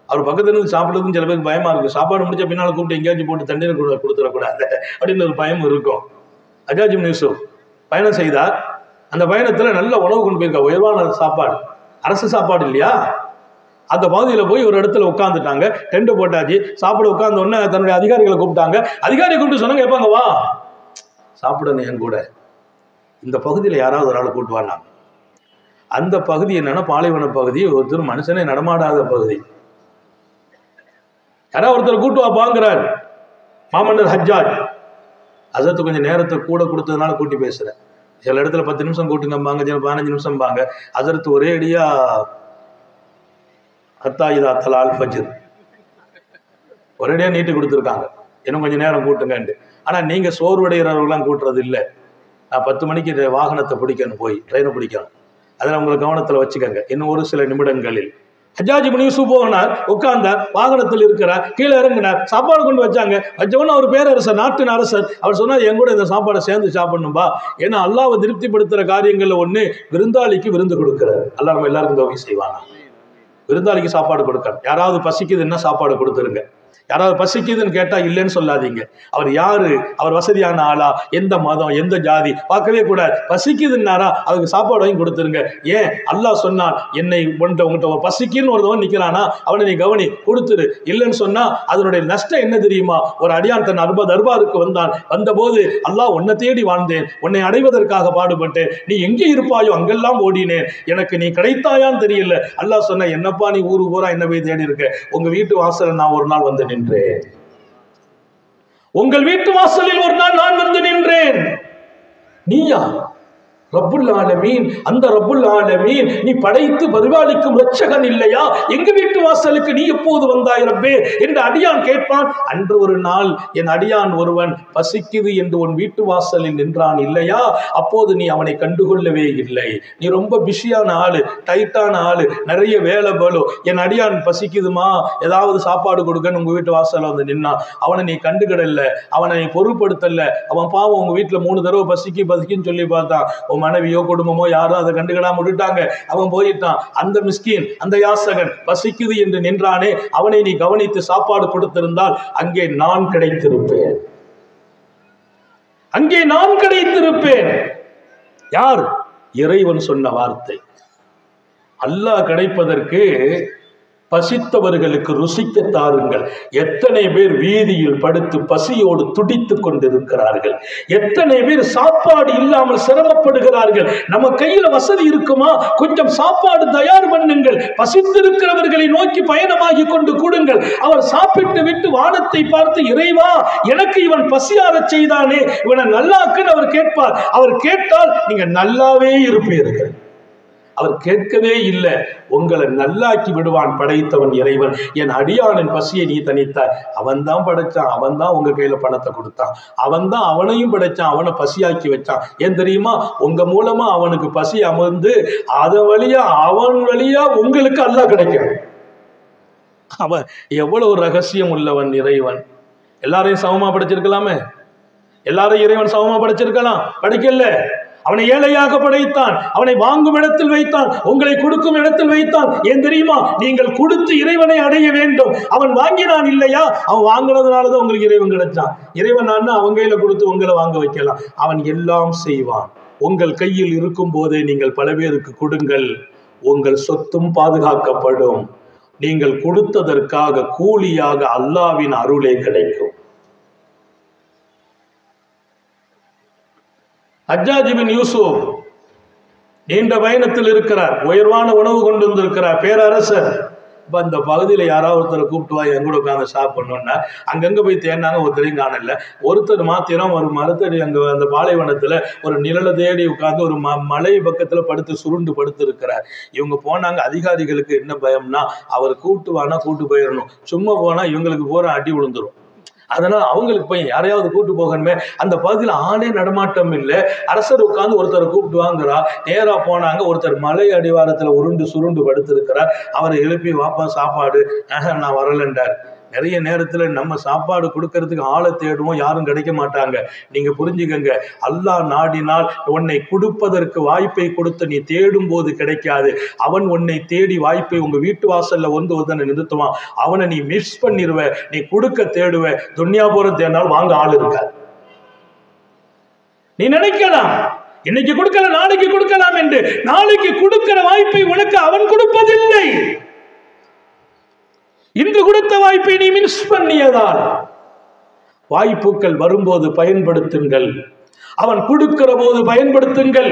அவர் பக்கத்துல இருந்து சாப்பிடுறதுன்னு சில பேருக்கு பயமா இருக்கும். சாப்பாடு முடிச்ச பின்னால கூப்பிட்டு எங்கேயாச்சும் போட்டு தண்ணீர் கொடுத்துடக்கூடாது அப்படின்னு ஒரு பயம் இருக்கும். ஹஜ்ஜாஜ் இப்னு யூசுப் பயணம் செய்தார். அந்த பயணத்துல நல்ல உணவு கொண்டு போயிருக்கார், உயர்வான சாப்பாடு, அரசு சாப்பாடு இல்லையா. அந்த பகுதியில் போய் ஒரு இடத்துல உட்காந்துட்டாங்க, டென்ட் போட்டாச்சு, சாப்பிட உட்கார்ந்த உடனே தன்னுடைய அதிகாரிகளை கூப்பிட்டாங்க. அதிகாரி கூப்பிட்டு சொன்னாங்க, கேட்பாங்க, வா சாப்பிடணும் என் கூட, இந்த பகுதியில் யாராவது ஒரு ஆள் கூப்பிட்டு வாங்க. அந்த பகுதி என்னன்னா பாலைவன பகுதி, ஒருத்தர் மனுஷனே நடமாடாத பகுதி. யாராவது ஒருத்தர் கூட்டு வாப்பாங்கிறார் மாமன்னர் ஹஜ்ஜாஜ். அசத்து கொஞ்சம் நேரத்தை கூட கொடுத்ததுனால கூட்டி பேசுறேன். சில இடத்துல 10 நிமிஷம் கூட்டுங்கம்பாங்க, 15 நிமிஷம் பாங்க. அசரத்து ஒரே அடியா ஹத்தாயிதா தலால் ஃபஜ்ர் ஒரேடியா நீட்டி கொடுத்துருக்காங்க, இன்னும் கொஞ்சம் நேரம் கூட்டுங்கன்ட்டு. ஆனா நீங்க சோர்வடைகிறவர்கள்லாம் கூட்டுறது இல்லை. நான் 10 மணிக்கு வாகனத்தை பிடிக்கணும், போய் ட்ரெயினை பிடிக்கணும். அதில் உங்களை கவனத்தில் வச்சுக்கோங்க. இன்னும் ஒரு சில நிமிடங்களில் ஹஜ்ஜாஜ் இப்னு யூசுப் போனார், உட்கார்ந்தார், வாகனத்தில் இருக்கிறார், கீழே இறங்கினார், சாப்பாடு கொண்டு வச்சாங்க. வச்சவொன்னு அவர் பேரரசர், நாட்டின் அரசர். அவர் சொன்னார், என் கூட இந்த சாப்பாடை சேர்ந்து சாப்பிடணும்பா. ஏன்னா அல்லாஹ்வை திருப்திப்படுத்துற காரியங்கள்ல ஒண்ணு விருந்தாளிக்கு விருந்து கொடுக்கிறார். அல்லாஹ் நம்ம எல்லாருக்கும் உதவி செய்வாங்க. விருந்தாளிக்கு சாப்பாடு கொடுக்கணும். யாராவது பசிக்குதுன்னா சாப்பாடு கொடுத்துருங்க. யாராவது பசிக்குதுன்னு கேட்டா இல்லைன்னு சொல்லாதீங்க. அவர் யாரு, அவர் வசதியான ஆளா, எந்த மதம், எந்த ஜாதி பார்க்கவே கூடாது. பசிக்குதுன்னாரா அவருக்கு சாப்பாடு வாங்கி கொடுத்துருங்க. ஏன் அல்லாஹ் சொன்னான், என்னை உங்கள்கிட்ட பசிக்குன்னு ஒருத்தவன் நிக்கிறானா அவனை நீ கவனி, கொடுத்துரு. இல்லைன்னு சொன்னா அதனுடைய நஷ்டம் என்ன தெரியுமா? ஒரு அடியான் தன் தர்பாருக்கு வந்தான். வந்தபோது அல்லாஹ் உன்னை தேடி வாழ்ந்தேன், உன்னை அடைவதற்காக பாடுபட்டேன், நீ எங்கே இருப்பாயோ அங்கெல்லாம் ஓடினேன், எனக்கு நீ கிடைத்தாயான்னு தெரியல. அல்லாஹ் சொன்ன, என்னப்பா நீ ஊரு பூரா என்ன போய் தேடி இருக்க? உங்க வீட்டு வாசல் நான் ஒரு நாள் வந்து நின்றேன். உங்கள் வீட்டு வாசலில் ஒரு நாள் நான் வந்து நின்றேன். நீயா? ரப்புல் ஆலமீன், அந்த ரப்புல் ஆலமீன் நீ படைத்து பரிபாலிக்கும் இரட்சகன் இல்லையா? எங்க வீட்டு வாசலுக்கு நீ எப்போது வந்தாய் ரப்பே என்று அடியான் கேட்பான். அன்று ஒரு நாள் என் அடியான் ஒருவன் பசிக்குது என்று உன் வீட்டு வாசலில் நின்றான் இல்லையா? அப்போது நீ அவனை கண்டுகொள்ளவே இல்லை. நீ ரொம்ப பிஸியான ஆளு, டைட்டான ஆளு, நிறைய வேலை போலோ. என் அடியான் பசிக்குதுமா, ஏதாவது சாப்பாடு கொடுக்கன்னு உங்க வீட்டு வாசல வந்து நின்னான். அவனை நீ கண்டுகிடல, அவனை நீ பொருட்படுத்தல. அவன் பாவம் உங்க வீட்டுல 3 தடவை பசிக்குன்னு சொல்லி பார்த்தான். மனைவியோ குடும்பமோ யாரும் அதை கண்டுக்கிடாம விட்டுட்டாங்க. அவன் போயிட்டான். அந்த மிஸ்கின், அந்த யாசகன் பசிக்குது என்று நின்றானே, அவனை நீ கவனித்து சாப்பாடு கொடுத்திருந்தால் அங்கே நான் கிடைத்திருப்பேன். அங்கே நான் கிடைத்திருப்பேன். யார்? இறைவன் சொன்ன வார்த்தை. அல்லாஹ் கிடைப்பதற்கு பசித்தவர்களுக்கு ருசிக்க தாருங்கள். எத்தனை பேர் வீதியில் படுத்து பசியோடு துடித்துக் கொண்டிருக்கிறார்கள். எத்தனை பேர் சாப்பாடு இல்லாமல் சிரமப்படுகிறார்கள். நம்ம கையில வசதி இருக்குமா? கொஞ்சம் சாப்பாடு தயார் பண்ணுங்கள். பசித்திருக்கிறவர்களை நோக்கி பயணமாகி கொண்டு கூடுங்கள். அவர் சாப்பிட்டு விட்டு வானத்தை பார்த்து, இறைவா எனக்கு இவன் பசியாரச் செய்தானே, இவனை நல்லாக்குன்னு அவர் கேட்பார். அவர் கேட்டால் நீங்க நல்லாவே இருப்பீர்கள். அவர் கேட்கவே இல்லை, உங்களை நல்லாக்கி விடுவான் படைத்தவன் இறைவன். என் அடியானின் பசியை நீ தனித்தாய். அவன் தான் படைச்சான், அவன் தான் உங்க கையில பணத்தை கொடுத்தான், அவன் தான் அவனையும் படைச்சான், அவனை பசியாக்கி வச்சான். ஏன் தெரியுமா? உங்க மூலமா அவனுக்கு பசி அமர்ந்து அதன் வழியா அவன் வழியா உங்களுக்கு அல்லாஹ் கிடைக்கும். அவன் எவ்வளவு ரகசியம் உள்ளவன் இறைவன். எல்லாரையும் சமமா படைச்சிருக்கலாமே, எல்லாரையும் இறைவன் சமமா படைச்சிருக்கலாம், படைக்கல. அவனை ஏழையாக படைத்தான், அவனை வாங்கும் இடத்தில் வைத்தான், உங்களை கொடுக்கும் இடத்தில் வைத்தான். ஏன் தெரியுமா? நீங்கள் கொடுத்து இறைவனை அடைய வேண்டும். அவன் வாங்கினான் இல்லையா? அவன் வாங்கினதுனாலதான் உங்களுக்கு இறைவன் கிடைச்சான். இறைவன் அவன் கையில கொடுத்து உங்களை வாங்க வைக்கலாம். அவன் எல்லாம் செய்வான். உங்கள் கையில் இருக்கும் போதே நீங்கள் பல பேருக்கு கொடுங்கள். உங்கள் சொத்தும் பாதுகாக்கப்படும். நீங்கள் கொடுத்ததற்காக கூலியாக அல்லாஹ்வின் அருளே கிடைக்கும். ஹஜ்ஜாஜ் இப்னு யூசுப் நீண்ட பயணத்தில் இருக்கிறார், உயர்வான உணவு கொண்டு வந்திருக்கிறார், பேரரசர். இப்போ அந்த பகுதியில் யாராவது ஒருத்தரை கூப்பிட்டு வா என் கூட உட்காந்து சாப்பிடணும்னா அங்கங்கே போய் தேடினாங்க, ஒருத்தரையும் காணல. ஒருத்தர் மாத்திரம் ஒரு மரத்தடி அங்கே அந்த பாலைவனத்தில் ஒரு நிழலை தேடி உட்காந்து ஒரு மலை பக்கத்தில் படுத்து சுருண்டு படுத்து இருக்கிறார். இவங்க போனாங்க. அதிகாரிகளுக்கு என்ன பயம்னா, அவர் கூப்பிட்டு வானா கூப்பிட்டு போயிடணும், சும்மா போனால் இவங்களுக்கு போகிற அடி விழுந்துடும். அதனால அவங்களுக்கு போய் யாரையாவது கூட்டு போகணுமே. அந்த பகுதியில் ஆளே நடமாட்டம் இல்லை. அரசர் உட்கார்ந்து ஒருத்தரை கூப்பிட்டு வாங்குறா. நேரா போனாங்க. ஒருத்தர் மலை அடிவாரத்துல உருண்டு சுருண்டு படுத்திருக்கிறார். அவரை எழுப்பி, வாப்பா சாப்பாடு. நான் வரலன்றார். நிறைய நேரத்துல நம்ம சாப்பாடு கொடுக்கறதுக்கு ஆளை தேடுவோம், யாரும் கிடைக்க மாட்டாங்க. நீங்க புரிஞ்சுக்கங்க, அல்லாஹ் நாடினால் உன்னை கொடுப்பதற்கு வாய்ப்பை கொடுத்து நீ தேடும் போது கிடைக்காது. அவன் உன்னை தேடி வாய்ப்பை உங்க வீட்டு வாசல்ல வந்து நிறுத்துவான். அவனை நீ மிஸ் பண்ணிடுவ. நீ கொடுக்க தேடுவ, துன்யாபுரம் தேடினால் வாங்க ஆள் இருக்காது. நீ நினைக்கலாம் இன்னைக்கு கொடுக்கல நாளைக்கு கொடுக்கலாம் என்று. நாளைக்கு கொடுக்கிற வாய்ப்பை உனக்கு அவன் கொடுப்பதில்லை. இன்று கொடுத்த வாய்ப்பை நீ மிஸ் பண்ணியதால். வாய்ப்புகள் வரும்போது பயன்படுத்துங்கள். அவன் கொடுக்கிற போது பயன்படுத்துங்கள்.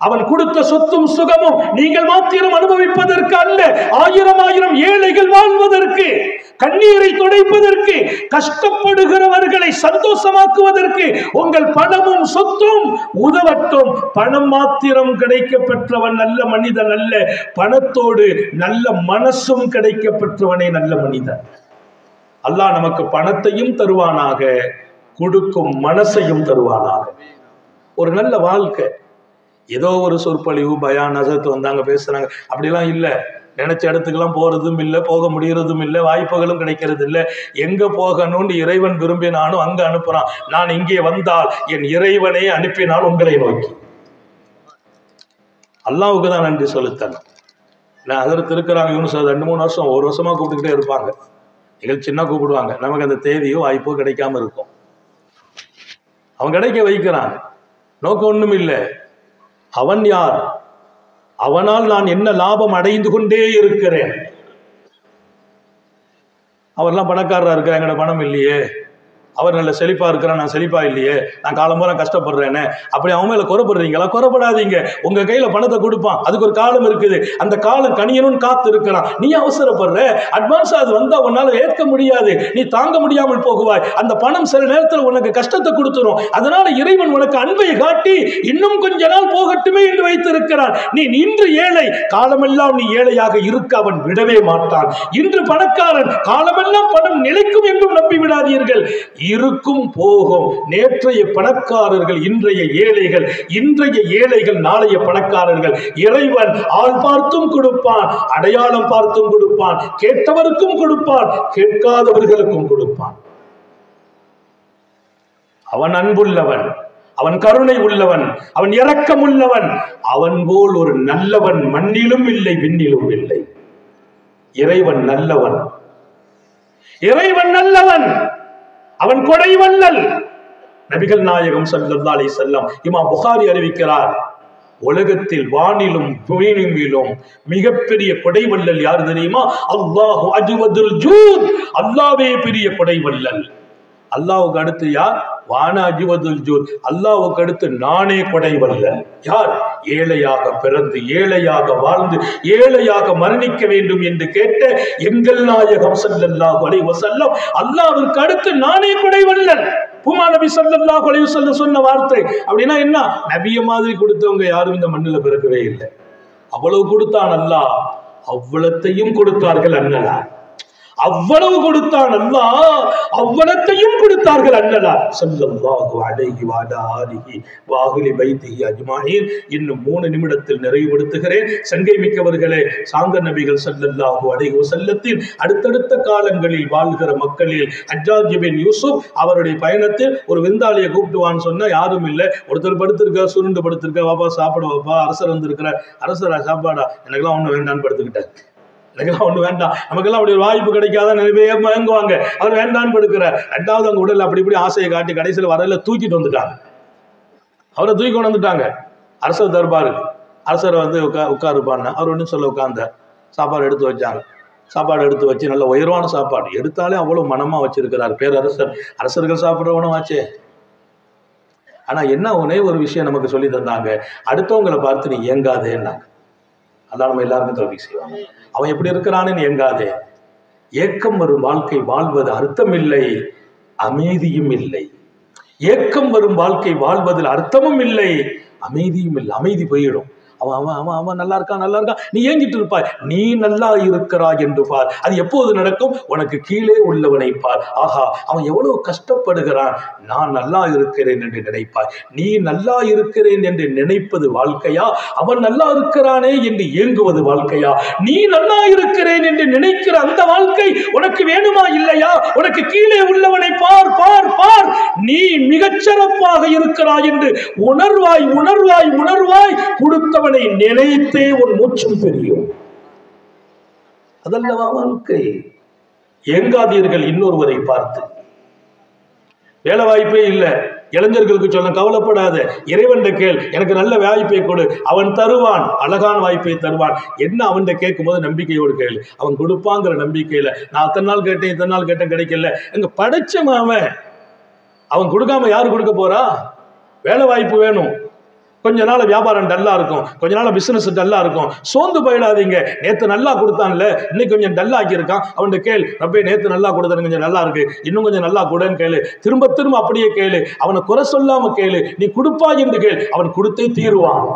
அவன் கொடுத்த சொத்தும் சுகமும் நீங்கள் மாத்திரம் அனுபவிப்பதற்கு அல்ல, ஆயிரம் ஆயிரம் ஏழைகள் வாழ்வதற்கு, கண்ணீரை துடைப்பதற்கு, கஷ்டப்படுகிறவர்களை சந்தோஷமாக்குவதற்கு உங்கள் பணமும் சொத்தும் உதவட்டும். பணம் மாத்திரம் கிடைக்க பெற்றவன் நல்ல மனிதன் அல்ல, பணத்தோடு நல்ல மனசும் கிடைக்க பெற்றவனே நல்ல மனிதன். அல்லாஹ் நமக்கு பணத்தையும் தருவானாக, கொடுக்கும் மனசையும் தருவானாக. ஒரு நல்ல வாழ்க்கை. ஏதோ ஒரு சொற்பொழிவு பயான் நசத்து வந்தாங்க பேசுறாங்க அப்படிலாம் இல்லை. நினைச்ச இடத்துக்கெல்லாம் போறதும் இல்லை, போக முடியறதும் இல்லை, வாய்ப்புகளும் கிடைக்கிறது இல்லை. எங்க போகணும்னு இறைவன் விரும்பினாலும் அங்க அனுப்புறான். நான் இங்கே வந்தால் என் இறைவனை அனுப்பினால் உங்களை நோக்கி. அல்லாஹ்வுக்கு தான் நன்றி செலுத்தணும். நான் அதற்கு இருக்கிறாங்க யூனுஸ் 2-3 வருஷம், 1 வருஷமா கூப்பிட்டுக்கிட்டே இருப்பாங்க. நிகழ்ச்சின்னா கூப்பிடுவாங்க. நமக்கு அந்த தேதியோ வாய்ப்போ கிடைக்காம இருக்கும். அவன் கிடைக்க வைக்கிறான். நோக்கம் ஒண்ணும் இல்லை. அவன் யார்? அவனால் நான் என்ன லாபம் அடைந்து கொண்டே இருக்கிறேன். அவர்லாம் பணக்காரரா இருக்கிற, எங்கட பணம் இல்லையே. அவர் நல்ல செழிப்பா இருக்கிறான், நான் செழிப்பா இல்லையே, நான் காலம்பூரா கஷ்டப்படுறேன்னு அப்படி அவன் மேல குறைப்படுறீங்களா? குறைப்படாதீங்க. உங்க கையில பணத்தை கொடுப்பான், அதுக்கு ஒரு காலம் இருக்குது. அந்த காலம் கனியனும் காத்து இருக்கிறான். நீ அவசரப்படுற, அட்வான்ஸ் அது வந்தா உன்னால ஏற்க முடியாது, நீ தாங்க முடியாமல் போகுவாய். அந்த பணம் சில நேரத்தில் உனக்கு கஷ்டத்தை கொடுத்துரும். அதனால இறைவன் உனக்கு அன்பை காட்டி இன்னும் கொஞ்ச நாள் போகட்டுமே என்று வைத்திருக்கிறான். நீ இன்று ஏழை, காலமெல்லாம் நீ ஏழையாக இருக்க அவன் விடவே மாட்டான். இன்று பணக்காரன், காலமெல்லாம் பணம் நிலைக்கும் என்றும் நம்பி விடாதீர்கள். இருக்கும் போகும். நேற்றைய பணக்காரர்கள் இன்றைய ஏழைகள், இன்றைய ஏழைகள் நாளைய பணக்காரர்கள். இறைவன் ஆள் பார்த்தும் கொடுப்பான், அடையாளம் பார்த்தும் கொடுப்பான், கேட்டவருக்கும் கொடுப்பான், கேட்காதவர்களுக்கும் கொடுப்பான். அவன் அன்புள்ளவன், அவன் கருணை உள்ளவன், அவன் இரக்கம் உள்ளவன். அவன் போல் ஒரு நல்லவன் மண்ணிலும் இல்லை, விண்ணிலும் இல்லை. இறைவன் நல்லவன், இறைவன் நல்லவன், அவன் கொடை வல்லல். நபிகள் நாயகம் ஸல்லல்லாஹு அலைஹி வஸல்லம் இமாம் புகாரி அறிவிக்கிறார், உலகத்தில் வானிலும் பூமியிலும் மிகப்பெரிய கொடை வல்லல் யார் தெரியுமா? அல்லாஹு அஜ்வதுல் ஜூத். அல்லாஹ்வே பெரிய கொடை வல்லல். அல்லாஹ்வுக்கு அடுத்து யார்? வானா அஜ்வதுல் ஜூத். அல்லாஹ்வுக்கு அடுத்து நானே கொடை வல்லல். யார்? ஏழையாக பிறந்து ஏழையாக வாழ்ந்து ஏழையாக மரணிக்க வேண்டும் என்று கேட்ட எங்கள் நாயகம் ஸல்லல்லாஹு அலைஹி வஸல்லம் அல்லாஹ்வுக்கு அடுத்து நானே கொடை வல்லல். பூமா நபி ஸல்லல்லாஹு அலைஹி வஸல்லம் சொன்ன வார்த்தை. அப்படின்னா என்ன? நபிய மாதிரி கொடுத்தவங்க யாரும் இந்த மண்ணில் பிறக்கவே இல்லை. அவ்வளவு கொடுத்தான் அல்லாஹ், அவ்வளத்தையும் கொடுத்தார்கள் அண்ணலார். அவ்வளவு கொடுத்தான் அல்லாஹ், அவ்வளத்தையும் கொடுத்தார்கள் அண்ணலார் ஸல்லல்லாஹு அலைஹி வஆலிஹி வஅஹ்லி பைத்திஹி அஜ்மாஈன். இன்னும் 3 நிமிடத்தில் நிறைவுபடுத்துகிறேன். சங்கை மிக்கவர்களே, சாந்த நபிகள் ஸல்லல்லாஹு அலைஹி வஸல்லத்தின் அடுத்தடுத்த காலங்களில் வாழ்கிற மக்களில் ஹஜ்ஜாஜ் பின் யூசுப் அவருடைய பயணத்தில் ஒரு விருந்தாளியை கூப்பிட்டுவான்னு சொன்னா யாரும் இல்லை. ஒருத்தர் படுத்திருக்கா, சுருண்டு படுத்திருக்கா, வாப்பா சாப்பிட வாப்பா, அரசர் வந்திருக்கிறார். அரசரா சாப்பாடா? எனக்கெல்லாம் ஒண்ணு வேண்டான்னு படுத்துக்கிட்டார். எனக்கெல்லாம் ஒண்ணு வேண்டாம். நமக்கெல்லாம் அப்படி ஒரு வாய்ப்பு கிடைக்காத நிறைய பேர் வாங்குவாங்க. அவர் வேண்டான்னு படுக்கிறார். 2வது அவங்க உடல் அப்படி இப்படி ஆசையை காட்டி கடைசியில் வரல தூக்கிட்டு வந்துட்டாங்க. அவரை தூக்கி கொண்டு வந்துட்டாங்க அரசர் தர்பாருக்கு. அரசரை வந்து உட்காருப்பான்னு அவர் ஒன்றும் சொல்ல உட்கார்ந்தார். சாப்பாடு எடுத்து வச்சாங்க. சாப்பாடு எடுத்து வச்சு நல்ல உயர்வான சாப்பாடு எடுத்தாலே அவ்வளவு மனமா வச்சிருக்கிறார் பேரரசர். அரசர்கள் சாப்பிட்ற உணவாச்சே. ஆனா என்ன ஒரே ஒரு விஷயம் நமக்கு சொல்லி தந்தாங்க, அடுத்தவங்களை பார்த்து நீ ஏங்காதேன்னாங்க. அதான் நம்ம எல்லாருக்கும் தௌஃபீக் செய்வாங்க. அவன் எப்படி இருக்கிறான்னு ஏங்காதே. ஏக்கம் வரும் வாழ்க்கை வாழ்வது அர்த்தம் இல்லை, அமைதியும் இல்லை. ஏக்கம் வரும் வாழ்க்கை வாழ்வதில் அர்த்தமும் இல்லை, அமைதியும் இல்லை. அமைதி போயிடும். அவன் அவன் அவன் அவன் நல்லா இருக்கான் நல்லா இருக்கான், நீ ஏங்கிட்டு இருப்பாய். நீ நல்லா இருக்கிறாய் என்று பார். அது எப்போது நடக்கும்? உனக்கு கீழே உள்ளவனை பார். ஆஹா, அவன் எவ்வளவு கஷ்டப்படுகிறான், நான் நல்லா இருக்கிறேன் என்று நினைப்பாய். நீ நல்லா இருக்கிறேன் என்று நினைப்பது வாழ்க்கையா? அவன் நல்லா இருக்கிறானே என்று ஏங்குவது வாழ்க்கையா? நீ நல்லா இருக்கிறேன் என்று நினைக்கிற அந்த வாழ்க்கை உனக்கு வேணுமா இல்லையா? உனக்கு கீழே உள்ளவனை பார் பார் பார். நீ மிகச்சிறப்பாக இருக்கிறாய் என்று உணர்வாய் உணர்வாய் உணர்வாய். கொடுத்தவனை நினைத்தே உன் மூச்சும் தெரியும். அதல்லவா வாழ்க்கை. ஏங்காதீர்கள் இன்னொருவரை பார்த்து. வேலை வாய்ப்பே இல்லை, இளைஞர்களுக்கு சொல்ல கவலைப்படாத, இறைவன் கேள், எனக்கு நல்ல வாய்ப்பை கொடு, அவன் தருவான், அழகான வாய்ப்பை தருவான். என்ன அவன் கேட்கும் போது நம்பிக்கையோடு கேளு, அவன் கொடுப்பாங்கிற நம்பிக்கையில. நான் அத்தனை நாள் கேட்டேன் இத்தனை நாள் கேட்டேன் கிடைக்கல, எங்க படைச்சவன் அவன் கொடுக்காம யாரு கொடுக்க போறா? வேலை வாய்ப்பு வேணும், கொஞ்ச நாள் வியாபாரம் டல்லா இருக்கும், கொஞ்ச நாள் பிசினஸ் டல்லா இருக்கும். சோர்ந்து போயிடாதீங்க. நேத்து நல்லா கொடுத்தான்ல, இன்னைக்கு கொஞ்சம் டல்லா ஆக்கி இருக்கான், அவன் கேளு, ரப்பே நேத்து நல்லா கொடுத்தது கொஞ்சம் நல்லா இருக்கு, இன்னும் கொஞ்சம் நல்லா கொடுன்னு கேளு. திரும்ப திரும்ப அப்படியே கேளு, அவனை குறை சொல்லாம கேளு. நீ கொடுப்பா என்று கேள், அவன் கொடுத்தே தீருவான்.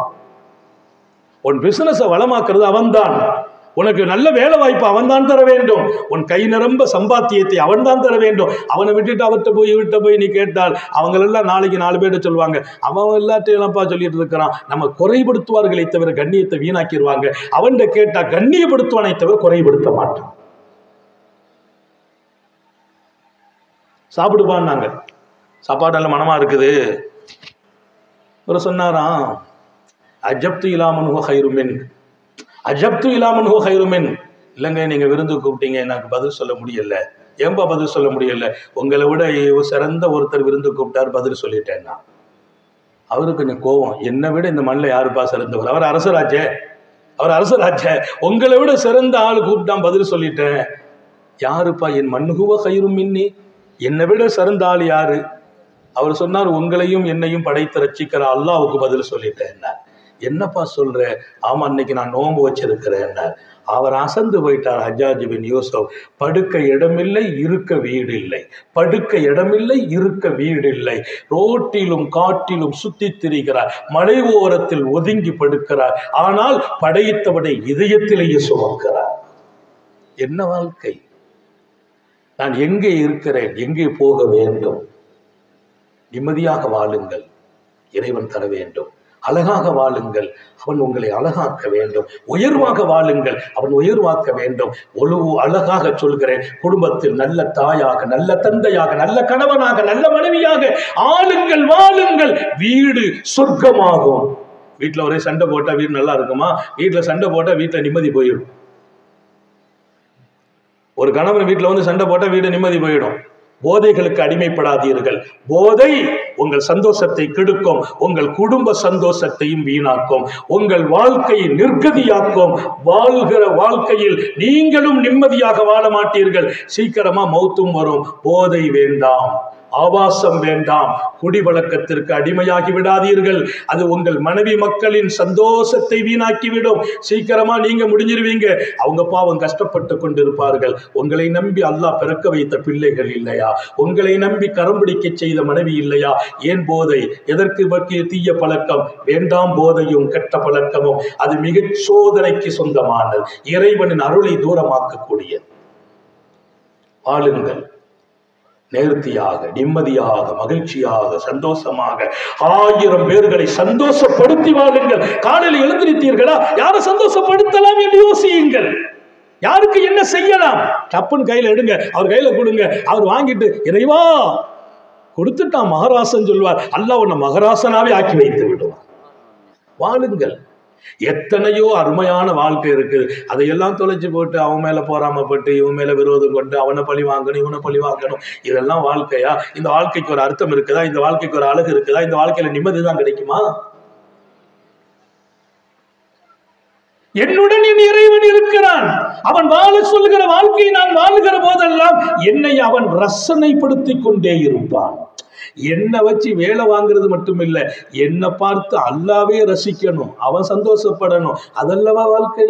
உன் பிசினஸை வளமாக்குறது அவன்தான். உனக்கு நல்ல வேலை வாய்ப்பு அவன் தான் தர வேண்டும். உன் கை நிரம்ப சம்பாத்தியத்தை அவன் தான் தர வேண்டும். அவனை விட்டுட்டு அவர்கிட்ட போய் இவர்கிட்ட போய் நீ கேட்டால் அவங்களெல்லாம் நாளைக்கு 4 பேர்ட்ட சொல்லுவாங்க, அவன் எல்லாத்தையும்ப்பா சொல்லிட்டு இருக்கிறான். நம்ம குறைபடுத்துவார்களை தவிர கண்ணியத்தை வீணாக்கிடுவாங்க. அவன்கிட்ட கேட்டா கண்ணியப்படுத்துவானை தவிர குறைபடுத்த மாட்டான். சாப்பிடுப்பான்னாங்க, சாப்பாடு நல்ல மனமா இருக்குது. ஒரு சொன்னாராம், அஜப்து இலாமன் ஹுவ கைருமின், அஜப்து இலாமன் ஹுவ கைருமின். இல்லைங்க, நீங்க விருந்து கூப்பிட்டீங்க, எனக்கு பதில் சொல்ல முடியல. ஏன்பா பதில் சொல்ல முடியல? உங்களை விட சிறந்த ஒருத்தர் விருந்து கூப்பிட்டார், பதில் சொல்லிட்டேன்னா. அவருக்கு கொஞ்சம் கோபம், என்னை விட இந்த மண்ணில் யாருப்பா சிறந்தவர்? அவர் அரசராஜே, அவர் அரசராஜே, உங்களை விட சிறந்த ஆள் கூப்பிட்டான், பதில் சொல்லிட்டேன். யாருப்பா? என் மண்ணுகுவ கயிறும் மின்னி, என்னை விட சிறந்த ஆள் யாரு? அவர் சொன்னார், உங்களையும் என்னையும் படைத்து ரட்சிக்கிற அல்லாஹ்வுக்கு பதில் சொல்லிட்டேன். என்னப்பா சொல்ற? ஆமா, இன்னைக்கு நான் நோன்பு வச்சிருக்கிறேன். அவர் அசந்து போயிட்டார். ஹஜ்ஜாஜ் பின் யூசுப், படுக்க இடமில்லை, இருக்க வீடு இல்லை, படுக்க இடமில்லை, இருக்க வீடு இல்லை, ரோட்டிலும் காட்டிலும் சுத்தி திரிகிறார், மலை ஓரத்தில் ஒதுங்கி படுக்கிறார், ஆனால் படைத்தவனை இதயத்திலேயே சுமக்கிறார். என்ன வாழ்க்கை? நான் எங்கே இருக்கிறேன், எங்கே போக வேண்டும்? நிம்மதியாக வாழுங்கள், இறைவன் தர வேண்டும். அழகாக வாழுங்கள், அவன் உங்களை அழகாக்க வேண்டும். உயர்வாக வாழுங்கள், அவன் உயர்வாக்க வேண்டும். அழகாக சொல்கிறேன், குடும்பத்தில் நல்ல தாயாக, நல்ல தந்தையாக, நல்ல கணவனாக, நல்ல மனைவியாக ஆளுங்கள், வாழுங்கள். வீடு சொர்க்கமாகும். வீட்டில் ஒரே சண்டை போட்டா வீடு நல்லா இருக்குமா? வீட்டில் சண்டை போட்டா வீட்டில் நிம்மதி போயிடும். ஒரு கணவன் வீட்டில் வந்து சண்டை போட்டா வீடு நிம்மதி போயிடும். போதைகளுக்கு அடிமைப்படாதீர்கள். போதை உங்கள் சந்தோஷத்தை கெடுக்கும், உங்கள் குடும்ப சந்தோஷத்தையும் வீணாக்கும், உங்கள் வாழ்க்கையை நிர்கதியாக்கும். வாழ்கிற வாழ்க்கையில் நீங்களும் நிம்மதியாக வாழ மாட்டீர்கள். சீக்கிரமா மௌத்தும் வரும். போதை வேண்டாம், ஆபாசம் வேண்டாம், குடிவழக்கத்திற்கு அடிமையாகி விடாதீர்கள். அது உங்கள் மனைவி மக்களின் சந்தோஷத்தை வீணாக்கிவிடும். சீக்கிரமா நீங்க முடிஞ்சிருவீங்க, அவங்க பாவம் கஷ்டப்பட்டு கொண்டிருப்பார்கள். உங்களை நம்பி அல்லாஹ் பிறக்க வைத்த பிள்ளைகள் இல்லையா? உங்களை நம்பி கரம் பிடிக்க செய்த மனைவி இல்லையா? ஏன் போதை? எதற்கு பற்றிய தீய பழக்கம்? வேண்டாம் போதையும் கெட்ட பழக்கமும். அது மிக சோதனைக்கு சொந்தமானது, இறைவனின் அருளை தூரமாக்கக்கூடியது. வாழுங்கள் நேர்த்தியாக, நிம்மதியாக, மகிழ்ச்சியாக, சந்தோஷமாக. 1000 பேர்களை சந்தோஷப்படுத்தி வாழுங்கள். காலையில் எழுந்திருத்தீர்களா? யாரை சந்தோஷப்படுத்தலாம் என்று யோசியுங்கள். யாருக்கு என்ன செய்யலாம்? டப்புன்னு கையில எடுங்க, அவர் கையில கொடுங்க. அவர் வாங்கிட்டு இறைவா கொடுத்துட்டான் மகராசன் சொல்வார். அல்லாஹ் உன்னை மகராசனாவே ஆக்கி வைத்து விடுவார். வாழுங்கள். எத்தனையோ அருமையான வாழ்க்கை இருக்குது, அதையெல்லாம் தொலைச்சு போட்டு அவன் மேல போராமப்பட்டு இவன் மேல விரோதம் கொண்டு அவனை பழி வாங்கணும், இவனை பழி வாங்கணும். இதெல்லாம் வாழ்க்கையா? இந்த வாழ்க்கைக்கு ஒரு அர்த்தம் இருக்குதா? இந்த வாழ்க்கைக்கு ஒரு அழகு இருக்குதா? இந்த வாழ்க்கையில நிம்மதிதான் கிடைக்குமா? என்னுடன் என் இறைவன் இருக்கிறான். அவன் வாழ சொல்லுகிற வாழ்க்கையை நான் வாழுகிற போதெல்லாம் என்னை அவன் ரசனைப்படுத்திக் கொண்டே இருப்பான். என்ன வச்சு வேலை வாங்குறது மட்டும் இல்ல, என்ன பார்த்து அல்லாவே ரசிக்கணும், அவன் சந்தோஷப்படணும். அதல்லவா வாழ்க்கை.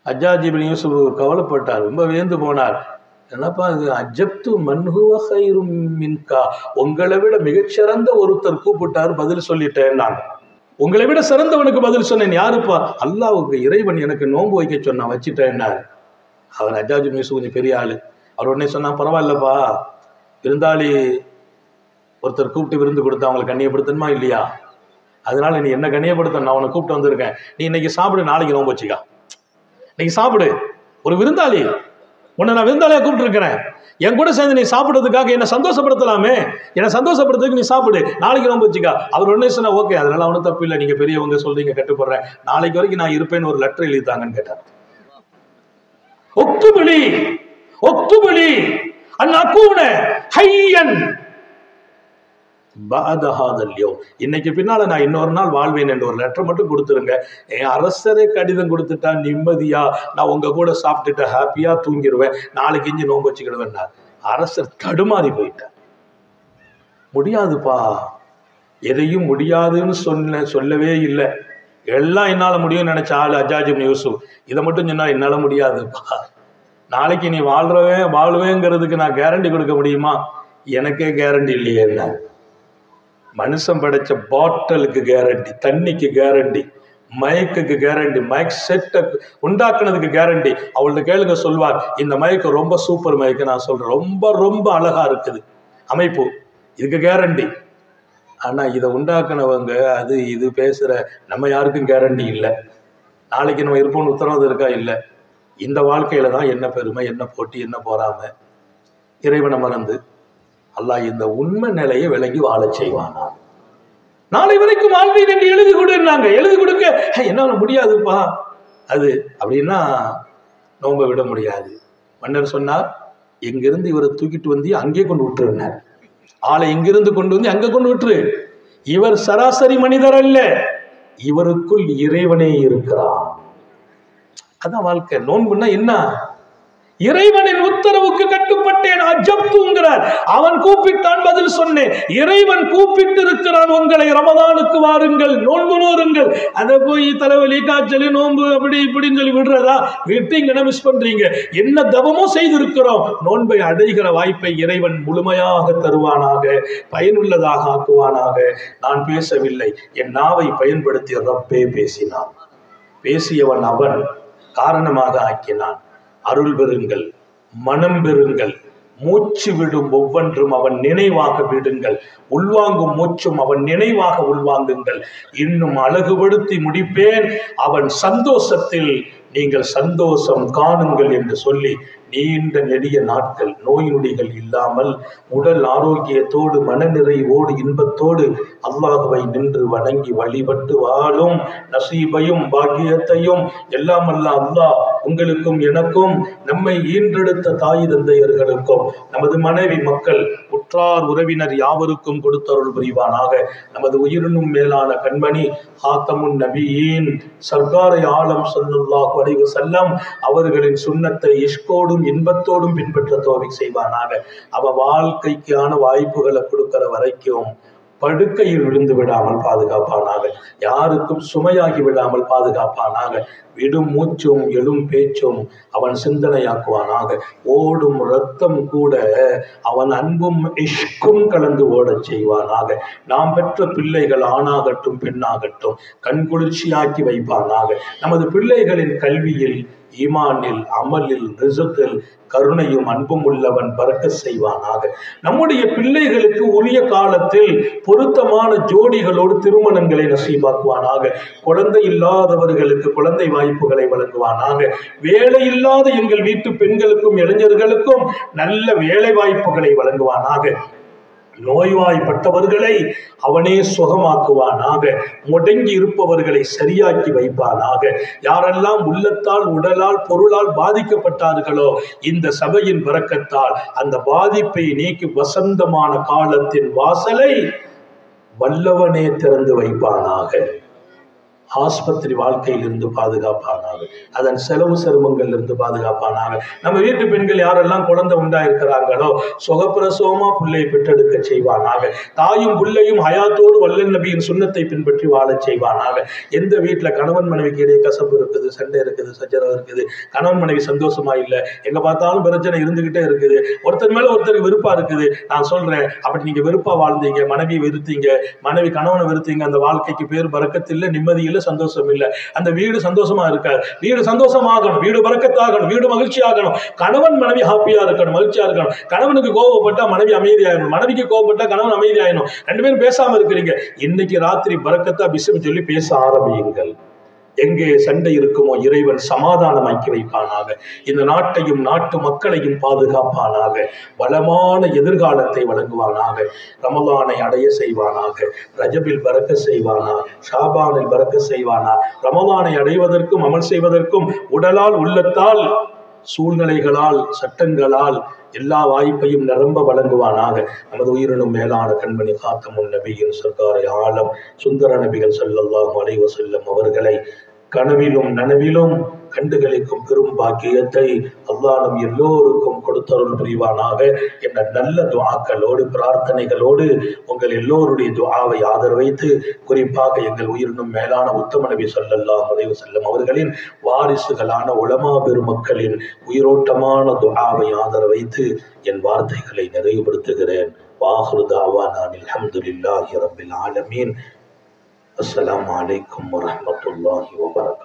ஹஜ்ஜாஜ் இப்னு யூசுப் கவலைப்பட்டார், ரொம்ப வியந்து போனார். என்னப்பா இது, அஜப்து மன்ஹுவ கைரும் மின்கா, உங்களை விட மிகச்சிறந்த ஒருத்தர் கூப்பிட்டார், பதில் சொல்லிட்டேன். நான் உங்களை விட சிறந்தவனுக்கு பதில் சொன்னேன். யாருப்பா? அல்லாஹ்வுக்கு, இறைவன் எனக்கு நோன்பு வைக்க சொன்னான், வச்சுட்டேன். அவர் ஹஜ்ஜாஜ் மியூசு கொஞ்சம் பெரிய ஆளு. அவர் உடனே சொன்னா, பரவாயில்லப்பா, விருந்தாளி ஒருத்தர் கூப்பிட்டு விருந்து கொடுத்தா அவங்களை கண்ணியப்படுத்தணுமா இல்லையா? அதனால நீ என்ன கண்ணியப்படுத்த, நான் உன்னை கூப்பிட்டு வந்திருக்கேன், நீ இன்னைக்கு சாப்பிடு, நாளைக்கு நோன்பு வச்சுக்கா. இன்னைக்கு சாப்பிடு, ஒரு விருந்தாளி, உன்னை நான் விருந்தாளியா கூப்பிட்டு இருக்கிறேன், என் கூட சேர்ந்து நீ சாப்பிடுறதுக்காக என்ன சந்தோஷப்படுத்தலாமே, என்னை சந்தோஷப்படுறதுக்கு நீ சாப்பிடு, நாளைக்கு நோன்பு வச்சுக்கா. அவர் உடனே சொன்னா, ஓகே, அதனால அவனும் தப்பு இல்லை, நீங்க பெரியவங்க சொல்றீங்க, கட்டுப்படுறேன், நாளைக்கு வரைக்கும் நான் இருப்பேன்னு ஒரு லெட்டர் எழுதித்தாங்கன்னு கேட்டார். ஒக்துபலி ஒக்துபலி அன்னகூன ஹய்யன் பஅத ஹாதல் யௌம், இன்னைக்கு பின்னால நான் இன்னொரு நாள் வாழ்வேன் என்று ஒரு லெட்டர் மட்டும் கொடுத்துருங்க. என் அரசரே கடிதம் கொடுத்துட்டா நிம்மதியா நான் உங்க கூட சாப்பிட்டுட்டு ஹாப்பியா தூங்கிடுவேன், நாளைக்கு இஞ்சி நோன்பு வச்சுக்கிடுவேன். அரசர் தடுமாறி போயிட்டார். முடியாதுப்பா, எதையும் முடியாதுன்னு சொல்லவே இல்லை. எல்லாம் என்னால முடியும்னு நினைச்ச ஆளு ஹஜ்ஜாஜ் இப்னு யூசுப். இதை மட்டும் சொன்னா என்னால முடியாதுப்பா, நாளைக்கு நீ வாழ்வேங்கிறதுக்கு நான் கேரண்டி கொடுக்க முடியுமா? எனக்கே கேரண்டி இல்லையே. என்ன மனுஷன் படைச்ச பாட்டிலுக்கு கேரண்டி, தண்ணிக்கு கேரண்டி, மயக்குக்கு கேரண்டி, மயக் செட்டை உண்டாக்குனதுக்கு கேரண்டி. அவள்கிட்ட கேளுங்க, சொல்வார், இந்த மயக்கு ரொம்ப சூப்பர் மயக்கு. நான் சொல்றேன், ரொம்ப ரொம்ப அழகா இருக்குது அமைப்பு, இதுக்கு கேரண்டி. ஆனா இதை உண்டாக்குனவங்க அது இது பேசுற நம்ம யாருக்கும் கேரண்டி இல்லை. நாளைக்கு நம்ம இருப்போம்னு உத்தரவாதம் இருக்கா? இல்லை. இந்த வாழ்க்கையில தான் என்ன பெருமை, என்ன போட்டி, என்ன போறாம, இறைவனை மறந்து அல்லாஹ் இந்த உண்மை நிலையை விளங்கி வாழ செய்வானா. நாளை வரைக்கும் வாழ்வீர் என்று எழுதி கொடுன்னாங்க, எழுதி கொடுக்க என்னால முடியாதுப்பா அது அப்படின்னா நோன்பை விட முடியாது. மன்னர் சொன்னார், எங்கிருந்து இவரை தூக்கிட்டு வந்து அங்கே கொண்டு விட்டுருந்தார், ஆளை எங்கிருந்து கொண்டு வந்து அங்க கொண்டு விட்டுரு. இவர் சராசரி மனிதர் அல்ல, இவருக்குள் இறைவனே இருக்கிறார். அதான் வாழ்க்கை. நோன்புன்னா என்ன? இறைவனின் உத்தரவுக்கு கட்டுப்பட்டேன். அஜப்துங்கிறார், அவன் கூப்பிட்டான், பதில் சொன்னேன். இறைவன் கூப்பிட்டு இருக்கிறான், உங்களை ரமதானுக்கு வாருங்கள், நோன்பு நோருங்கள். அதை போய் தலைவலி, காய்ச்சல், நோன்பு அப்படி இப்படின்னு சொல்லி விடுறதா? விட்டீங்கன்னா மிஸ் பண்றீங்க. என்ன தவமோ செய்திருக்கிறோம், நோன்பை அடைகிற வாய்ப்பை இறைவன் முழுமையாக தருவானாக, பயனுள்ளதாக ஆக்குவானாக. நான் பேசவில்லை, என் நாவை பயன்படுத்தி ரப்பே பேசினான். பேசியவன் அவன், காரணமாக ஆக்கினான். அருள் பெறுங்கள், மனம் பெறுங்கள், மூச்சு விடும் ஒவ்வொன்றும் அவன் நினைவாக விடுங்கள், உள்வாங்கும் மூச்சும் அவன் நினைவாக உள்வாங்குங்கள். இன்னும் அழகுபடுத்தி முடிப்பேன், அவன் சந்தோஷத்தில் நீங்கள் சந்தோஷம் காணுங்கள் என்று சொல்லி நீண்ட நெடிய நாட்கள் நோய் நொடிகள் இல்லாமல் உடல் ஆரோக்கியத்தோடு மனநிறைவோடு இன்பத்தோடு அல்லாஹ்வை நின்று வணங்கி வழிபட்டு வாழும் நசீபையும் பாக்கியத்தையும் எல்லாம் அல்ல அல்லாஹ் உங்களுக்கும் எனக்கும், நம்மை ஈன்றெடுத்த தாய் தந்தையர்களுக்கும், நமது மனைவி மக்கள் உற்றார் உறவினர் யாவருக்கும் கொடுத்தருள் புரிவானாக. நமது உயிரினும் மேலான கண்மணி ஹாத்தமுன் நபியின் சர்க்காரை ஆலம் ஸல்லல்லாஹு அலைஹி வஸல்லம் அவர்களின் சுன்னத்தை இஷ்கோடும் இன்பத்தோடும் பின்பற்ற தௌஃபீக் செய்வானாக. அவ வாழ்க்கைக்கான வாய்ப்புகளை கொடுக்கிற வரைக்கும் படுக்கையில் விழுந்து விடாமல் பாதுகாப்பானாக, யாருக்கும் சுமையாகி விடாமல் பாதுகாப்பானாக. விடும் மூச்சும் எழும் பேச்சும் அவன் சிந்தனையாக்குவானாக. ஓடும் இரத்தம் கூட அவன் அன்பும் இஷ்கும் கலந்து ஓடச் செய்வானாக. நாம் பெற்ற பிள்ளைகள் ஆணாகட்டும் பெண்ணாகட்டும் கண்குளிர்ச்சியாக்கி வைப்பானாக. நமது பிள்ளைகளின் கல்வியில், ஈமானில், அமலில், ரிசுக்கில் கருணையும் அன்பும் உள்ளவன் பறக்கச் செய்வானாக. நம்முடைய பிள்ளைகளுக்கு உரிய காலத்தில் பொருத்தமான ஜோடிகளோடு திருமணங்களை நசீபாக்குவானாக. குழந்தை இல்லாதவர்களுக்கு குழந்தை வாய்ப்புகளை வழங்குவானாக. வேலை இல்லாத எங்கள் வீட்டு பெண்களுக்கும் இளைஞர்களுக்கும் நல்ல வேலை வாய்ப்புகளை வழங்குவானாக. நோய்வாய்ப்பட்டவர்களை அவனே சுகமாக்குவானாக. முடங்கி இருப்பவர்களை சரியாக்கி வைப்பானாக. யாரெல்லாம் உள்ளத்தால், உடலால், பொருளால் பாதிக்கப்பட்டார்களோ இந்த சபையின் பரக்கத்தால் அந்த பாதிப்பை நீக்கி வசந்தமான காலத்தின் வாசலை வல்லவனே திறந்து வைப்பானாக. ஆஸ்பத்திரி வாழ்க்கையிலிருந்து பாதுகாப்பானாக, அதன் செலவு சிரமங்களிலிருந்து பாதுகாப்பானாக. நம்ம வீட்டு பெண்கள் யாரெல்லாம் குழந்தை உண்டாயிருக்கிறார்களோ சுகப்பிரசவமா பிள்ளையை பெற்றெடுக்க செய்வானாக. தாயும் பிள்ளையும் ஹயாத்தோடு வல்லல் நபியின் சுன்னத்தை பின்பற்றி வாழச் செய்வானாக. எந்த வீட்டில் கணவன் மனைவிக்கு இடையே கசப்பு இருக்குது, சண்டை இருக்குது, சச்சரவு இருக்குது, கணவன் மனைவி சந்தோஷமா இல்லை, எங்க பார்த்தாலும் பிரச்சனை இருந்துகிட்டே இருக்குது, ஒருத்தர் மேல ஒருத்தருக்கு வெறுப்பா இருக்குது, நான் சொல்றேன் அப்படி நீங்க வெறுப்பா வாழ்ந்தீங்க, மனைவியை வெறுத்தீங்க, மனைவி கணவனை வெறுத்தீங்க, அந்த வாழ்க்கைக்கு பேர் பரக்கத்தில்லை, நிம்மதி இல்லை, சந்தோஷம் இல்லை, அந்த வீடு சந்தோஷமா இருக்காது. வீடு சந்தோஷமாகணும், வீடு பரக்கத்தாகணும், வீடு மகிழ்ச்சி ஆகணும், கணவன் மனைவி ஹாப்பியா இருக்கணும், மகிழ்ச்சியா இருக்கணும். கணவனுக்கு கோபப்பட்டா மனைவி அமைதியாயிரும், மனைவிக்கு கோபப்பட்டா கணவன் அமைதியாயிரும். ரெண்டு பேரும் பேசாம இருக்கிறீங்க, இன்னைக்கு ராத்திரி பரக்கத்தா பிஸ்மி சொல்லி பேச ஆரம்பியுங்கள். எங்கே சண்டை இருக்குமோ இறைவன் சமாதானமாக்கி வைப்பானாக. இந்த நாட்டையும் நாட்டு மக்களையும் பாதுகாப்பானாக. வளமான எதிர்காலத்தை வழங்குவானாக. ரமலானை அடைய செய்வானாக. ரஜபில் பறக்க செய்வானா, ஷாபானில் பறக்க செய்வானா. ரமலானை அடைவதற்கும் அமல் செய்வதற்கும் உடலால் உள்ளத்தால் சூழ்நிலைகளால் சட்டங்களால் எல்லா வாய்ப்பையும் நிரம்ப வழங்குவானாக. நமது உயிரினும் மேலான கண்மணி காத்தமுன் நபியின் சர்க்காரை ஆலம் சுந்தர நபிகள் ஸல்லல்லாஹு அலைஹி வஸல்லம் அவர்களை கனவிலும் நனவிலும் கண்டுகளிக்கும் பெரும் பாக்கியத்தை அல்லாஹ் நம் எல்லோருக்கும் கொடுத்தருள் புரிவானாக என்ற நல்ல துஆக்களோடு பிரார்த்தனைகளோடு உங்கள் எல்லோருடைய துஆவை ஆதரவைத்து, குறிப்பாக எங்கள் உயிரினும் மேலான உத்தம நபி ஸல்லல்லாஹு அலைஹி வஸல்லம் அவர்களின் வாரிசுகளான உலமா பெருமக்களின் உயிரோட்டமான துஆவை ஆதரவைத்து என் வார்த்தைகளை நிறைவுபடுத்துகிறேன். வாஹிரு தஅவானா அல்ஹம்துலில்லாஹி ரப்பில் ஆலமீன். அஸ்ஸலாமு அலைக்கும் வரஹ்மத்துல்லாஹி வபரகாத்துஹு.